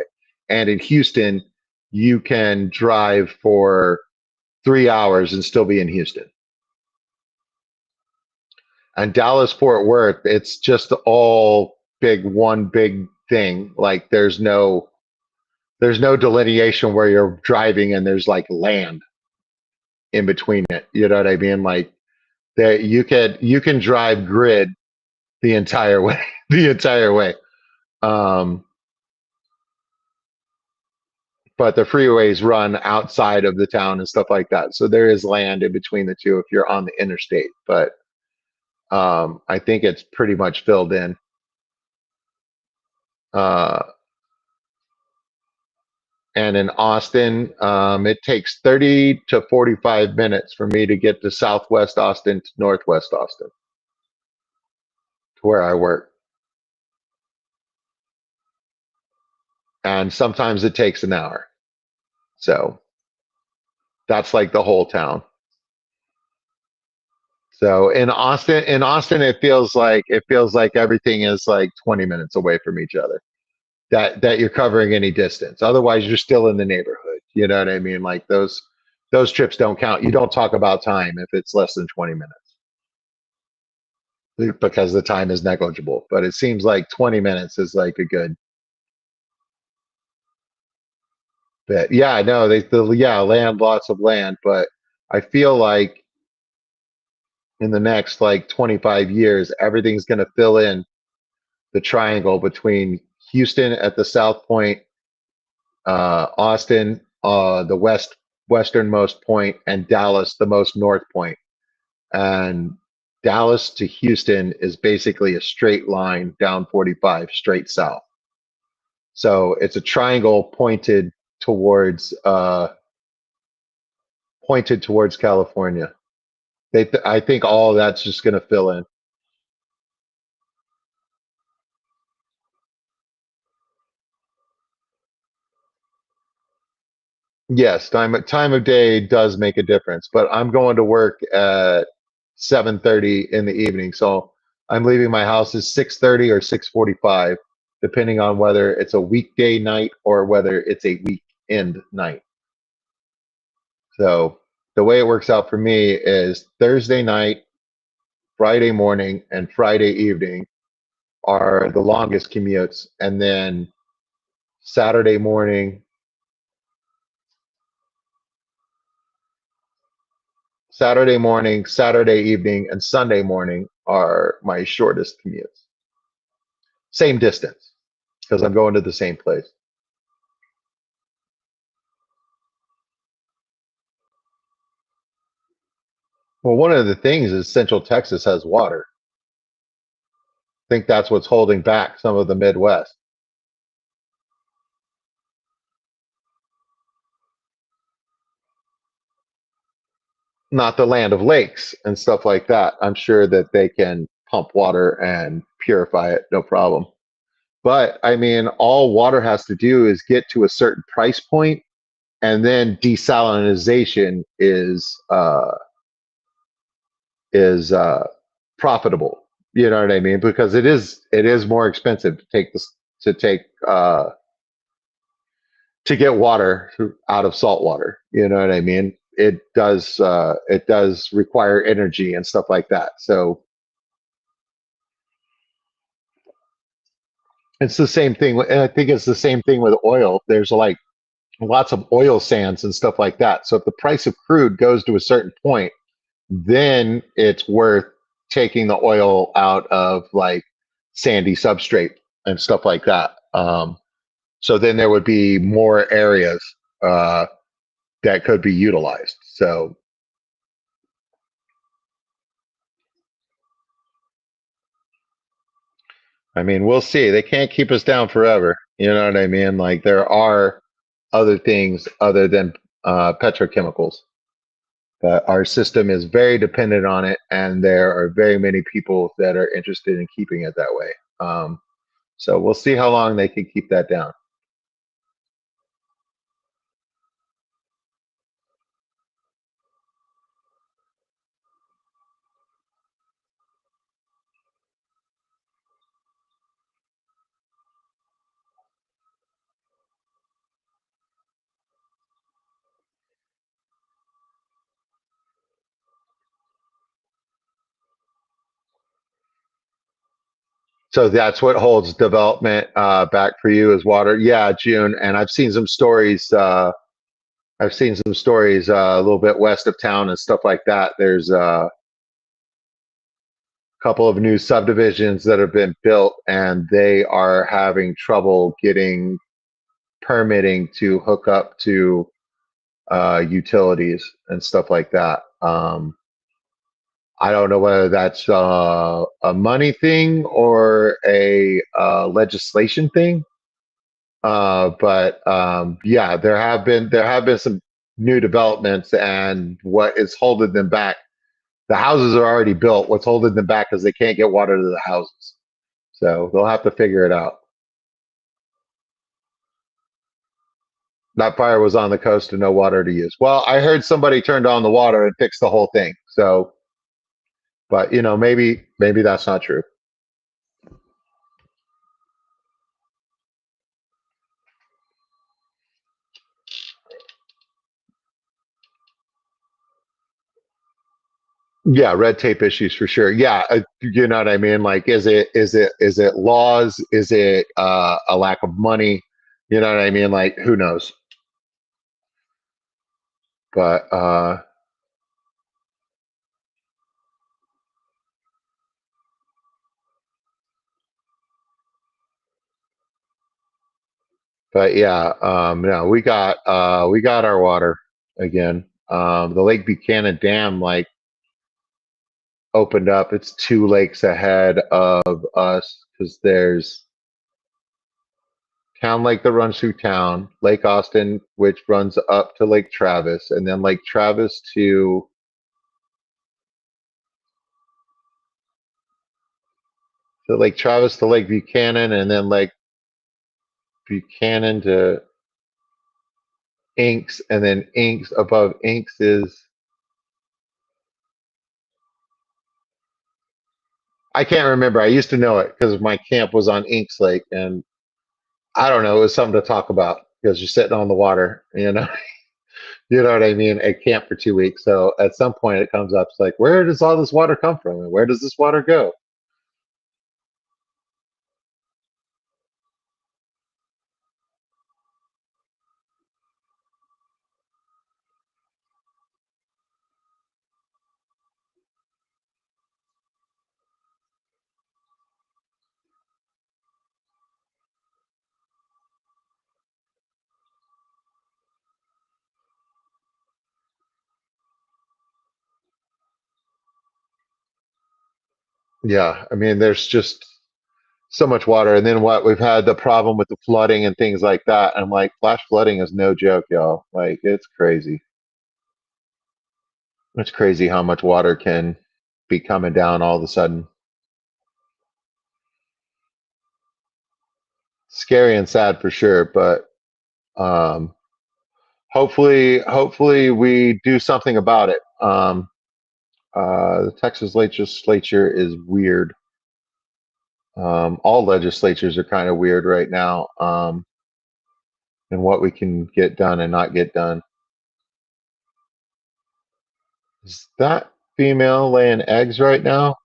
And in Houston, you can drive for 3 hours and still be in Houston. And Dallas Fort Worth, it's just all one big thing. Like there's no delineation where you're driving and there's like land in between it. You know what I mean? Like that you can drive grid the entire way, the entire way. Um, but the freeways run outside of the town and stuff like that. So there is land in between the two if you're on the interstate. But I think it's pretty much filled in. Uh, and in Austin, it takes 30 to 45 minutes for me to get to Southwest Austin to Northwest Austin, to where I work. And sometimes it takes an hour. So that's like the whole town. So in Austin, it feels like everything is like 20 minutes away from each other. That you're covering any distance. Otherwise, you're still in the neighborhood. You know what I mean? Like those trips don't count. You don't talk about time if it's less than 20 minutes because the time is negligible. But it seems like 20 minutes is like a good bit. Yeah, no, yeah, land, lots of land, but I feel like in the next like 25 years, everything's going to fill in the triangle between Houston at the south point, Austin, the westernmost point, and Dallas, the most north point. And Dallas to Houston is basically a straight line down 45 straight south. So it's a triangle pointed towards California. I think all of that's just going to fill in. Yes, time of day does make a difference, but I'm going to work at 7:30 in the evening, so I'm leaving my house at 6:30 or 6:45, depending on whether it's a weekday night or whether it's a weekend night. So the way it works out for me is Thursday night, Friday morning, and Friday evening are the longest commutes, and then Saturday morning, Saturday evening, and Sunday morning are my shortest commutes. Same distance because I'm going to the same place. Well, one of the things is Central Texas has water. I think that's what's holding back some of the Midwest. Not the land of lakes and stuff like that. I'm sure that they can pump water and purify it, no problem. But I mean, all water has to do is get to a certain price point, and then desalinization is profitable. You know what I mean? Because it is more expensive to take to get water out of salt water. You know what I mean? It does require energy and stuff like that. So it's the same thing. And I think it's the same thing with oil. There's like lots of oil sands and stuff like that. So if the price of crude goes to a certain point, then it's worth taking the oil out of like sandy substrate and stuff like that. So then there would be more areas uh, that could be utilized. So I mean, we'll see. They can't keep us down forever. You know what I mean? Like there are other things other than petrochemicals. But our system is very dependent on it, and there are very many people that are interested in keeping it that way. So we'll see how long they can keep that down. So that's what holds development back for you is water. Yeah, June, and I've seen some stories. A little bit west of town and stuff like that. couple of new subdivisions that have been built, and they are having trouble getting permitting to hook up to utilities and stuff like that. I don't know whether that's a money thing or a legislation thing. But yeah, there have been some new developments, and what is holding them back? The houses are already built. What's holding them back is they can't get water to the houses, so they'll have to figure it out. That fire was on the coast and no water to use. Well, I heard somebody turned on the water and fixed the whole thing. So, but maybe that's not true. Yeah, red tape issues for sure. Yeah, you know what I mean. Like, is it laws? Is it a lack of money? You know what I mean. Like, who knows? But yeah, no, we got our water again. The Lake Buchanan Dam like opened up. It's two lakes ahead of us because there's Town Lake that runs through town, Lake Austin, which runs up to Lake Travis, and then Lake Travis to Lake Travis to Lake Buchanan, and then Lake Buchanan to Inks, and then Inks above Inks is I can't remember. I used to know it because my camp was on Inks Lake, and I don't know. It was something to talk about because you're sitting on the water, you know what I mean, at camp for 2 weeks. So at some point it comes up. It's like, where does all this water come from, and where does this water go? Yeah, I mean, there's just so much water, and then what we've had the problem with the flooding and things like that. I'm like, flash flooding is no joke, y'all. Like, it's crazy. It's crazy how much water can be coming down all of a sudden. Scary and sad for sure, but um, hopefully we do something about it. The Texas legislature is weird. All legislatures are kind of weird right now, and what we can get done and not get done. Is that female laying eggs right now?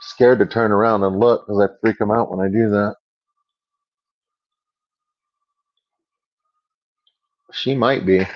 Scared to turn around and look because I freak them out when I do that. She might be.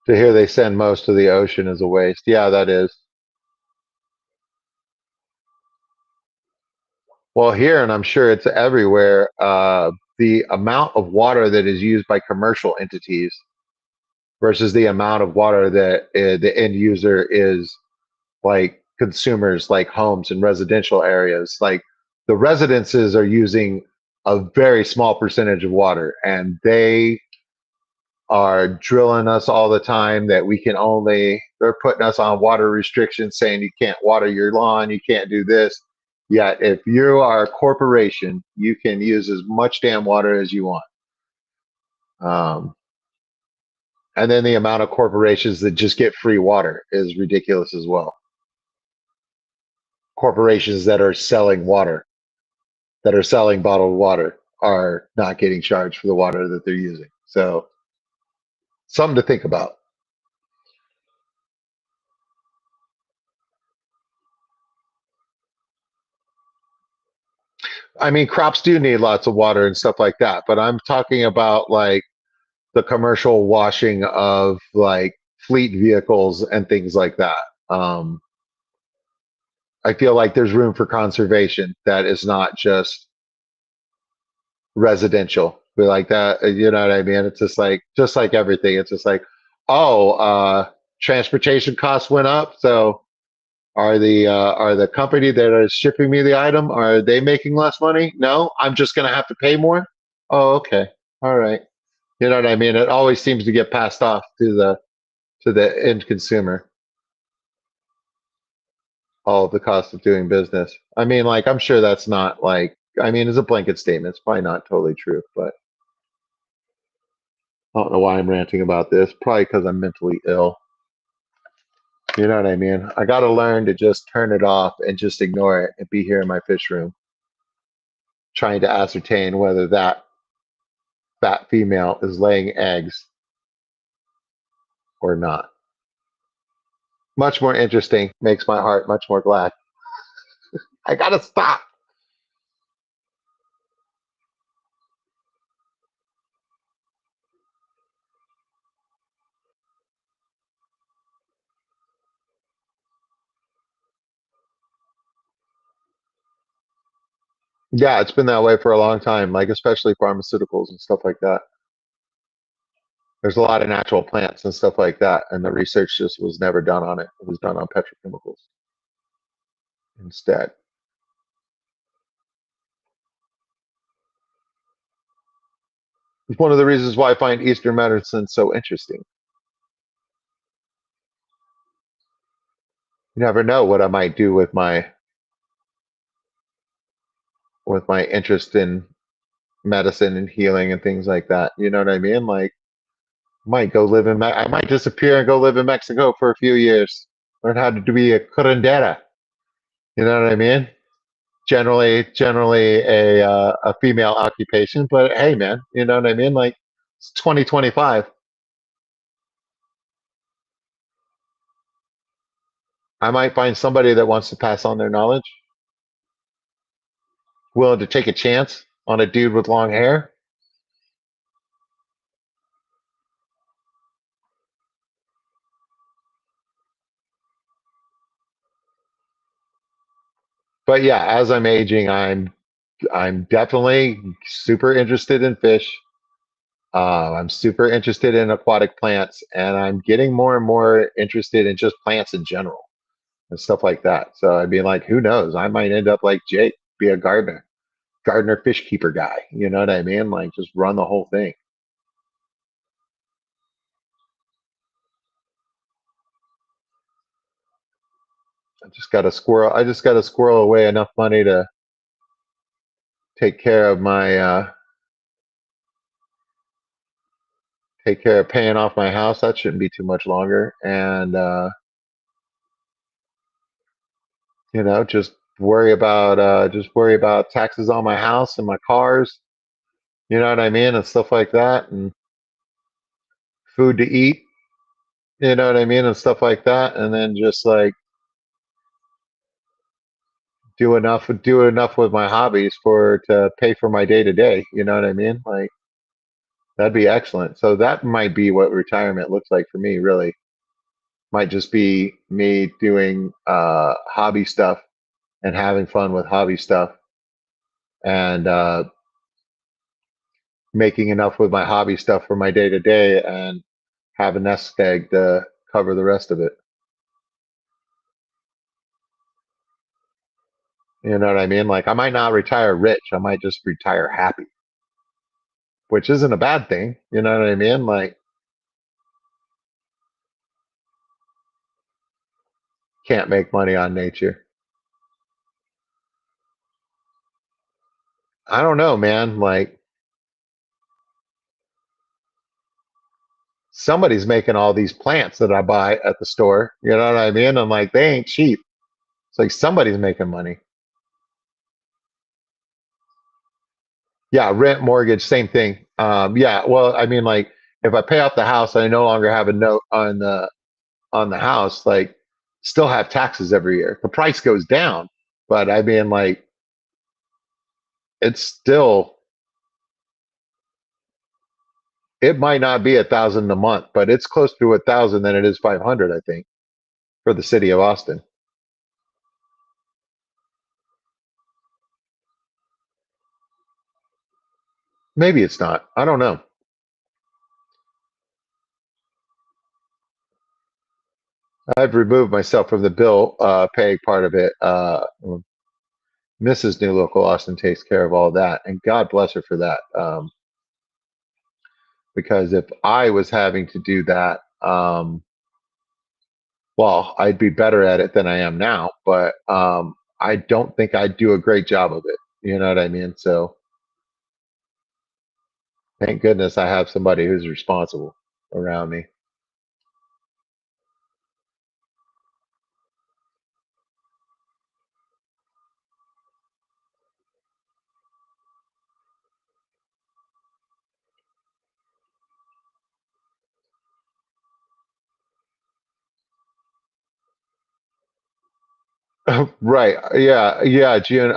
To hear they send most of the ocean as a waste. Yeah, that is. Well, here, and I'm sure it's everywhere, the amount of water that is used by commercial entities versus the amount of water that the end user is like consumers, like homes and residential areas. Like the residences are using a very small percentage of water, and they are drilling us all the time that they're putting us on water restrictions, saying you can't water your lawn, you can't do this. Yet if you are a corporation, you can use as much damn water as you want. um, and then the amount of corporations that just get free water is ridiculous as well. Corporations that are selling water. that are selling bottled water are not getting charged for the water that they're using. So something to think about. I mean, crops do need lots of water and stuff like that, but I'm talking about like the commercial washing of like fleet vehicles and things like that. Um, I feel like there's room for conservation that is not just residential. Be like that, you know what I mean? It's just like everything. It's just like, oh, transportation costs went up, so are the company that is shipping me the item, are they making less money? No, I'm just gonna have to pay more. Oh, okay, all right. You know what I mean? It always seems to get passed off to the end consumer, all of the cost of doing business. I mean, like I'm sure that's not like I mean, it's a blanket statement. It's probably not totally true, but I don't know why I'm ranting about this. Probably because I'm mentally ill. You know what I mean? I got to learn to just turn it off and just ignore it and be here in my fish room, trying to ascertain whether that fat female is laying eggs or not. Much more interesting, makes my heart much more glad. I got to stop. Yeah, it's been that way for a long time, like especially pharmaceuticals and stuff like that. There's a lot of natural plants and stuff like that, and the research just was never done on it. It was done on petrochemicals instead. It's one of the reasons why I find Eastern medicine so interesting. You never know what I might do with my interest in medicine and healing and things like that. You know what I mean? Like, might go live in I might disappear and go live in Mexico for a few years, learn how to be a curandera. You know what I mean? Generally a female occupation, but hey, man, you know what I mean? Like, it's 2025. I might find somebody that wants to pass on their knowledge, willing to take a chance on a dude with long hair. But yeah, as I'm aging, I'm definitely super interested in fish. I'm super interested in aquatic plants, and I'm getting more and more interested in just plants in general and stuff like that. So I mean, like, who knows? I might end up like Jake, be a gardener fish keeper guy. You know what I mean? Like, just run the whole thing. I just got to squirrel away enough money to take care of my take care of paying off my house. That shouldn't be too much longer, and you know, just worry about taxes on my house and my cars. You know what I mean, and stuff like that, and food to eat. You know what I mean, and stuff like that, and then just like do enough with my hobbies for to pay for my day to day. You know what I mean? Like, that'd be excellent. So that might be what retirement looks like for me. Really, might just be me doing hobby stuff and having fun with hobby stuff, and making enough with my hobby stuff for my day to day, and have a nest egg to cover the rest of it. You know what I mean? Like, I might not retire rich. I might just retire happy, which isn't a bad thing. You know what I mean? Like, can't make money on nature. I don't know, man. Like, somebody's making all these plants that I buy at the store. You know what I mean? I'm like, they ain't cheap. It's like somebody's making money. Yeah, rent, mortgage, same thing. Yeah, well, I mean, like if I pay off the house, I no longer have a note on the house. Like, still have taxes every year. The price goes down, but I mean, like it's still. It might not be 1,000 a month, but it's closer to 1,000 than it is 500. I think for the city of Austin. Maybe it's not. I don't know. I've removed myself from the bill paying part of it. Mrs. New Local Austin takes care of all that, and God bless her for that. Because if I was having to do that, well, I'd be better at it than I am now. But I don't think I'd do a great job of it. You know what I mean? So thank goodness I have somebody who's responsible around me. Right? Yeah, yeah, June.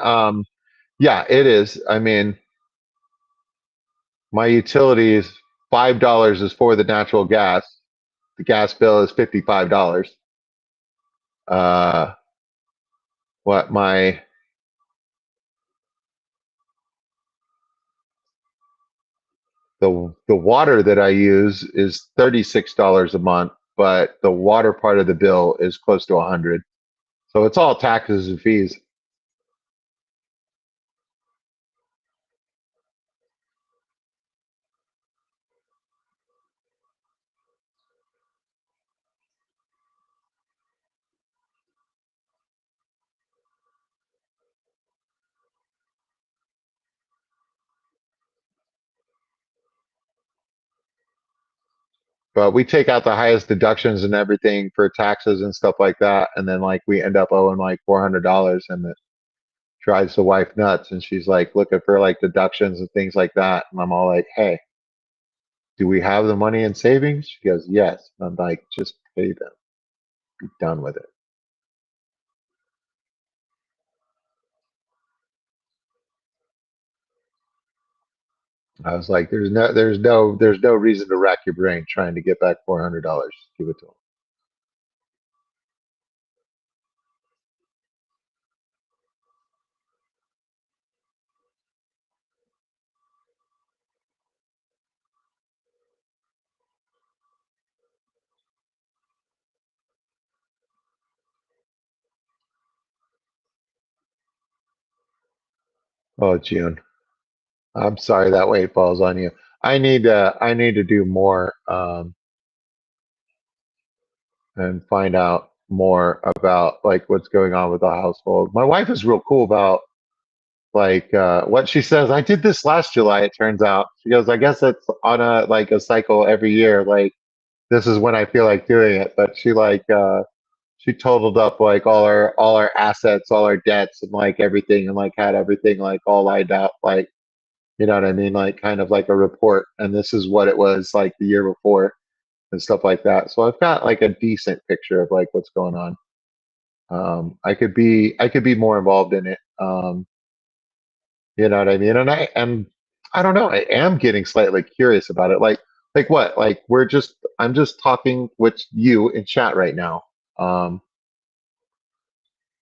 Yeah, it is. I mean, my utilities $5 is for the natural gas. The gas bill is $55. Uh, what the water that I use is $36 a month, but the water part of the bill is close to 100. So it's all taxes and fees. But we take out the highest deductions and everything for taxes and stuff like that, and then like we end up owing like $400, and it drives the wife nuts. And she's like looking for like deductions and things like that, and I'm all like, "Hey, do we have the money in savings?" She goes, "Yes." And I'm like, "Just pay them. Be done with it." I was like, "There's no reason to rack your brain trying to get back $400. Give it to them." Oh, June, I'm sorry that weight falls on you. I need to do more and find out more about like what's going on with the household. My wife is real cool about like what she says. I did this last July. It turns out she goes, I guess it's on a like a cycle every year. Like this is when I feel like doing it. But she totaled up like all our assets, all our debts, and like everything, and like had everything like all lined out, like you know what I mean, like kind of like a report. And this is what it was like the year before and stuff like that. So I've got like a decent picture of like what's going on. I could be more involved in it. You know what I mean? And I don't know. I am getting slightly curious about it. Like what? Like I'm just talking with you in chat right now. Um,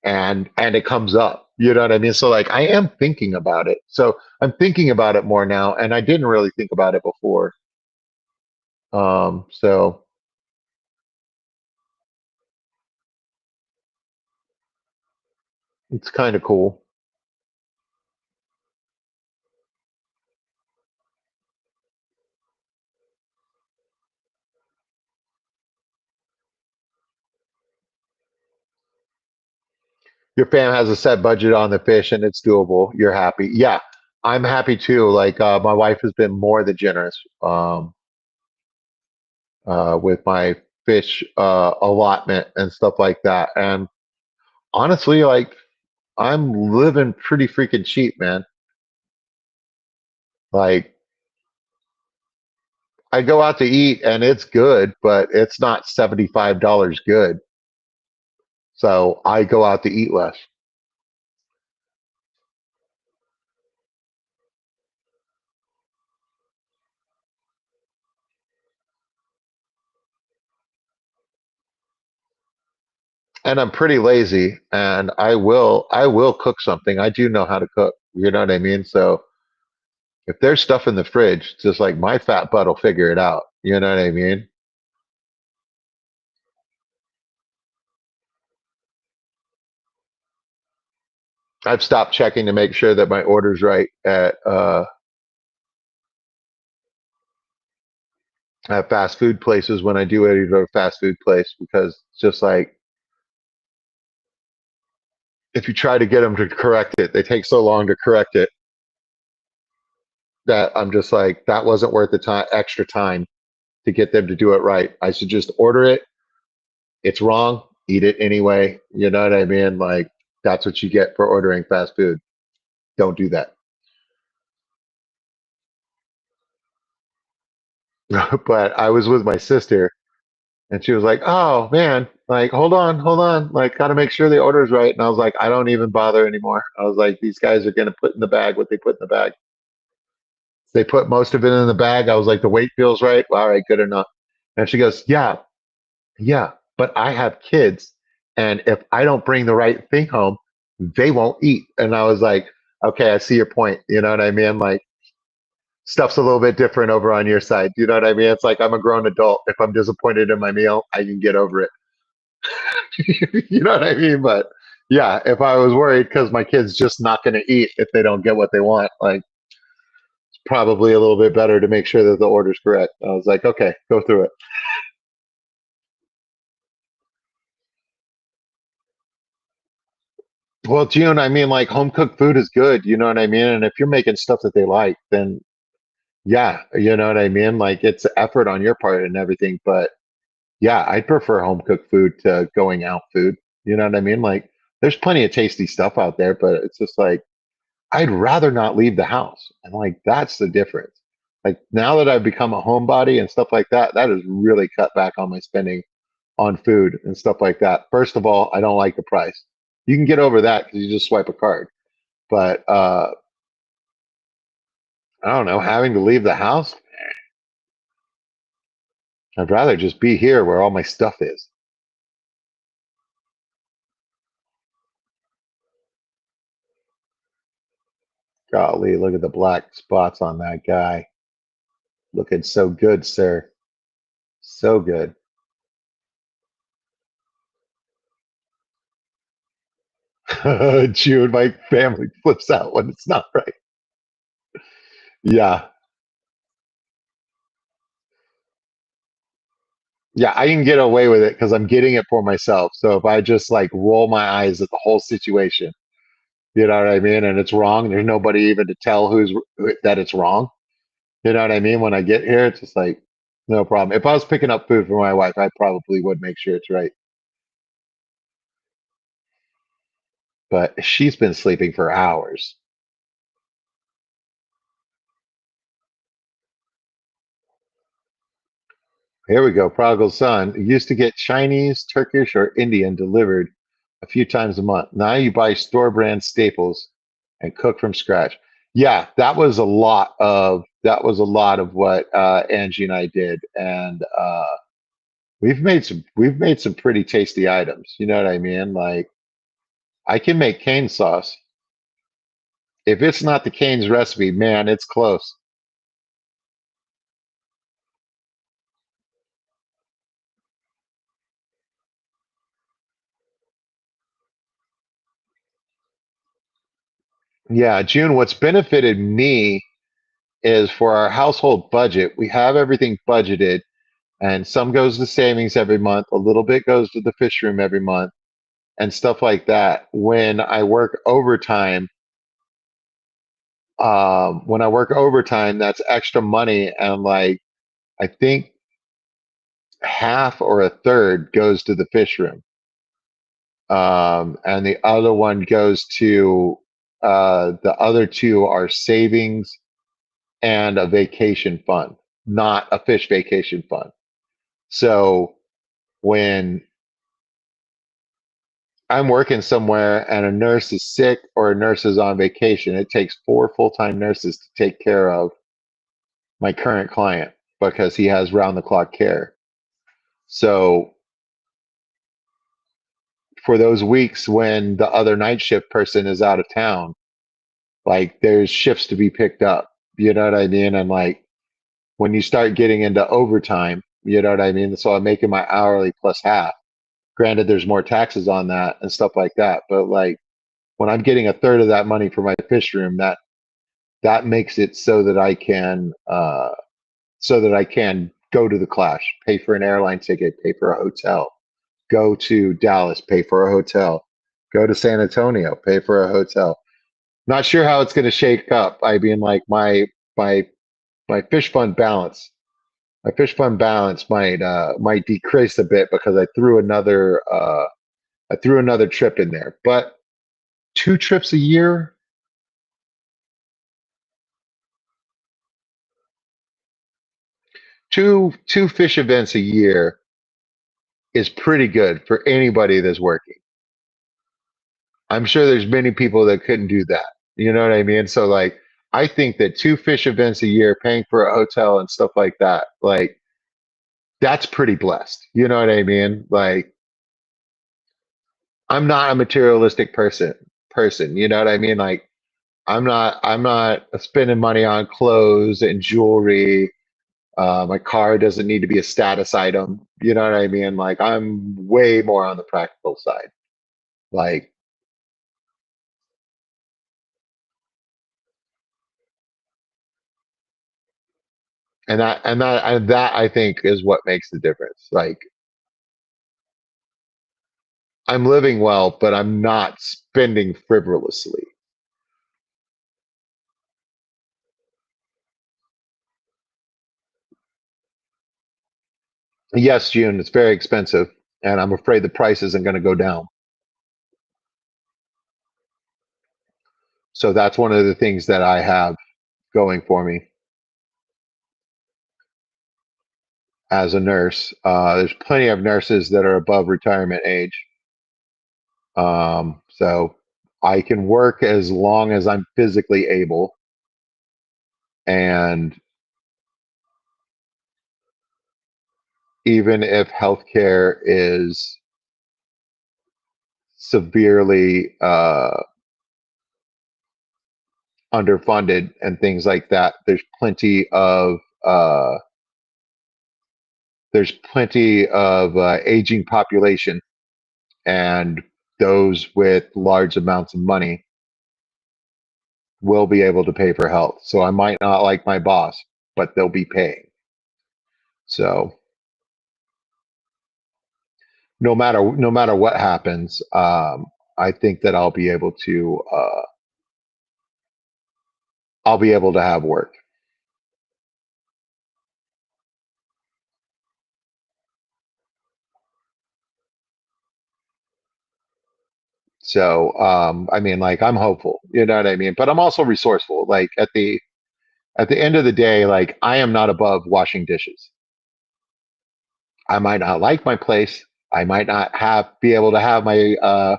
and it comes up. You know what I mean? So like I am thinking about it. So I'm thinking about it more now, and I didn't really think about it before. So it's kind of cool. Your fam has a set budget on the fish and it's doable. You're happy. Yeah, I'm happy too. Like my wife has been more than generous with my fish allotment and stuff like that. And honestly, like I'm living pretty freaking cheap, man. Like I go out to eat and it's good, but it's not $75 good. So I go out to eat less. And I'm pretty lazy and I will cook something. I do know how to cook. You know what I mean? So if there's stuff in the fridge, just like my fat butt will figure it out. You know what I mean? I've stopped checking to make sure that my order's right at fast food places when I do eat at a fast food place because it's just like if you try to get them to correct it, they take so long to correct it that I'm just like that wasn't worth the time extra time to get them to do it right. I should just order it. It's wrong. Eat it anyway. You know what I mean? Like that's what you get for ordering fast food. Don't do that. But I was with my sister and she was like, "Oh man, like hold on, like got to make sure the order's right." And I was like, "I don't even bother anymore." I was like, "These guys are gonna put in the bag what they put in the bag. They put most of it in the bag." I was like, "The weight feels right. Well, all right, good enough." And she goes, "Yeah, yeah, but I have kids, and if I don't bring the right thing home, they won't eat." And I was like, "Okay, I see your point. You know what I mean? Like stuff's a little bit different over on your side. You know what I mean? It's like I'm a grown adult. If I'm disappointed in my meal, I can get over it." You know what I mean? But yeah, if I was worried because my kid's just not going to eat if they don't get what they want, like it's probably a little bit better to make sure that the order's correct. I was like, okay, go through it. Well, June, I mean, like home cooked food is good. You know what I mean? And if you're making stuff that they like, then yeah, you know what I mean? Like it's effort on your part and everything. But yeah, I'd prefer home cooked food to going out food. You know what I mean? Like there's plenty of tasty stuff out there, but it's just like I'd rather not leave the house. And like that's the difference. Like now that I've become a homebody and stuff like that, that has really cut back on my spending on food and stuff like that. First of all, I don't like the price. You can get over that because you just swipe a card. But I don't know, having to leave the house, I'd rather just be here where all my stuff is. Golly, look at the black spots on that guy. Looking so good, sir. So good. June, my family flips out when it's not right. Yeah. Yeah, I can get away with it because I'm getting it for myself. So if I just like roll my eyes at the whole situation, you know what I mean, and it's wrong, there's nobody even to tell that it's wrong. You know what I mean? When I get here, it's just like no problem. If I was picking up food for my wife, I probably would make sure it's right. But she's been sleeping for hours. Here we go. Prodigal son used to get Chinese, Turkish, or Indian delivered a few times a month. Now you buy store brand staples and cook from scratch. Yeah, that was a lot of what Angie and I did, and we've made some pretty tasty items. You know what I mean? Like I can make cane sauce. If it's not the Cane's recipe, man, it's close. Yeah, June, what's benefited me is for our household budget, we have everything budgeted and some goes to savings every month, a little bit goes to the fish room every month and stuff like that. When I work overtime, that's extra money and like I think half or a third goes to the fish room. And the other one goes to the other two are savings and a vacation fund, not a fish vacation fund. So when I'm working somewhere and a nurse is sick or a nurse is on vacation, it takes 4 full-time nurses to take care of my current client because he has round the clock care. So for those weeks when the other night shift person is out of town, like there's shifts to be picked up. You know what I mean? And like when you start getting into overtime, you know what I mean? So I'm making my hourly plus half. Granted, there's more taxes on that and stuff like that. But like when I'm getting a third of that money for my fish room, that makes it so that I can go to the clash, pay for an airline ticket, pay for a hotel, go to Dallas, pay for a hotel, go to San Antonio, pay for a hotel. Not sure how it's going to shake up. I mean, like my my fish fund balance, my fish fund balance might decrease a bit because I threw another trip in there. But 2 trips a year, two fish events a year is pretty good for anybody that's working. I'm sure there's many people that couldn't do that. You know what I mean? So like I think that 2 fish events a year, paying for a hotel and stuff like that, like that's pretty blessed. You know what I mean? Like I'm not a materialistic person. You know what I mean? Like I'm not spending money on clothes and jewelry. My car doesn't need to be a status item. You know what I mean? Like I'm way more on the practical side. Like and that I think is what makes the difference. Like I'm living well, but I'm not spending frivolously. Yes, June, it's very expensive, and I'm afraid the price isn't going to go down. So that's one of the things that I have going for me as a nurse. There's plenty of nurses that are above retirement age. So I can work as long as I'm physically able. And even if healthcare is severely underfunded and things like that, uh, there's plenty of aging population, and those with large amounts of money will be able to pay for health. So I might not like my boss, but they'll be paying. So no matter what happens, I think that I'll be able to have work. So I mean, like I'm hopeful, you know what I mean. But I'm also resourceful. Like at the end of the day, like I am not above washing dishes. I might not like my place. I might not have be able to have my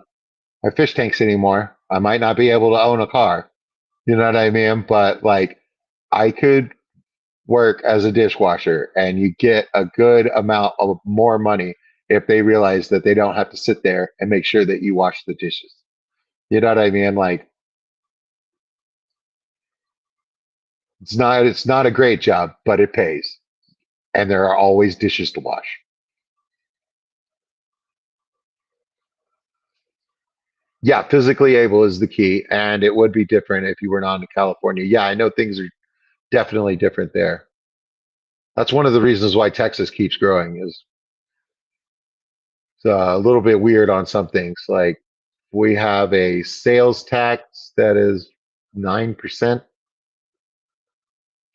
fish tanks anymore. I might not be able to own a car. You know what I mean? But like I could work as a dishwasher and you get a good amount of more money if they realize that they don't have to sit there and make sure that you wash the dishes. You know what I mean? Like it's not a great job, but it pays. And there are always dishes to wash. Yeah, physically able is the key, and it would be different if you were not in California. Yeah, I know things are definitely different there. That's one of the reasons why Texas keeps growing is a little bit weird on some things. Like we have a sales tax that is 9%.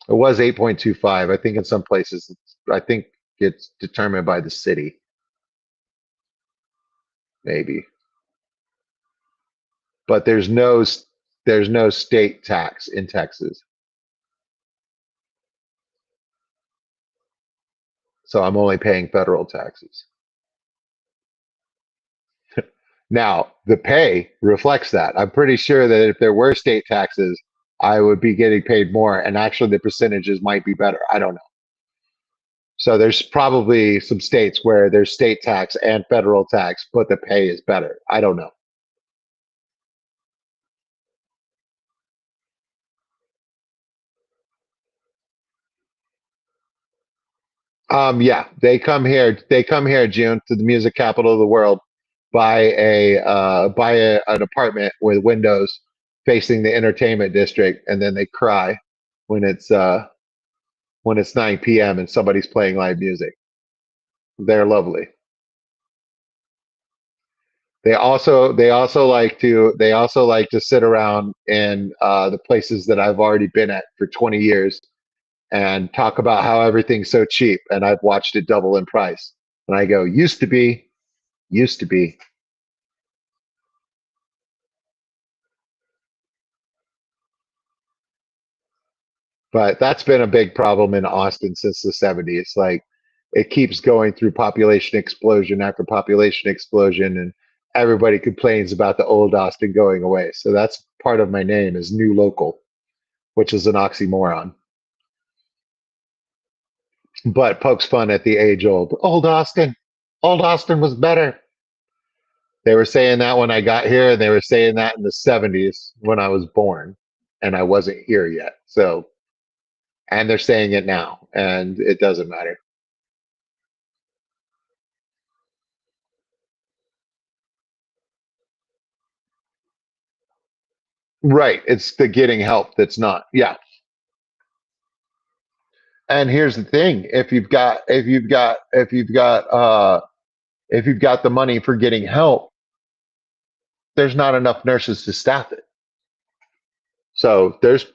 It was 8.25. I think in some places, I think it's determined by the city, maybe. But there's no state tax in Texas. So I'm only paying federal taxes. Now, the pay reflects that. I'm pretty sure that if there were state taxes, I would be getting paid more, and actually the percentages might be better. I don't know. So there's probably some states where there's state tax and federal tax, but the pay is better. I don't know. Yeah, they come here. They come here, June, to the music capital of the world, buy an apartment with windows facing the entertainment district, and then they cry when it's 9 p.m. and somebody's playing live music. They're lovely. They also like to sit around in the places that I've already been at for 20 years and talk about how everything's so cheap, and I've watched it double in price. And I go, used to be. But that's been a big problem in Austin since the 70s. Like it keeps going through population explosion after population explosion, and everybody complains about the old Austin going away. So that's part of my name is new local, which is an oxymoron. But pokes fun at the age old Austin. Old Austin was better. They were saying that when I got here, and they were saying that in the 70s when I was born, and I wasn't here yet. So, and they're saying it now, and it doesn't matter. Right. It's the getting help that's not. Yeah. And here's the thing. If you've got the money for getting help, there's not enough nurses to staff it. So there's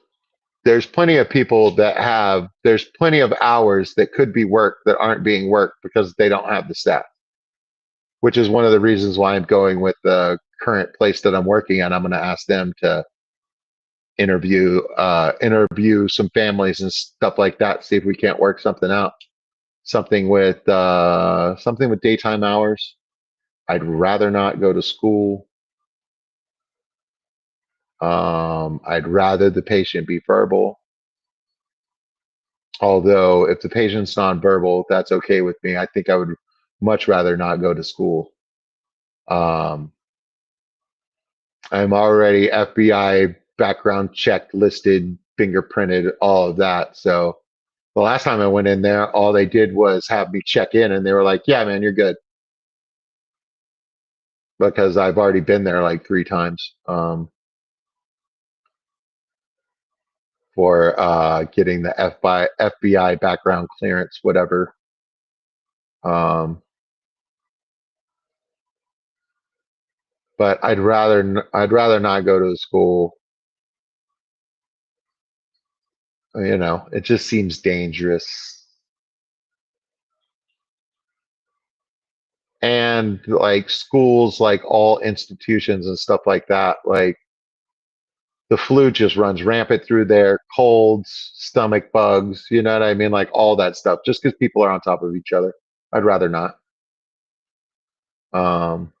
plenty of people there's plenty of hours that could be worked that aren't being worked because they don't have the staff, which is one of the reasons why I'm going with the current place that I'm working at. I'm going to ask them to interview some families and stuff like that, see if we can't work something out. Something with daytime hours. I'd rather not go to school. I'd rather the patient be verbal. Although if the patient's nonverbal, that's okay with me. I think I would much rather not go to school. Um, I'm already FBI background checked, listed, fingerprinted, all of that. So the last time I went in there, all they did was have me check in, and they were like, "Yeah, man, you're good," because I've already been there like 3 times for getting the FBI background clearance, whatever. Um, but I'd rather not go to the school. It just seems dangerous. And like schools, like all institutions and stuff like that, like the flu just runs rampant through there, colds, stomach bugs, you know what I mean? Like all that stuff, just because people are on top of each other. I'd rather not. Um,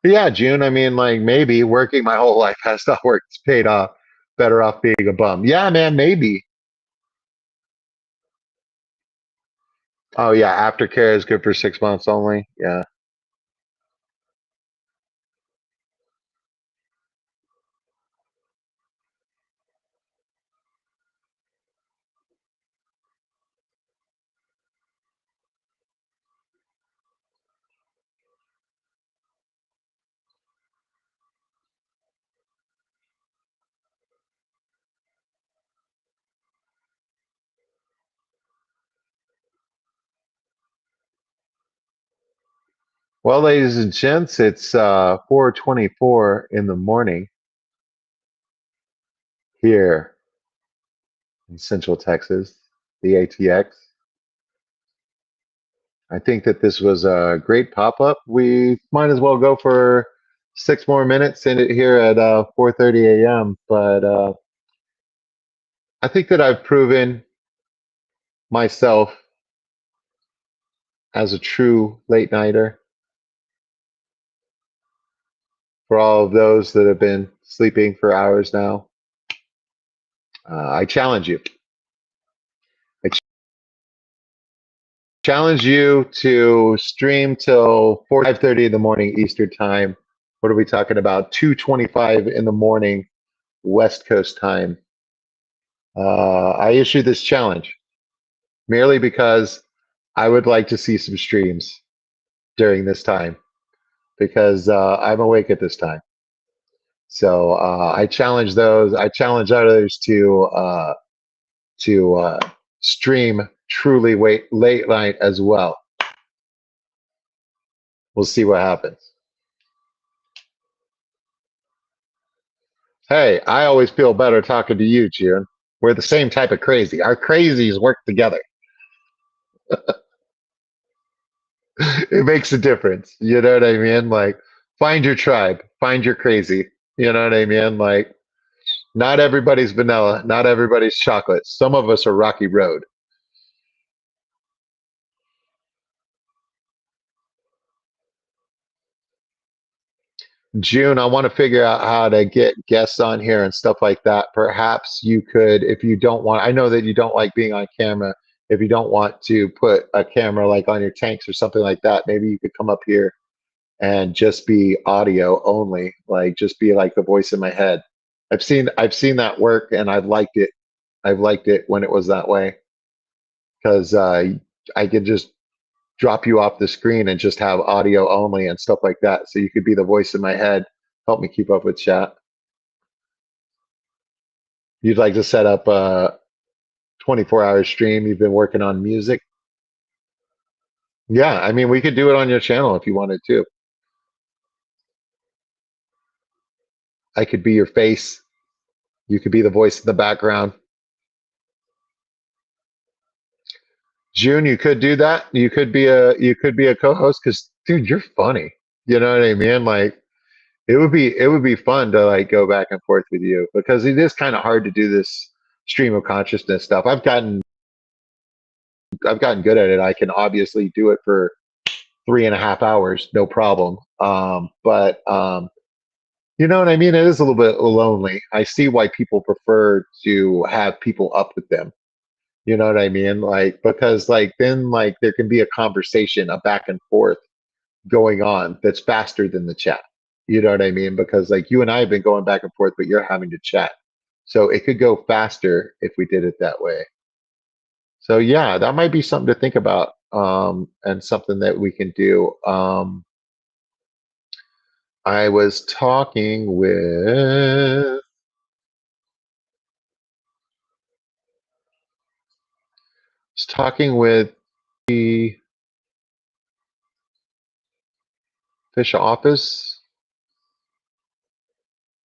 but yeah, June, I mean, like maybe working my whole life has not worked. It's paid off. Better off being a bum. Yeah, man, maybe. Oh yeah, aftercare is good for 6 months only. Yeah. Well, ladies and gents, it's 4:24 in the morning here in Central Texas, the ATX. I think that this was a great pop up. We might as well go for 6 more minutes in it here at 4:30 a.m. But I think that I've proven myself as a true late nighter for all of those that have been sleeping for hours now. I challenge you. I challenge you to stream till 5:30 in the morning Eastern time. What are we talking about? 2:25 in the morning West Coast time. I issue this challenge merely because I would like to see some streams during this time because I'm awake at this time. So I challenge those. I challenge others to stream truly late night as well. We'll see what happens. Hey, I always feel better talking to you, June. We're the same type of crazy. Our crazies work together. It makes a difference. You know what I mean? Like, find your tribe, find your crazy. You know what I mean? Like, not everybody's vanilla, not everybody's chocolate. Some of us are rocky road. June, I want to figure out how to get guests on here and stuff like that. Perhaps you could, if you don't want, I know that you don't like being on camera. If you don't want to put a camera like on your tanks or something like that, maybe you could come up here and just be audio only, like just be like the voice in my head. I've seen that work and I've liked it. I've liked it when it was that way because I could just drop you off the screen and just have audio only and stuff like that. So you could be the voice in my head, help me keep up with chat. You'd like to set up a 24-hour stream. You've been working on music. Yeah, I mean, we could do it on your channel if you wanted to. I could be your face. You could be the voice in the background. June, you could do that. You could be a co-host because, dude, you're funny. You know what I mean? Like, it would be fun to like go back and forth with you because it is kind of hard to do this stream of consciousness stuff. I've gotten good at it. I can obviously do it for 3.5 hours, no problem. But you know what I mean? It is a little bit lonely. I see why people prefer to have people up with them. You know what I mean? Like because like then like there can be a conversation, a back and forth going on that's faster than the chat. You know what I mean? Because like you and I have been going back and forth, but you're having to chat. So it could go faster if we did it that way. So yeah, that might be something to think about, and something that we can do. I was talking with the fish office.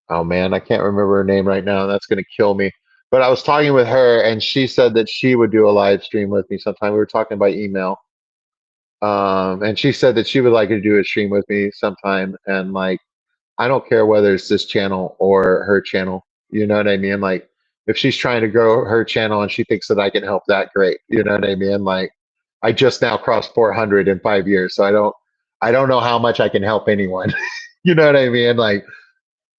Oh man, I can't remember her name right now. That's gonna kill me. But I was talking with her, and she said that she would do a live stream with me sometime. We were talking by email, and she said that she would like to do a stream with me sometime. And like, I don't care whether it's this channel or her channel. You know what I mean? Like, if she's trying to grow her channel and she thinks that I can help that, great. You know what I mean? Like, I just now crossed 400 in 5 years, so I don't know how much I can help anyone. You know what I mean? Like,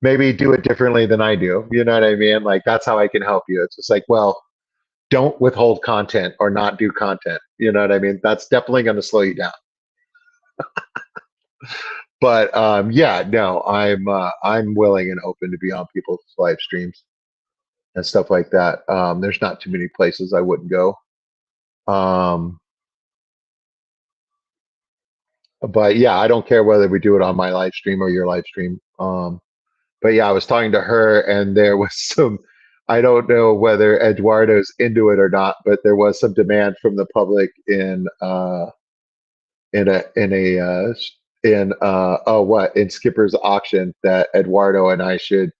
maybe do it differently than I do. You know what I mean? Like, that's how I can help you. It's just like, well, don't withhold content or not do content. You know what I mean? That's definitely going to slow you down. But yeah, no, I'm willing and open to be on people's live streams and stuff like that. There's not too many places I wouldn't go. Um, but yeah, I don't care whether we do it on my live stream or your live stream. But yeah, I was talking to her, and there was some. I don't know whether Eduardo's into it or not, but there was some demand from the public in Skipper's auction that Eduardo and I should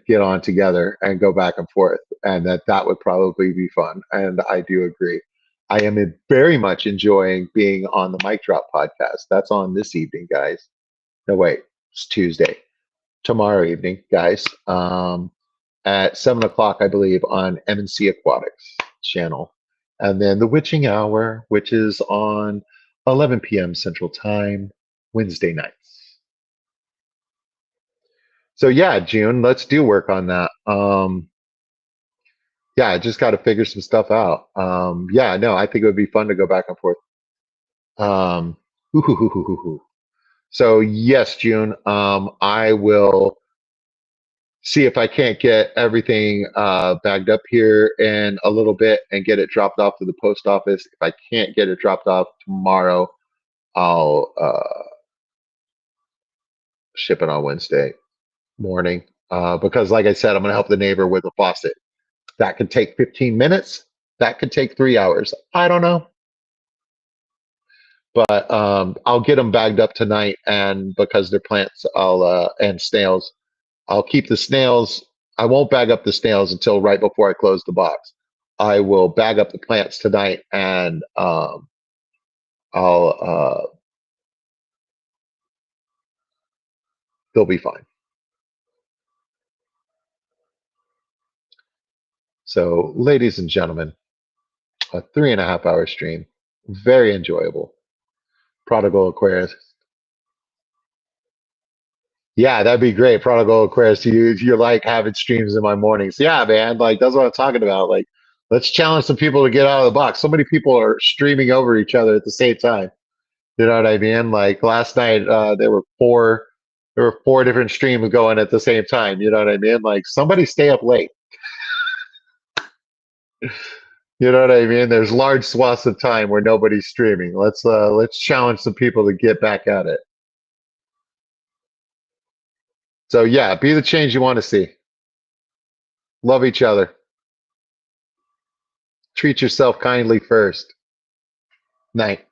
get on together and go back and forth, and that would probably be fun. And I do agree. I am very much enjoying being on the Mic Drop podcast. That's on this evening, guys. No, wait, it's Tuesday. Tomorrow evening, guys, at 7 o'clock, I believe, on M&C Aquatics channel. And then the Witching Hour, which is on 11 p.m. Central Time, Wednesday nights. So yeah, June, let's do work on that. Yeah, I just got to figure some stuff out. Yeah, no, I think it would be fun to go back and forth. Um, hoo, hoo, hoo, hoo, hoo, hoo. So yes, June, I will see if I can't get everything bagged up here in a little bit and get it dropped off to the post office. If I can't get it dropped off tomorrow, I'll ship it on Wednesday morning. Because, like I said, I'm going to help the neighbor with a faucet. That could take 15 minutes. That could take 3 hours. I don't know. But I'll get them bagged up tonight. And because they're plants, and snails, I'll keep the snails. I won't bag up the snails until right before I close the box. I will bag up the plants tonight, and I'll they'll be fine. So, ladies and gentlemen, a 3.5 hour stream, very enjoyable. Prodigal Aquarius. Yeah, that'd be great. Prodigal Aquarius. You like having streams in my mornings. Yeah, man. Like that's what I'm talking about. Like, let's challenge some people to get out of the box. So many people are streaming over each other at the same time. You know what I mean? Like last night, there were four different streams going at the same time. You know what I mean? Like somebody stay up late. You know what I mean? There's large swaths of time where nobody's streaming. Let's challenge some people to get back at it. So yeah, be the change you want to see. Love each other. Treat yourself kindly first. Night.